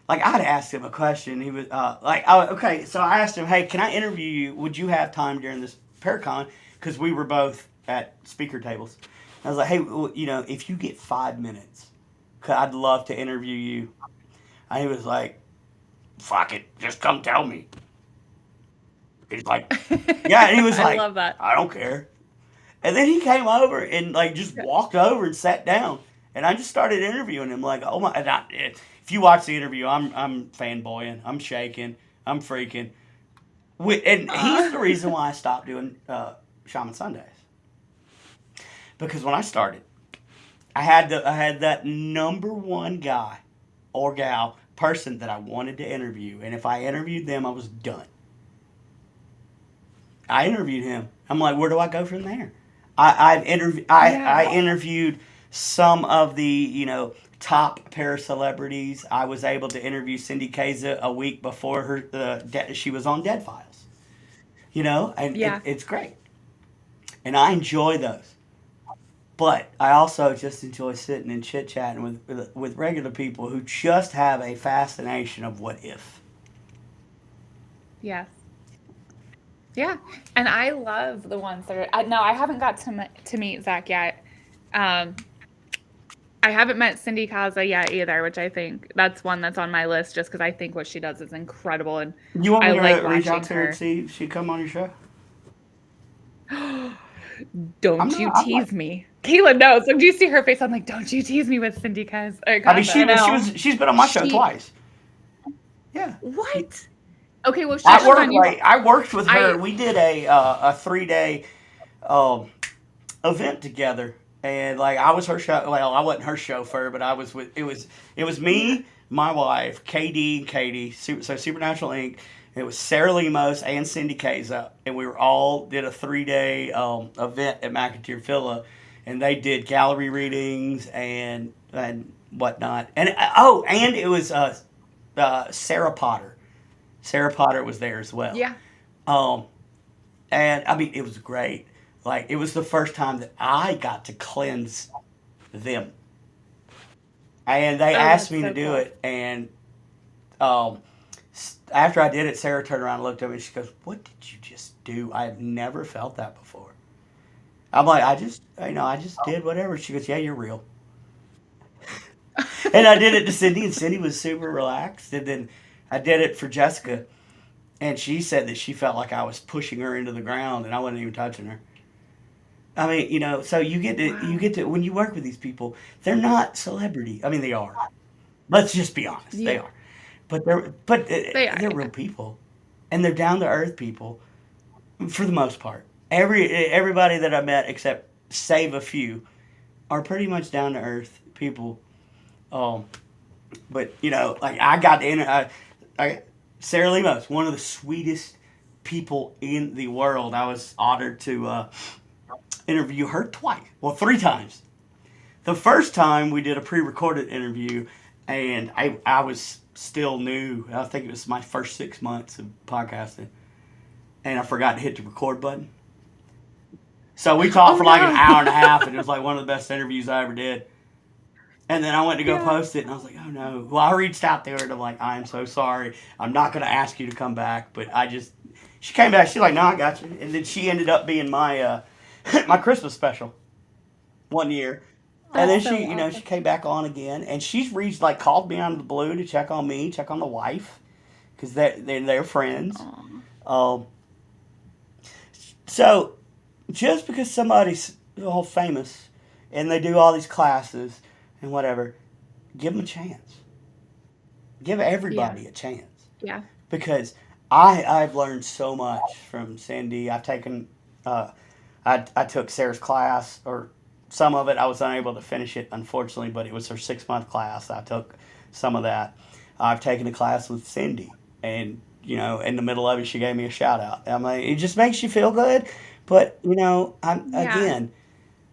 Like, I'd asked him a question. He was okay. So I asked him, "Hey, can I interview you? Would you have time during this Paracon?" Because we were both at speaker tables. I was like, "Hey, if you get 5 minutes, I'd love to interview you." And he was like, "Fuck it, just come tell me." He's like, "Yeah," and he was I like, love that. "I don't care." And then he came over and like just Yeah. walked over and sat down, and I just started interviewing him. Like, oh my! If you watch the interview, I'm fanboying, I'm shaking, I'm freaking. And he's the reason why I stopped doing Shaman Sundays, because when I started, I had that number one guy or gal person that I wanted to interview, and if I interviewed them, I was done. I interviewed him. I'm like, where do I go from there? I Yeah. interviewed some of the top para celebrities. I was able to interview Cindy Kaza a week before she was on Dead Files. And Yeah. it's great, and I enjoy those. But I also just enjoy sitting and chit chatting with regular people who just have a fascination of what if. Yes. Yeah. And I love the ones that are. No, I haven't got to meet Zach yet. Um, I haven't met Cindy Kaza yet either, which I think that's one that's on my list just because I think what she does is incredible and You want I me to like reach out watching to her and her. see if she'd come on your show? I'm Don't you not. I'm like. tease me. Kayla knows. Like, do you see her face? I'm like, don't you tease me with Cindy Kaz or I mean, Casa. she's been on my show She twice. Yeah. what? Okay, well she I was worked on you. I worked with I her. We did a 3 day um, event together, and like I was her show. Well, I wasn't her chauffeur, but I was with. It was me, my wife, KD, and Katie. So Supernatural Inc. It was Sarah Lemos and Cindy Kaza, and we were all did a 3 day event at McIntyre Villa, and they did gallery readings and whatnot. And and it was Sarah Potter. Sarah Potter was there as well. yeah. Um, and I mean, it was great. Like, it was the first time that I got to cleanse them. And they Oh, asked that's me to so do cool. it. And um, after I did it, Sarah turned around and looked at me and she goes, "What did you just do? I have never felt that before." I'm like, I just did whatever. She goes, "Yeah, you're real." And I did it to Cindy, and Cindy was super relaxed. And then I did it for Jessica, and she said that she felt like I was pushing her into the ground, and I wasn't even touching her. I mean, so you Wow. get to when you work with these people, they're not celebrity. I mean, they are. Let's just be honest, they Yeah. are. But They are, they're yeah. real people, and they're down to earth people for the most part. Everybody that I met, except save a few, are pretty much down to earth people. Um, but like I got to Sarah Lemos, one of the sweetest people in the world. I was honored to interview her twice, well, 3 times. The first time we did a pre-recorded interview, and I was still new. I think it was my first 6 months of podcasting, and I forgot to hit the record button. So we talked Oh for like an no. hour and a half, and it was like one of the best interviews I ever did. And then I went to go Yeah. post it, and I was like, "Oh no!" Well, I reached out to her, and I'm like, "I am so sorry. I'm not going to ask you to come back." But she came back. She's like, "No, I got you." And then she ended up being my my Christmas special one year. And then That's she, so she awesome. came back on again, and she's reached like called me out of the blue to check on me, check on the wife, because they're friends. Aw. Um, so just because somebody's all famous and they do all these classes and whatever, give them a chance. Give Yeah. everybody a chance Yeah. because I've learned so much from Cindy. I've taken uh, I took Sarah's class, or some of it. I was unable to finish it, unfortunately, but it was her 6 month class. I took some of that. I've taken a class with Cindy, and in the middle of it, she gave me a shout out. I'm like, it just makes you feel good. But I'm Yeah. again,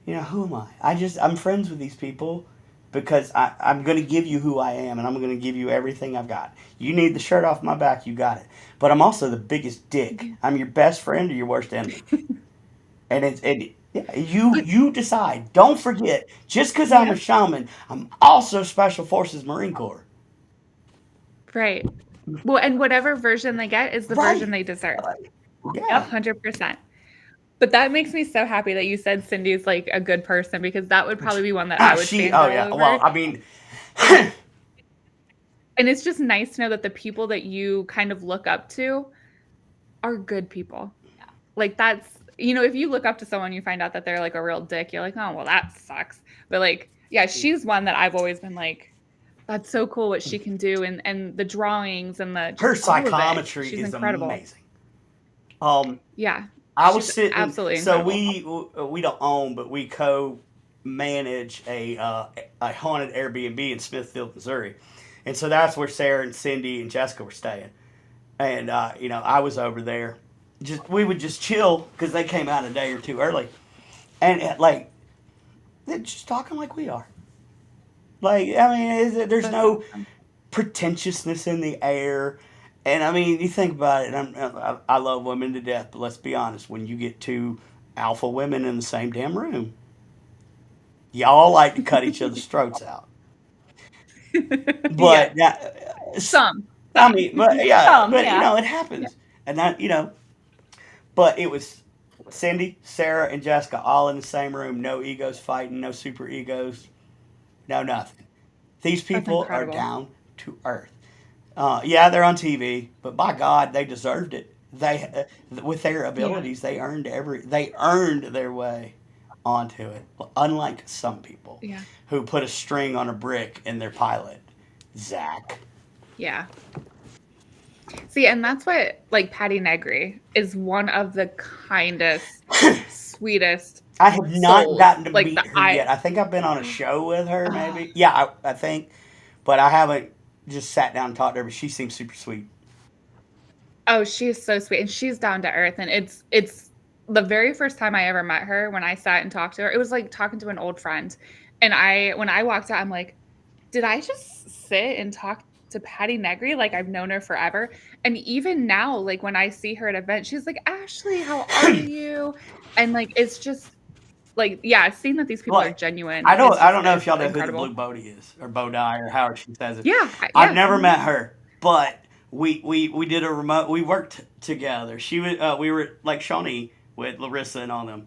who am I? I'm friends with these people because I'm going to give you who I am, and I'm going to give you everything I've got. You need the shirt off my back, you got it. But I'm also the biggest dick. Yeah. I'm your best friend or your worst enemy. And yeah, you But you decide. Don't forget, just because I'm yeah. a shaman, I'm also Special Forces Marine Corps. Right. Well, and whatever version they get is the version Right. they deserve. Yeah. Yep. 100%. But that makes me so happy that you said Cindy's like a good person because that would probably be one that I would Oh fangirl yeah. Well, over. I mean, And and it's just nice to know that the people that you kind of look up to are good people. Yeah. Like that's if you look up to someone you find out that they're like a real dick, you're like, "Oh, well that sucks." But like, yeah, she's one that I've always been like, that's so cool what she can do and the drawings and the her just all of it. psychometry She's is incredible. amazing. Um, Yeah. I was She's sitting. absolutely So incredible. we don't own, but we co-manage a haunted Airbnb in Smithfield, Missouri, and so that's where Sarah and Cindy and Jessica were staying. And I was over there. We would just chill because they came out a day or two early, and like they're just talking like we are. Like I mean, there's That's no awesome. pretentiousness in the air. And I mean, you think about it. I love women to death, but let's be honest. When you get two alpha women in the same damn room, y'all like to cut each other's throats out. Yeah. But that, Some. I Some. mean, but yeah, Some, but yeah. it Yeah. happens, and that. But it was Cindy, Sarah, and Jessica all in the same room. No egos fighting. No super egos. No nothing. These That's people are incredible. down to earth. Yeah, they're on TV, but by God, they deserved it. With their Yeah. abilities, they earned their way. onto it, unlike some people Yeah. who put a string on a brick in their pilot. Zach. Yeah. See, and that's what like Patty Negri is one of the kindest, sweetest I have not souls. gotten to Like meet the her yet. I think I've been on a show with her, maybe. Yeah, I think, but I haven't just sat down and talked to her. But she seems super sweet. Oh, she's so sweet and she's down to earth. And it's the very first time I ever met her when I sat and talked to her, it was like talking to an old friend. And when I walked out, I'm like, did I just sit and talk to Patty Negri? Like I've known her forever. And even now, like when I see her at events, she's like, Ashley, how are you? And like it's just like, yeah, seeing that these people are Like, genuine I is don't just know if y'all know who the incredible. Blue Bodie is or Bodie or however she says it. Yeah, I've yeah. never met her, but we did a remote. We worked together. She was we were like Shawnee with Larissa and all them,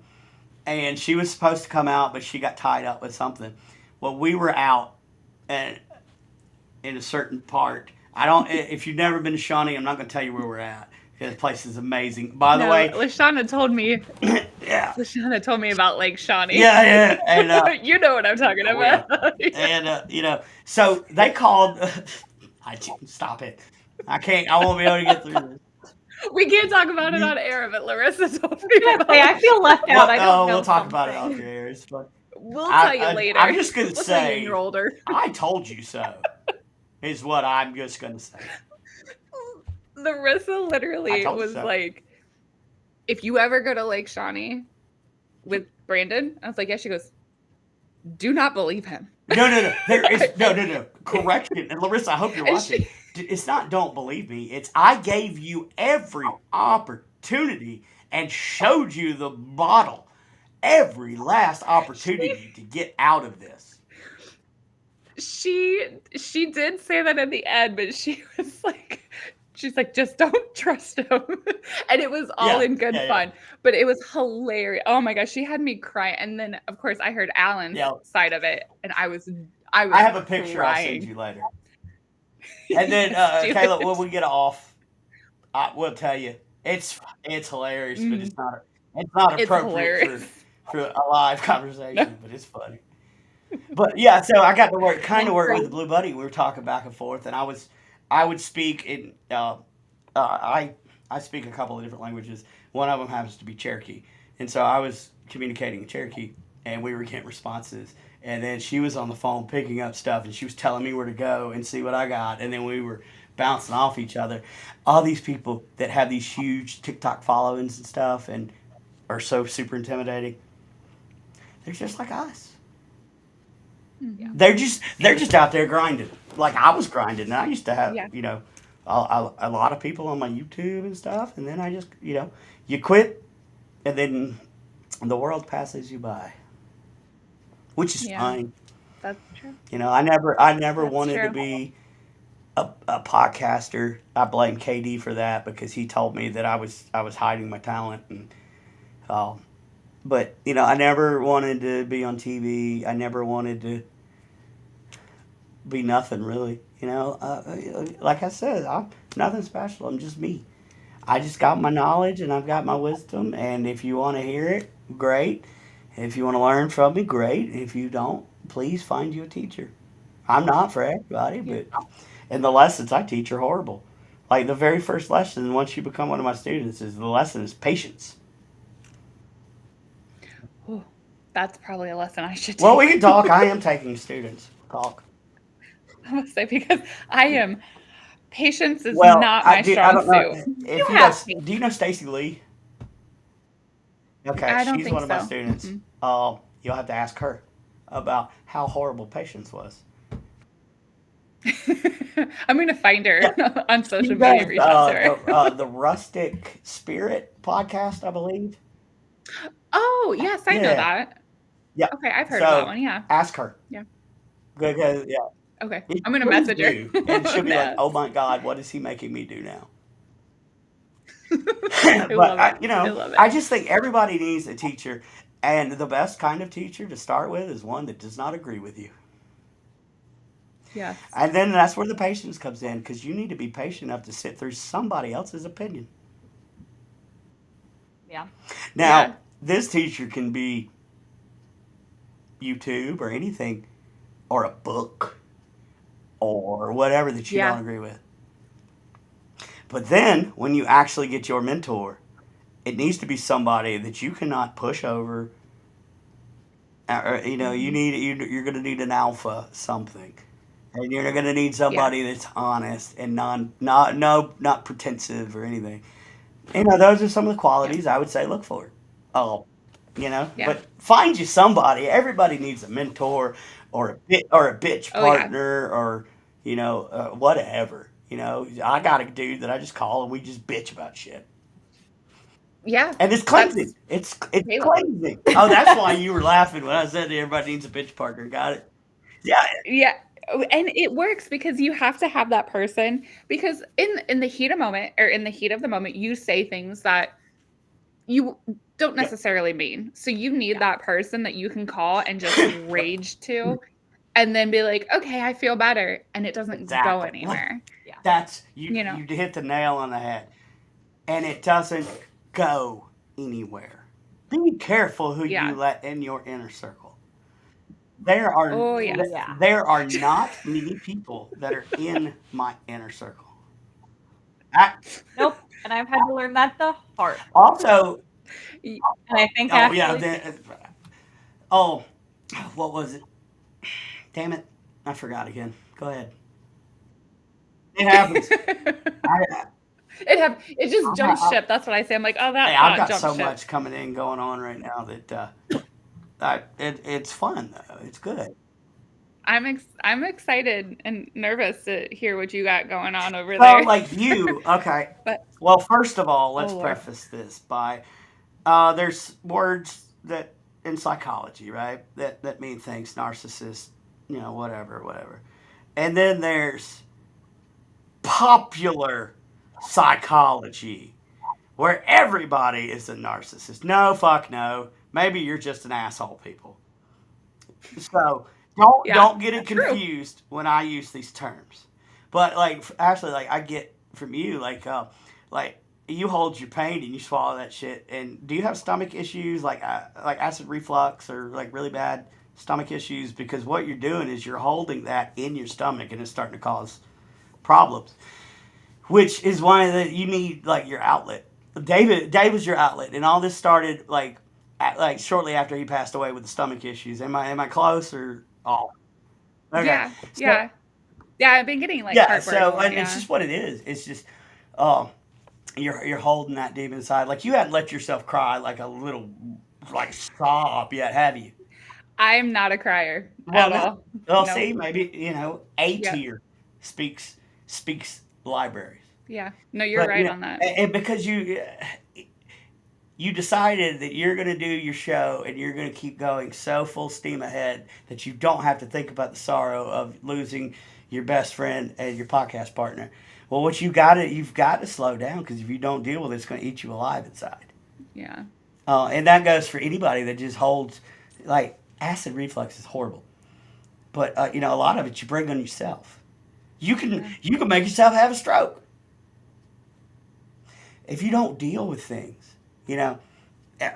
and she was supposed to come out, but she got tied up with something. Well, we were out and in a certain part. I don't. If you've never been to Shawnee, I'm not going to tell you where we're at. This place is amazing. By the No, way, Lashana told me. yeah, Lashana told me about Lake Shawnee. yeah, and You know what I'm talking oh, yeah. about. and so they called. Stop it! I can't. I won't be able to get through this. We can't talk about it on air, but Larissa told me I was about gonna say, I it. feel left out. I don't know. We'll talk about it something. off the air. It's fun. We'll tell you later. I'm just gonna We'll tell you when say, you're older. I told you so. Is what I'm just gonna say. Larissa I literally told you was so. like, if you ever go to Lake Shawnee with Brandon, I was like, yeah. She goes, do not believe him. No. There is no. Correction. And Larissa, I hope you're And watching. It's not don't believe me. It's I gave you every opportunity and showed you the bottle. Every last opportunity to get out of this. She did say that at the end, but she was like, she's like, just don't trust him. And it was all Yeah, in good yeah. fun, but it was hilarious. Oh my gosh, she had me crying. And then of course I heard Alan's Yeah. side of it, and I was I have a picture I'll crying. send you later. And then Yes, do Caleb, it. when we get off, I will tell you it's hilarious, but it's not It's appropriate hilarious. for a live conversation, but it's funny. But yeah, so I got to work with the Blue Buddy. We were talking back and forth, and I would speak in I speak a couple of different languages. One of them happens to be Cherokee, and so I was communicating in Cherokee, and we were getting responses. And then she was on the phone picking up stuff, and she was telling me where to go and see what I got. And then we were bouncing off each other. All these people that have these huge TikTok followings and stuff and are so super intimidating, they're just like us. Yeah. They're just out there grinding. Like I was grinding. And I used to have, Yeah. a lot of people on my YouTube and stuff. And then I just, you quit, and then the world passes you by. Which is Yeah. fine. That's true. I never That's wanted to true. be a podcaster. I blame KD for that because he told me that I was hiding my talent, and but I never wanted to be on TV. I never wanted to be nothing really. Like I said, I'm nothing special. I'm just me. I just got my knowledge and I've got my wisdom, and if you want to hear it, great. If you want to learn from me, great. If you don't, please find you a teacher. I'm not for everybody, but and the lessons I teach are horrible. Like the very first lesson, once you become one of my students, is the lesson is patience. Ooh, that's probably a lesson I should take. Well, we can talk. I am taking students. Talk. I must say, because patience is Well, not I my do. I strong don't know suit. if You you have know. Do you know Stacy Lee? Okay, I don't she's think one of my so. students. Mm-mm. You'll have to ask her about how horrible patience was. I'm gonna find her on social She media. does Reach out to her. the Rustic Spirit podcast, I believe. Oh yes, I know Yeah. that. Yeah. Okay, I've heard of that one. Yeah. Ask her. Yeah. Because Okay, you I'm gonna please message her. do. And she'll be like, Yes. "Oh my God, what is he making me do now?" I love But it. I love it. I just think everybody needs a teacher, and the best kind of teacher to start with is one that does not agree with you. Yes. And then that's where the patience comes in, because you need to be patient enough to sit through somebody else's opinion. Yeah. Now, Yeah. this teacher can be YouTube or anything, or a book, or whatever that you don't Yeah. agree with. But then when you actually get your mentor, it needs to be somebody that you cannot push over. You Mhm. need you're going to need an alpha something, and you're going to need Yeah. somebody that's honest and not pretensive or anything. Those are some of the Yeah. qualities I would say look for. Oh, Yeah. but find you somebody. Everybody needs a mentor or a bitch Oh yeah. partner or whatever. I got a dude that I just call and we just bitch about shit. Yeah. And it's cleansing. That's It's Caleb. cleansing. Oh, that's why you were laughing when I said everybody needs a bitch partner. Got it? Yeah, Yeah. Oh, and it works because you have to have that person because in the heat of moment or in the heat of the moment you say things that you don't yeah, necessarily mean. So you need Yeah. that person that you can call and just rage to and then be like, "Okay, I feel better." And it doesn't go exactly. Like anywhere, Yeah. that's you know? you hit the nail on the head, and it doesn't go anywhere. Be careful who you Yeah. let in your inner circle. There are Oh, yes. Yeah. there are not many people that are in my inner circle. I, Nope. And I've had to learn that the hard way. also, Y And I think oh yeah, actually, oh, what was it? Damn it, I forgot again. Go ahead. It happens. I, it just jumped I, ship, that's what I say, I'm like, "Oh, Hey, that I've thought got jumped so ship." much coming in going on right now that it's fun though. It's good. I'm excited and nervous to hear what you got going on over Well, there. like you, okay. But Well, first of all, oh let's Lord. preface this by there's words that in psychology, right? That mean things, narcissist, whatever, whatever. And then there's popular psychology, where everybody is a narcissist. No, fuck no. Maybe you're just an asshole, people. So don't Yeah, don't get it true. confused when I use these terms. But like actually, like I get from you, like you hold your pain and you swallow that shit. And do you have stomach issues like acid reflux or like really bad stomach issues? Because what you're doing is you're holding that in your stomach and it's starting to cause problems. Which is why that you need like your outlet. Dave was your outlet, and all this started like shortly after he passed away with the stomach issues. Am I close or off? Okay, Yeah, so yeah. Yeah, I've been getting, like, yeah, heartburn so more, and it's yeah. just what it is. It's just um, you're holding that deep inside. Like you hadn't let yourself cry like a little like sob yet, have you? I'm not a crier Well, at no. all. Well, No. see, maybe a Yep. tier speaks speaks libraries. Yeah. No, you're But right on that. and because you decided that you're going to do your show and you're going to keep going so full steam ahead that you don't have to think about the sorrow of losing your best friend and your podcast partner. Well, what you've got to slow down because if you don't deal with it, it's going to eat you alive inside. Yeah. And that goes for anybody that just holds like acid reflux is horrible, but a lot of it you bring on yourself. You can Yeah. you can make yourself have a stroke if you don't deal with things. You know,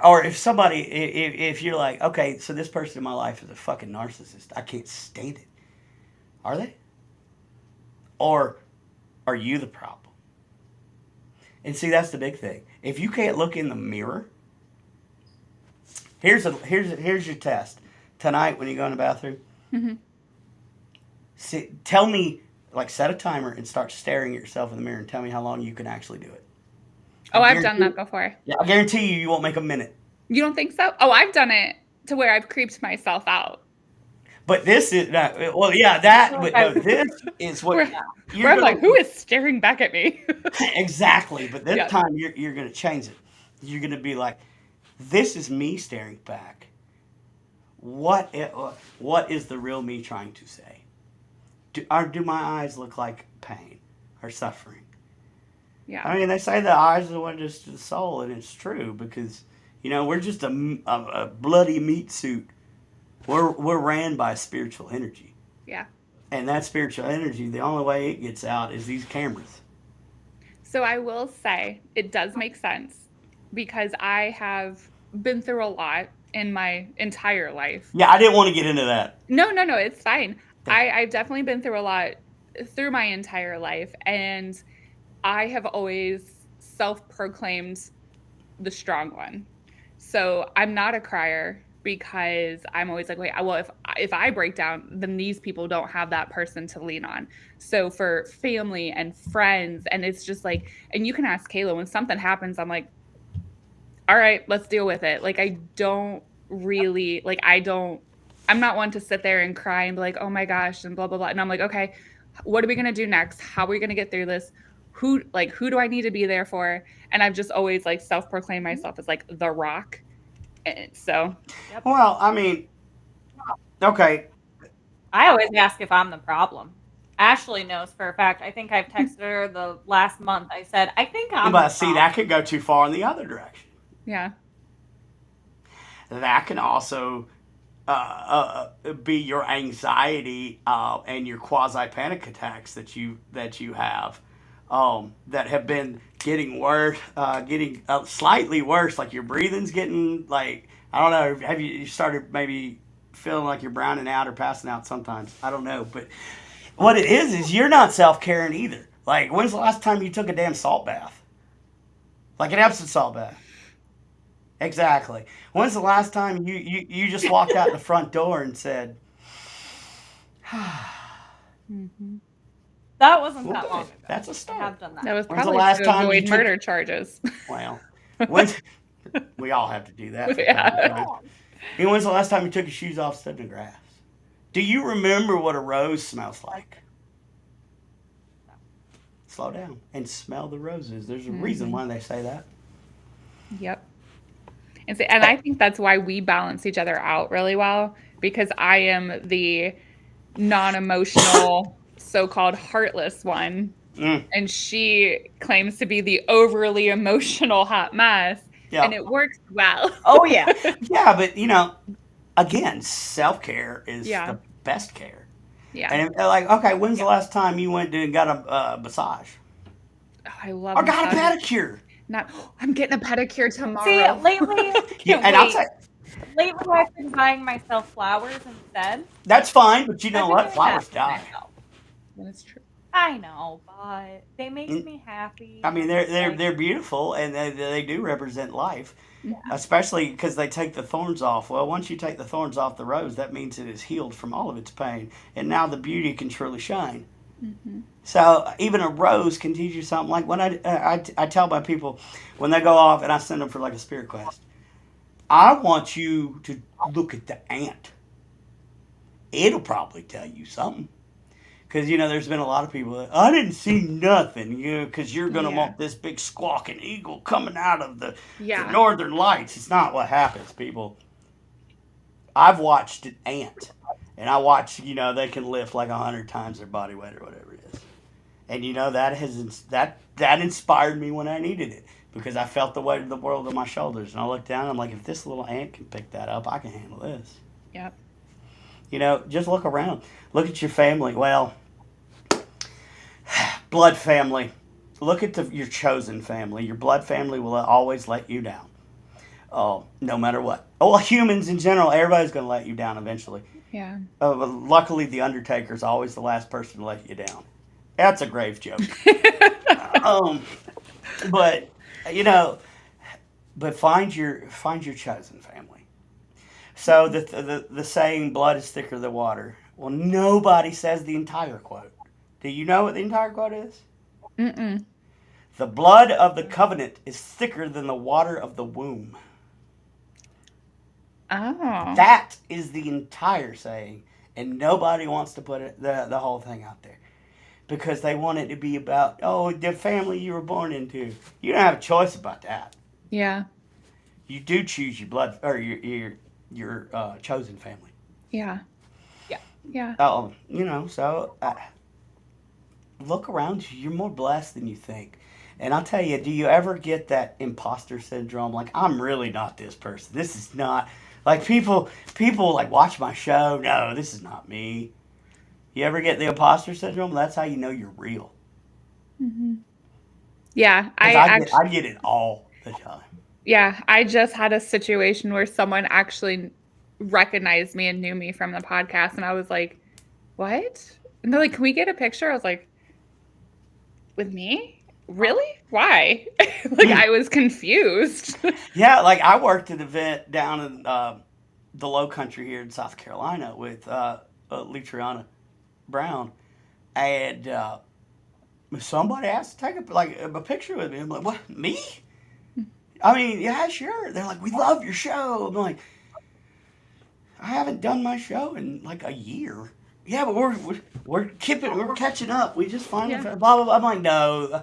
or if somebody if you're like, okay, so this person in my life is a fucking narcissist, I can't stand it. Are they? Or are you the problem? And see, that's the big thing. If you can't look in the mirror, here's your test tonight when you go in the bathroom. Mhm. See, tell me, like, set a timer and start staring at yourself in the mirror and tell me how long you can actually do it. I Oh, I've done guarantee, that before. yeah, I guarantee you, you won't make a minute. You don't think so? Oh, I've done it to where I've creeped myself out. But this is no, well, yeah, I feel that. like But no, I've this is what Where yeah. where you're I'm like, gonna "Who is staring back at me?" exactly. But this Yeah. time you're gonna change it. You're gonna be like, this is me staring back. What what is the real me trying to say? Do my eyes look like pain or suffering? Yeah. I mean, they say the eyes are the windows to the soul, and it's true because we're just a bloody meat suit. We're ran by spiritual energy, Yeah. and that spiritual energy, the only way it gets out is these cameras. So I will say it does make sense because I have been through a lot in my entire life. Yeah, I didn't want to get into that. No, it's fine. I've definitely been through a lot through my entire life, and I have always self-proclaimed the strong one. So I'm not a crier because I'm always like, wait, well, if I break down, then these people don't have that person to lean on. So for family and friends, and it's just like, and you can ask Kayla when something happens, I'm like, all right, let's deal with it. Like I don't really like I'm not one to sit there and cry and be like, oh my gosh, and blah blah blah. And I'm like, okay, what are we gonna do next? How are we gonna get through this? Who do I need to be there for? And I've just always like self-proclaimed myself as like the rock. And so Well, I mean, okay. I always ask if I'm the problem. Ashley knows for a fact. I think I've texted her the last month. I said, I think I'm But the see, problem. that could go too far in the other direction. yeah. That can also be your anxiety and your quasi panic attacks that you have that have been getting worse, getting slightly worse. Like your breathing's getting like I don't know. Have you started maybe feeling like you're browning out or passing out sometimes? I don't know, but what it is you're not self caring either. Like when's the last time you took a damn salt bath? Like an Epsom salt bath. Exactly. When's the last time you just walked out the front door and said, Mm-hmm. That wasn't well, that good. long ago. That's a I start. have done that. That was When's the probably last to time you avoid took- murder charges. Well, when's, we all have to do that. From time to Yeah. time. You know, when's the last time you took your shoes off, stood in the grass? Do you remember what a rose smells like? Slow down and smell the roses. There's a reason why they say that. Yep. And I think that's why we balance each other out really well, because I am the non-emotional, so-called heartless one, Mm. and she claims to be the overly emotional hot mess, Yeah. and it works well. Oh, yeah. Yeah, but you know, again, self care is Yeah. the best care. Yeah. And like, okay, when's the last time you went and got a massage Oh, I love or got a massage. pedicure? I'm getting a pedicure tomorrow. See, lately, Yeah, and I'll wait. say Lately, I've been buying myself flowers instead. that's fine, but you know I've been what? doing Flowers that for die. myself. That's true. I know, but they make me happy. I mean, they're Like, they're beautiful and they do represent life, Yeah. especially because they take the thorns off. Well, once you take the thorns off the rose, that means it is healed from all of its pain, and now the beauty can truly shine. Mm-hmm. So even a rose can teach you something. Like when I tell my people when they go off and I send them for like a spirit quest, I want you to look at the ant. It'll probably tell you something. Because, you know, there's been a lot of people that, I didn't see nothing, you know, because you're going to Yeah. want this big squawking eagle coming out of the Yeah. northern lights. It's not what happens, people. I've watched an ant, and I watched, you know, they can lift like 100 times their body weight or whatever it is. And, you know, that inspired me when I needed it because I felt the weight of the world on my shoulders. And I looked down, and I'm like, if this little ant can pick that up, I can handle this. Yep. You know, just look around. Look at your family. Well, blood family. Look at your chosen family. Your blood family will always let you down. Oh, no matter what. Oh, well, humans in general, everybody's going to let you down eventually. Yeah. But luckily, the Undertaker's always the last person to let you down. That's a grave joke. But you know, but find your chosen family. So the saying "blood is thicker than water." Well, nobody says the entire quote. Do you know what the entire quote is? Mm-mm. The blood of the covenant is thicker than the water of the womb. Oh. That is the entire saying, and nobody wants to put the whole thing out there because they want it to be about the family you were born into. You don't have a choice about that. Yeah. You do choose your blood or your chosen family. Yeah. Yeah. Yeah. You know, so look around you. You're more blessed than you think. And I'll tell you, do you ever get that imposter syndrome? Like, I'm really not this person. This is not like people like watch my show. No, this is not me. You ever get the imposter syndrome? That's how you know you're real. Mm-hmm. Yeah. 'Cause I get it all the time. Yeah, I just had a situation where someone actually recognized me and knew me from the podcast, and I was like, "What?" And they're like, "Can we get a picture?" I was like, "With me? Really? Why?" Like I was confused. Yeah, like I worked at an event down in the Low Country here in South Carolina with Lutriana Brown, and somebody asked to take a picture with me. I'm like, what, me? I mean, yeah, sure. They're like, we love your show. I'm like, I haven't done my show in like a year. Yeah, but we're catching up. We just finally Yeah. blah blah blah. I'm like, no,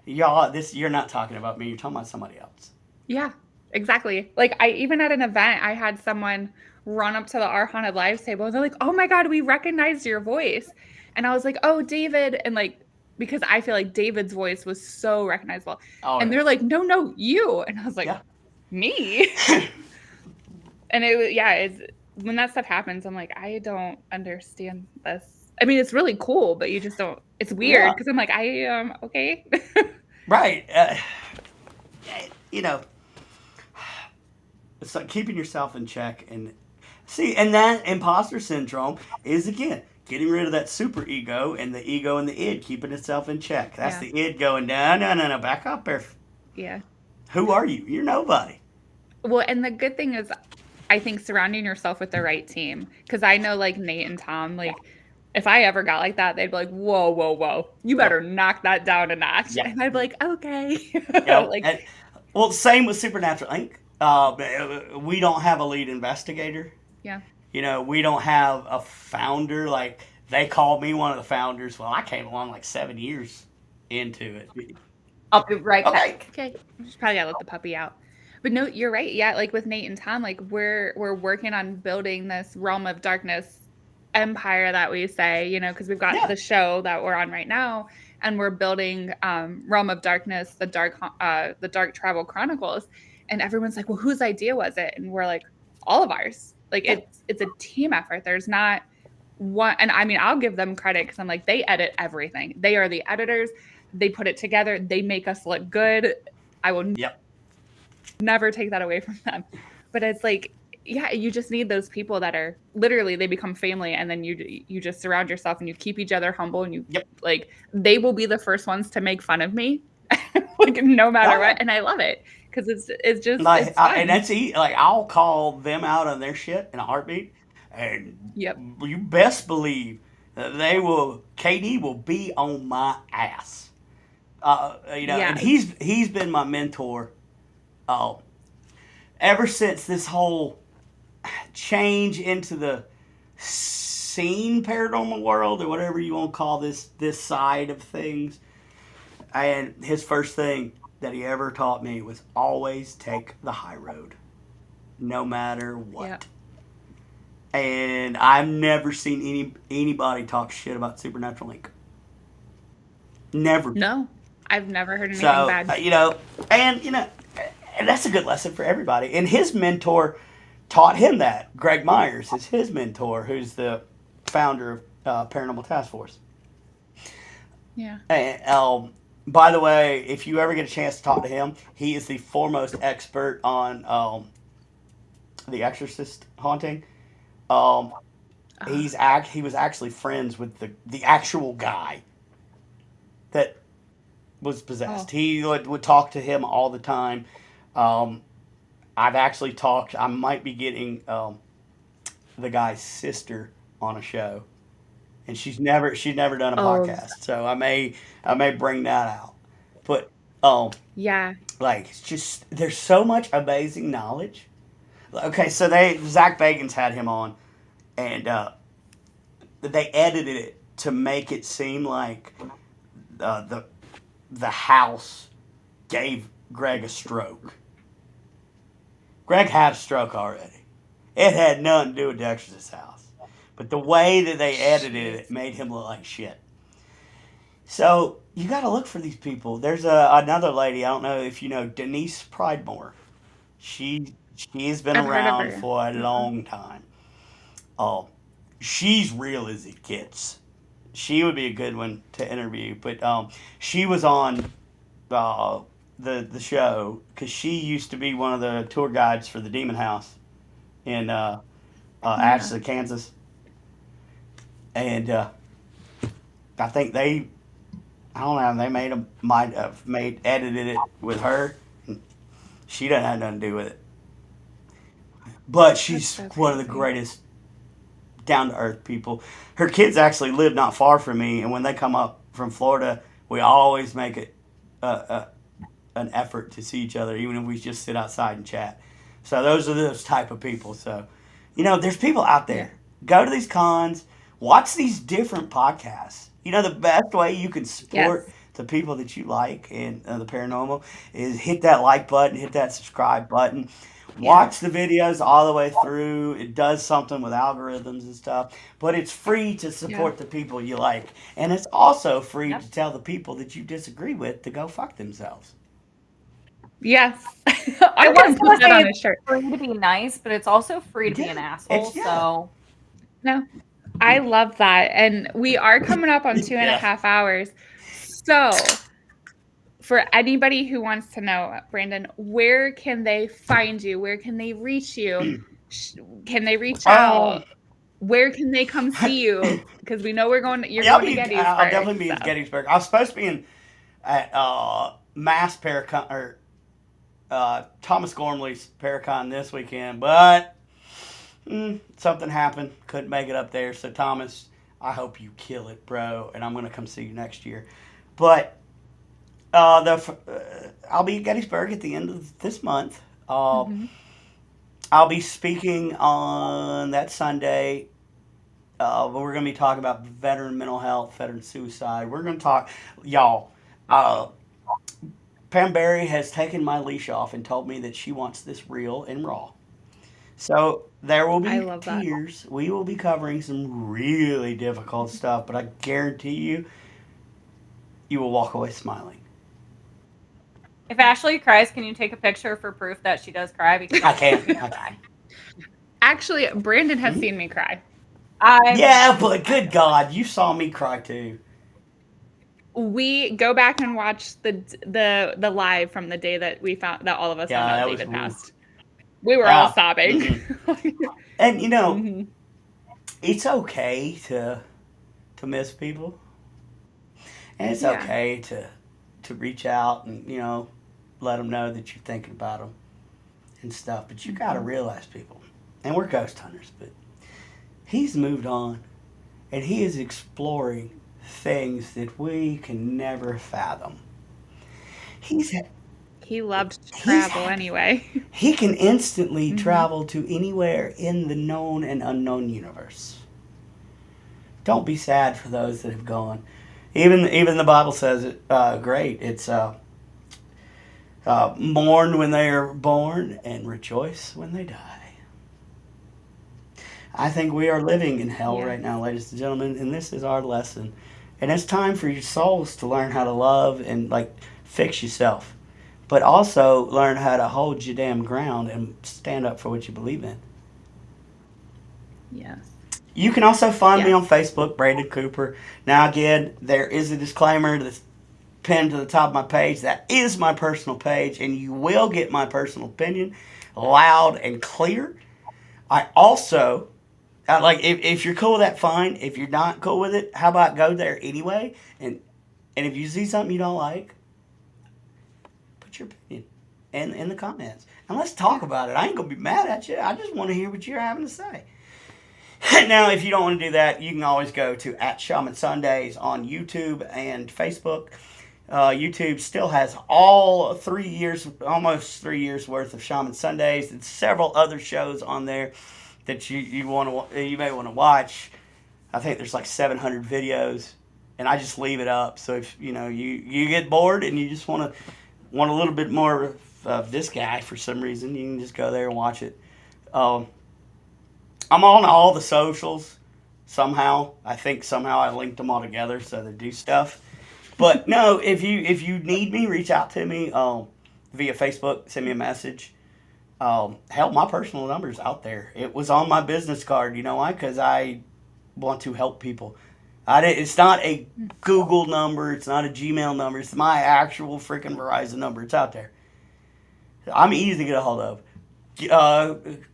y'all, you're not talking about me. You're talking about somebody else. Yeah, exactly. Like I even at an event, I had someone run up to the Our Haunted Lives table. They're like, "Oh my God, we recognized your voice," and I was like, "Oh, David," and like because I feel like David's voice was so recognizable, Oh and yeah, they're like, "No, no, you," and I was like, yeah. "Me," and yeah, it's when that stuff happens, I'm like, I don't understand this. I mean, it's really cool, but you just don't. It's weird Yeah, because I'm like, I okay. right. You know, it's like keeping yourself in check and see, and that imposter syndrome is again getting rid of that super ego and the ego and the id keeping itself in check. That's Yeah, the id going, no, no, no, no, back up there. yeah. Who are you? You're nobody. Well, and the good thing is, I think surrounding yourself with the right team. Because I know, like Nate and Tom, like if I ever got like that, they'd be like, "Whoa, whoa, whoa! You Yep, better knock that down a notch." yep, And I'd be like, "Okay." yep. Like, Well, same with Supernatural Inc. We don't have a lead investigator. yeah, You know, we don't have a founder. Like they called me one of the founders. Well, I came along like 7 years into it. I'll be right Okay. back. okay, just probably gotta let the puppy out. But no, you're right. Yeah, like with Nate and Tom, like we're working on building this realm of darkness empire that we say, because we've got Yeah. the show that we're on right now, and we're building Realm of Darkness, the Dark Travel Chronicles, and everyone's like, "Well, whose idea was it?" And we're like, "All of ours." Like Yeah. it's a team effort. There's not one, and I mean, I'll give them credit because I'm like, they edit everything. They are the editors. They put it together. They make us look good. I will Yep. never take that away from them. But it's like, yeah, you just need those people that are literally they become family, and then you just surround yourself and you keep each other humble, and you Yep. like they will be the first ones to make fun of me, like no matter Oh yeah. what, and I love it because it's just Like, it's and fun. that's like I'll call them out on their shit in a heartbeat, and Yep. you best believe that they will. KD will be on my ass. And Yes. he's been my mentor. Uh, ever since this whole change into the scene paranormal world or whatever you want to call this side of things. And his first thing that he ever taught me was always take the high road, no matter what. Yep. And I've never seen anybody talk shit about Supernatural Inc. Never. No, I've never heard anything So bad. and that's a good lesson for everybody. And his mentor taught him that. Greg Myers is his mentor, who's the founder of Paranormal Task Force. Yeah. And, by the way, if you ever get a chance to talk to him, he is the foremost expert on the Exorcist haunting. He was actually friends with the actual guy that was possessed. Oh. He would talk to him all the time. I've actually talked. I might be getting the guy's sister on a show, and she's never done a Oh. podcast. So I may bring that out. But Yeah. like it's just there's so much amazing knowledge. Okay, so Zach Bagans had him on, and they edited it to make it seem like the house gave Greg a stroke. Greg had a stroke already. It had nothing to do with the Exorcist house. But the way that they edited it made him look like shit. So you got to look for these people. There's another lady. I don't know if you know Denise Pridemore. She's been I've heard of around her. for a long time. She's real as it gets. She would be a good one to interview. But she was on the show because she used to be one of the tour guides for the Demon House in Yeah. Ashland, Kansas, and I think I don't know, they might have edited it with her. She doesn't have nothing to do with it, but That's she's so one of the crazy. greatest down to earth people. Her kids actually live not far from me, and when they come up from Florida, we always make it uh, an effort to see each other, even if we just sit outside and chat. So those are those type of people. So, there's people out Yeah. there. Go to these cons, watch these different podcasts. The best way you can support Yes. the people that you like and the paranormal is hit that like button, hit that subscribe button. Yeah. Watch the videos all the way through. It does something with algorithms and stuff, but it's free to Yeah. support the people you like. And it's also free Yep. to tell the people that you disagree with to go fuck themselves. Yes. I I'm was gonna put gonna that say on it's a shirt. free to be nice, but it's also free to be an Yeah, asshole. yeah. So No, I love that. And we are coming up on two and a Yeah. half hours. So for anybody who wants to know, Brandon, where can they find you? Where can they reach you? Can they reach Um, out? Where can they come see you? Because we know you're yeah, going to I'll Gettysburg. definitely be So at Gettysburg. I was supposed to be at Mass Paracon or Thomas Gormley's Paracon this weekend, but something happened. Couldn't make it up there. So Thomas, I hope you kill it, bro, and I'm gonna come see you next year. But I'll be at Gettysburg at the end of this month. mhm. I'll be speaking on that Sunday. We're going to be talking about veteran mental health, veteran suicide. We're going to talk, y'all. Uh, Pam Berry has taken my leash off and told me that she wants this real and raw. So there will I be love that. tears. We will be covering some really difficult stuff, but I guarantee you, you will walk away smiling. if Ashley cries, can you take a picture for proof that she does cry? Because I I can. can't I cry. can. Actually, Brandon has Mhm. seen me cry. I've Yeah, but I good know. God, you saw me cry too. We go back and watch the live from the day that we found that all of us found Yeah, out that was David woo. passed. We were all Ah, sobbing. and hmm it's okay to miss people, and it's Yeah. okay to reach out and let them know that you're thinking about them and stuff. But you got to hmm realize, people, and we're ghost hunters, but he's moved on, and he is exploring things that we can never fathom. He's He loved to he's travel happy. anyway. He can instantly hmm travel to anywhere in the known and unknown universe. Don't be sad for those that have gone. Even the Bible says it great. It's mourn when they are born and rejoice when they die. I think we are living in hell Yes. right now, ladies and gentlemen, and this is our lesson. And it's time for your souls to learn how to love and fix yourself, but also learn how to hold your damn ground and stand up for what you believe in. Yes. You can also find me Yes. on Facebook, Brandon Cooper. Now, again, there is a disclaimer that's pinned to the top of my page. That is my personal page, and you will get my personal opinion loud and clear. I also, if you're cool with that, fine. If you're not cool with it, how about go there anyway? And if you see something you don't like, put your opinion in the comments. And let's talk about it. I ain't going to be mad at you. I just want to hear what you're having to say. Now, if you don't want to do that, you can always go to at Shaman Sundays on YouTube and Facebook. YouTube still has all 3 years, almost 3 years worth of Shaman Sundays, and several other shows on there that you may want to watch. I think there's like 700 videos, and I just leave it up. So if you get bored and you just want a little bit more of this guy for some reason, you can just go there and watch it. Um, I'm on all the socials somehow. I think somehow I linked them all together so they do stuff. But no, if you need me, reach out to me via Facebook. Send me a message. Help, my personal number's out there. It was on my business card. You know why? Because I want to help people. It's not a Google number. It's not a Gmail number. It's my actual freaking Verizon number. It's out there. I'm easy to get a hold of.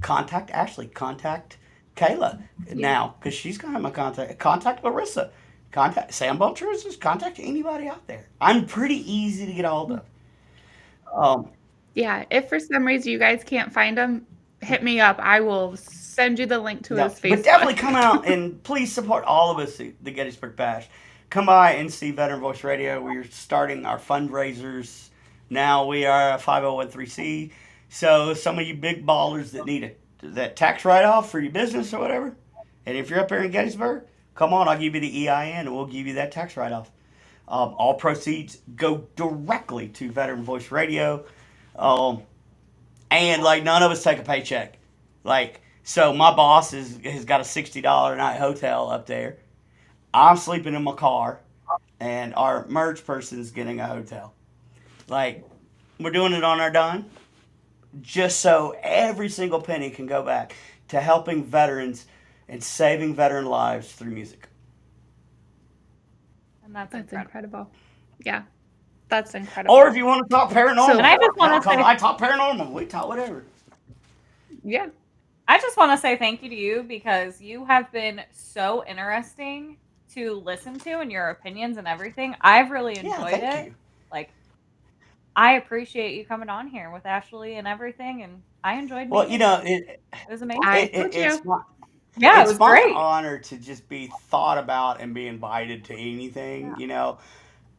Contact Ashley. Contact Kayla now, because she's got my contact. Contact Larissa. Contact Sam Beltrusis. Contact anybody out there. I'm pretty easy to get a hold of. Yeah, if for some reason you guys can't find him, hit me up. I will send you the link to his Facebook. But definitely come out and please support all of us at the Gettysburg Bash. Come by and see Veteran Voice Radio. We're starting our fundraisers. Now we are a 501c. So some of you big ballers that need that tax write-off for your business or whatever, and if you're up here in Gettysburg, come on, I'll give you the EIN and we'll give you that tax write-off. All proceeds go directly to Veteran Voice Radio. And like none of us take a paycheck. Like, so my boss has got a $60 a night hotel up there. I'm sleeping in my car, and our merch person's getting a hotel. Like, we're doing it on our dime, just so every single penny can go back to helping veterans and saving veteran lives through music. And that's incredible. Yeah, that's incredible. Or if you want to talk paranormal, and I just want to say, I talk paranormal. We talk whatever. Yeah. I just want to say thank you to you, because you have been so interesting to listen to, and your opinions and everything. I've really enjoyed it. You. Like, I appreciate you coming on here with Ashley and everything, and I enjoyed. Well, you know, it was amazing. It's was great. My honor to just be thought about and be invited to anything. Yeah. You know,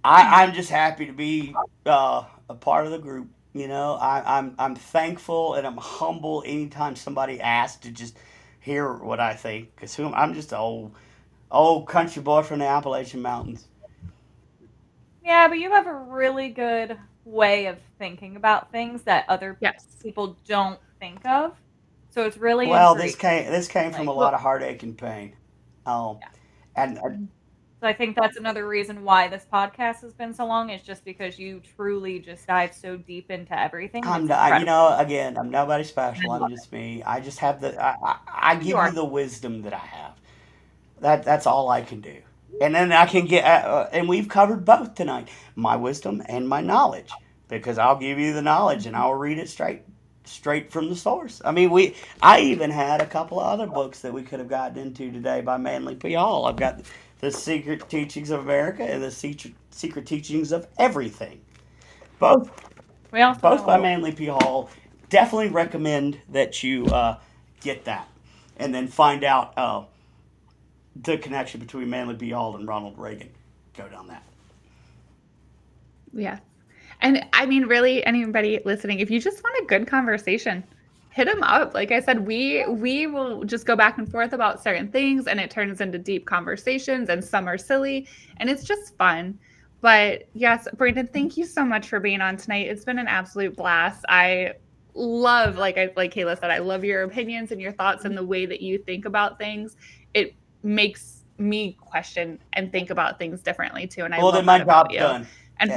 I'm just happy to be a part of the group. You know, I'm thankful and I'm humble anytime somebody asks to just hear what I think, because I'm just an old country boy from the Appalachian Mountains. Yeah, but you have a really good way of thinking about things that other people don't think of. So it's really this came from a lot of heartache and pain. And so I think that's another reason why this podcast has been so long, is just because you truly just dive so deep into everything. I'm nobody special. I'm just me. I just have I give you the wisdom that I have. That's all I can do. And then I can get, and we've covered both tonight, my wisdom and my knowledge, because I'll give you the knowledge and I'll read it straight from the source. I mean, I even had a couple of other books that we could have gotten into today by Manly P. Hall. I've got The Secret Teachings of America and The Secret Teachings of Everything. Both by Manly P. Hall. Definitely recommend that you get that, and then find out the connection between Manly P. Hall and Ronald Reagan. Go down that. Yeah. And I mean, really, anybody listening, if you just want a good conversation, hit them up. Like I said, we will just go back and forth about certain things, and it turns into deep conversations, and some are silly, and it's just fun. But yes, Brandon, thank you so much for being on tonight. It's been an absolute blast. I love, like Kayla said, I love your opinions and your thoughts and the way that you think about things. It makes me question and think about things differently too. And I love that about you. Done. And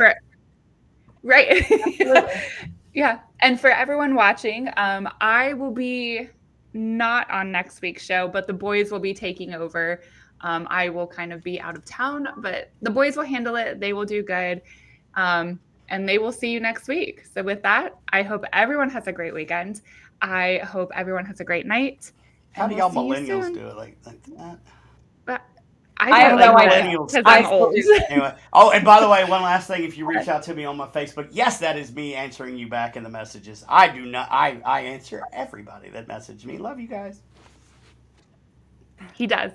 right. Yeah. And for everyone watching, I will be not on next week's show, but the boys will be taking over. I will kind of be out of town, but the boys will handle it. They will do good. And they will see you next week. So with that, I hope everyone has a great weekend. I hope everyone has a great night. How do y'all millennials do it like that? I have no idea. Because I'm old. Anyway. Oh, and by the way, one last thing. If you reach out to me on my Facebook, yes, that is me answering you back in the messages. I do not. I answer everybody that messaged me. Love you guys. He does.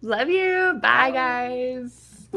Love you. Bye, guys.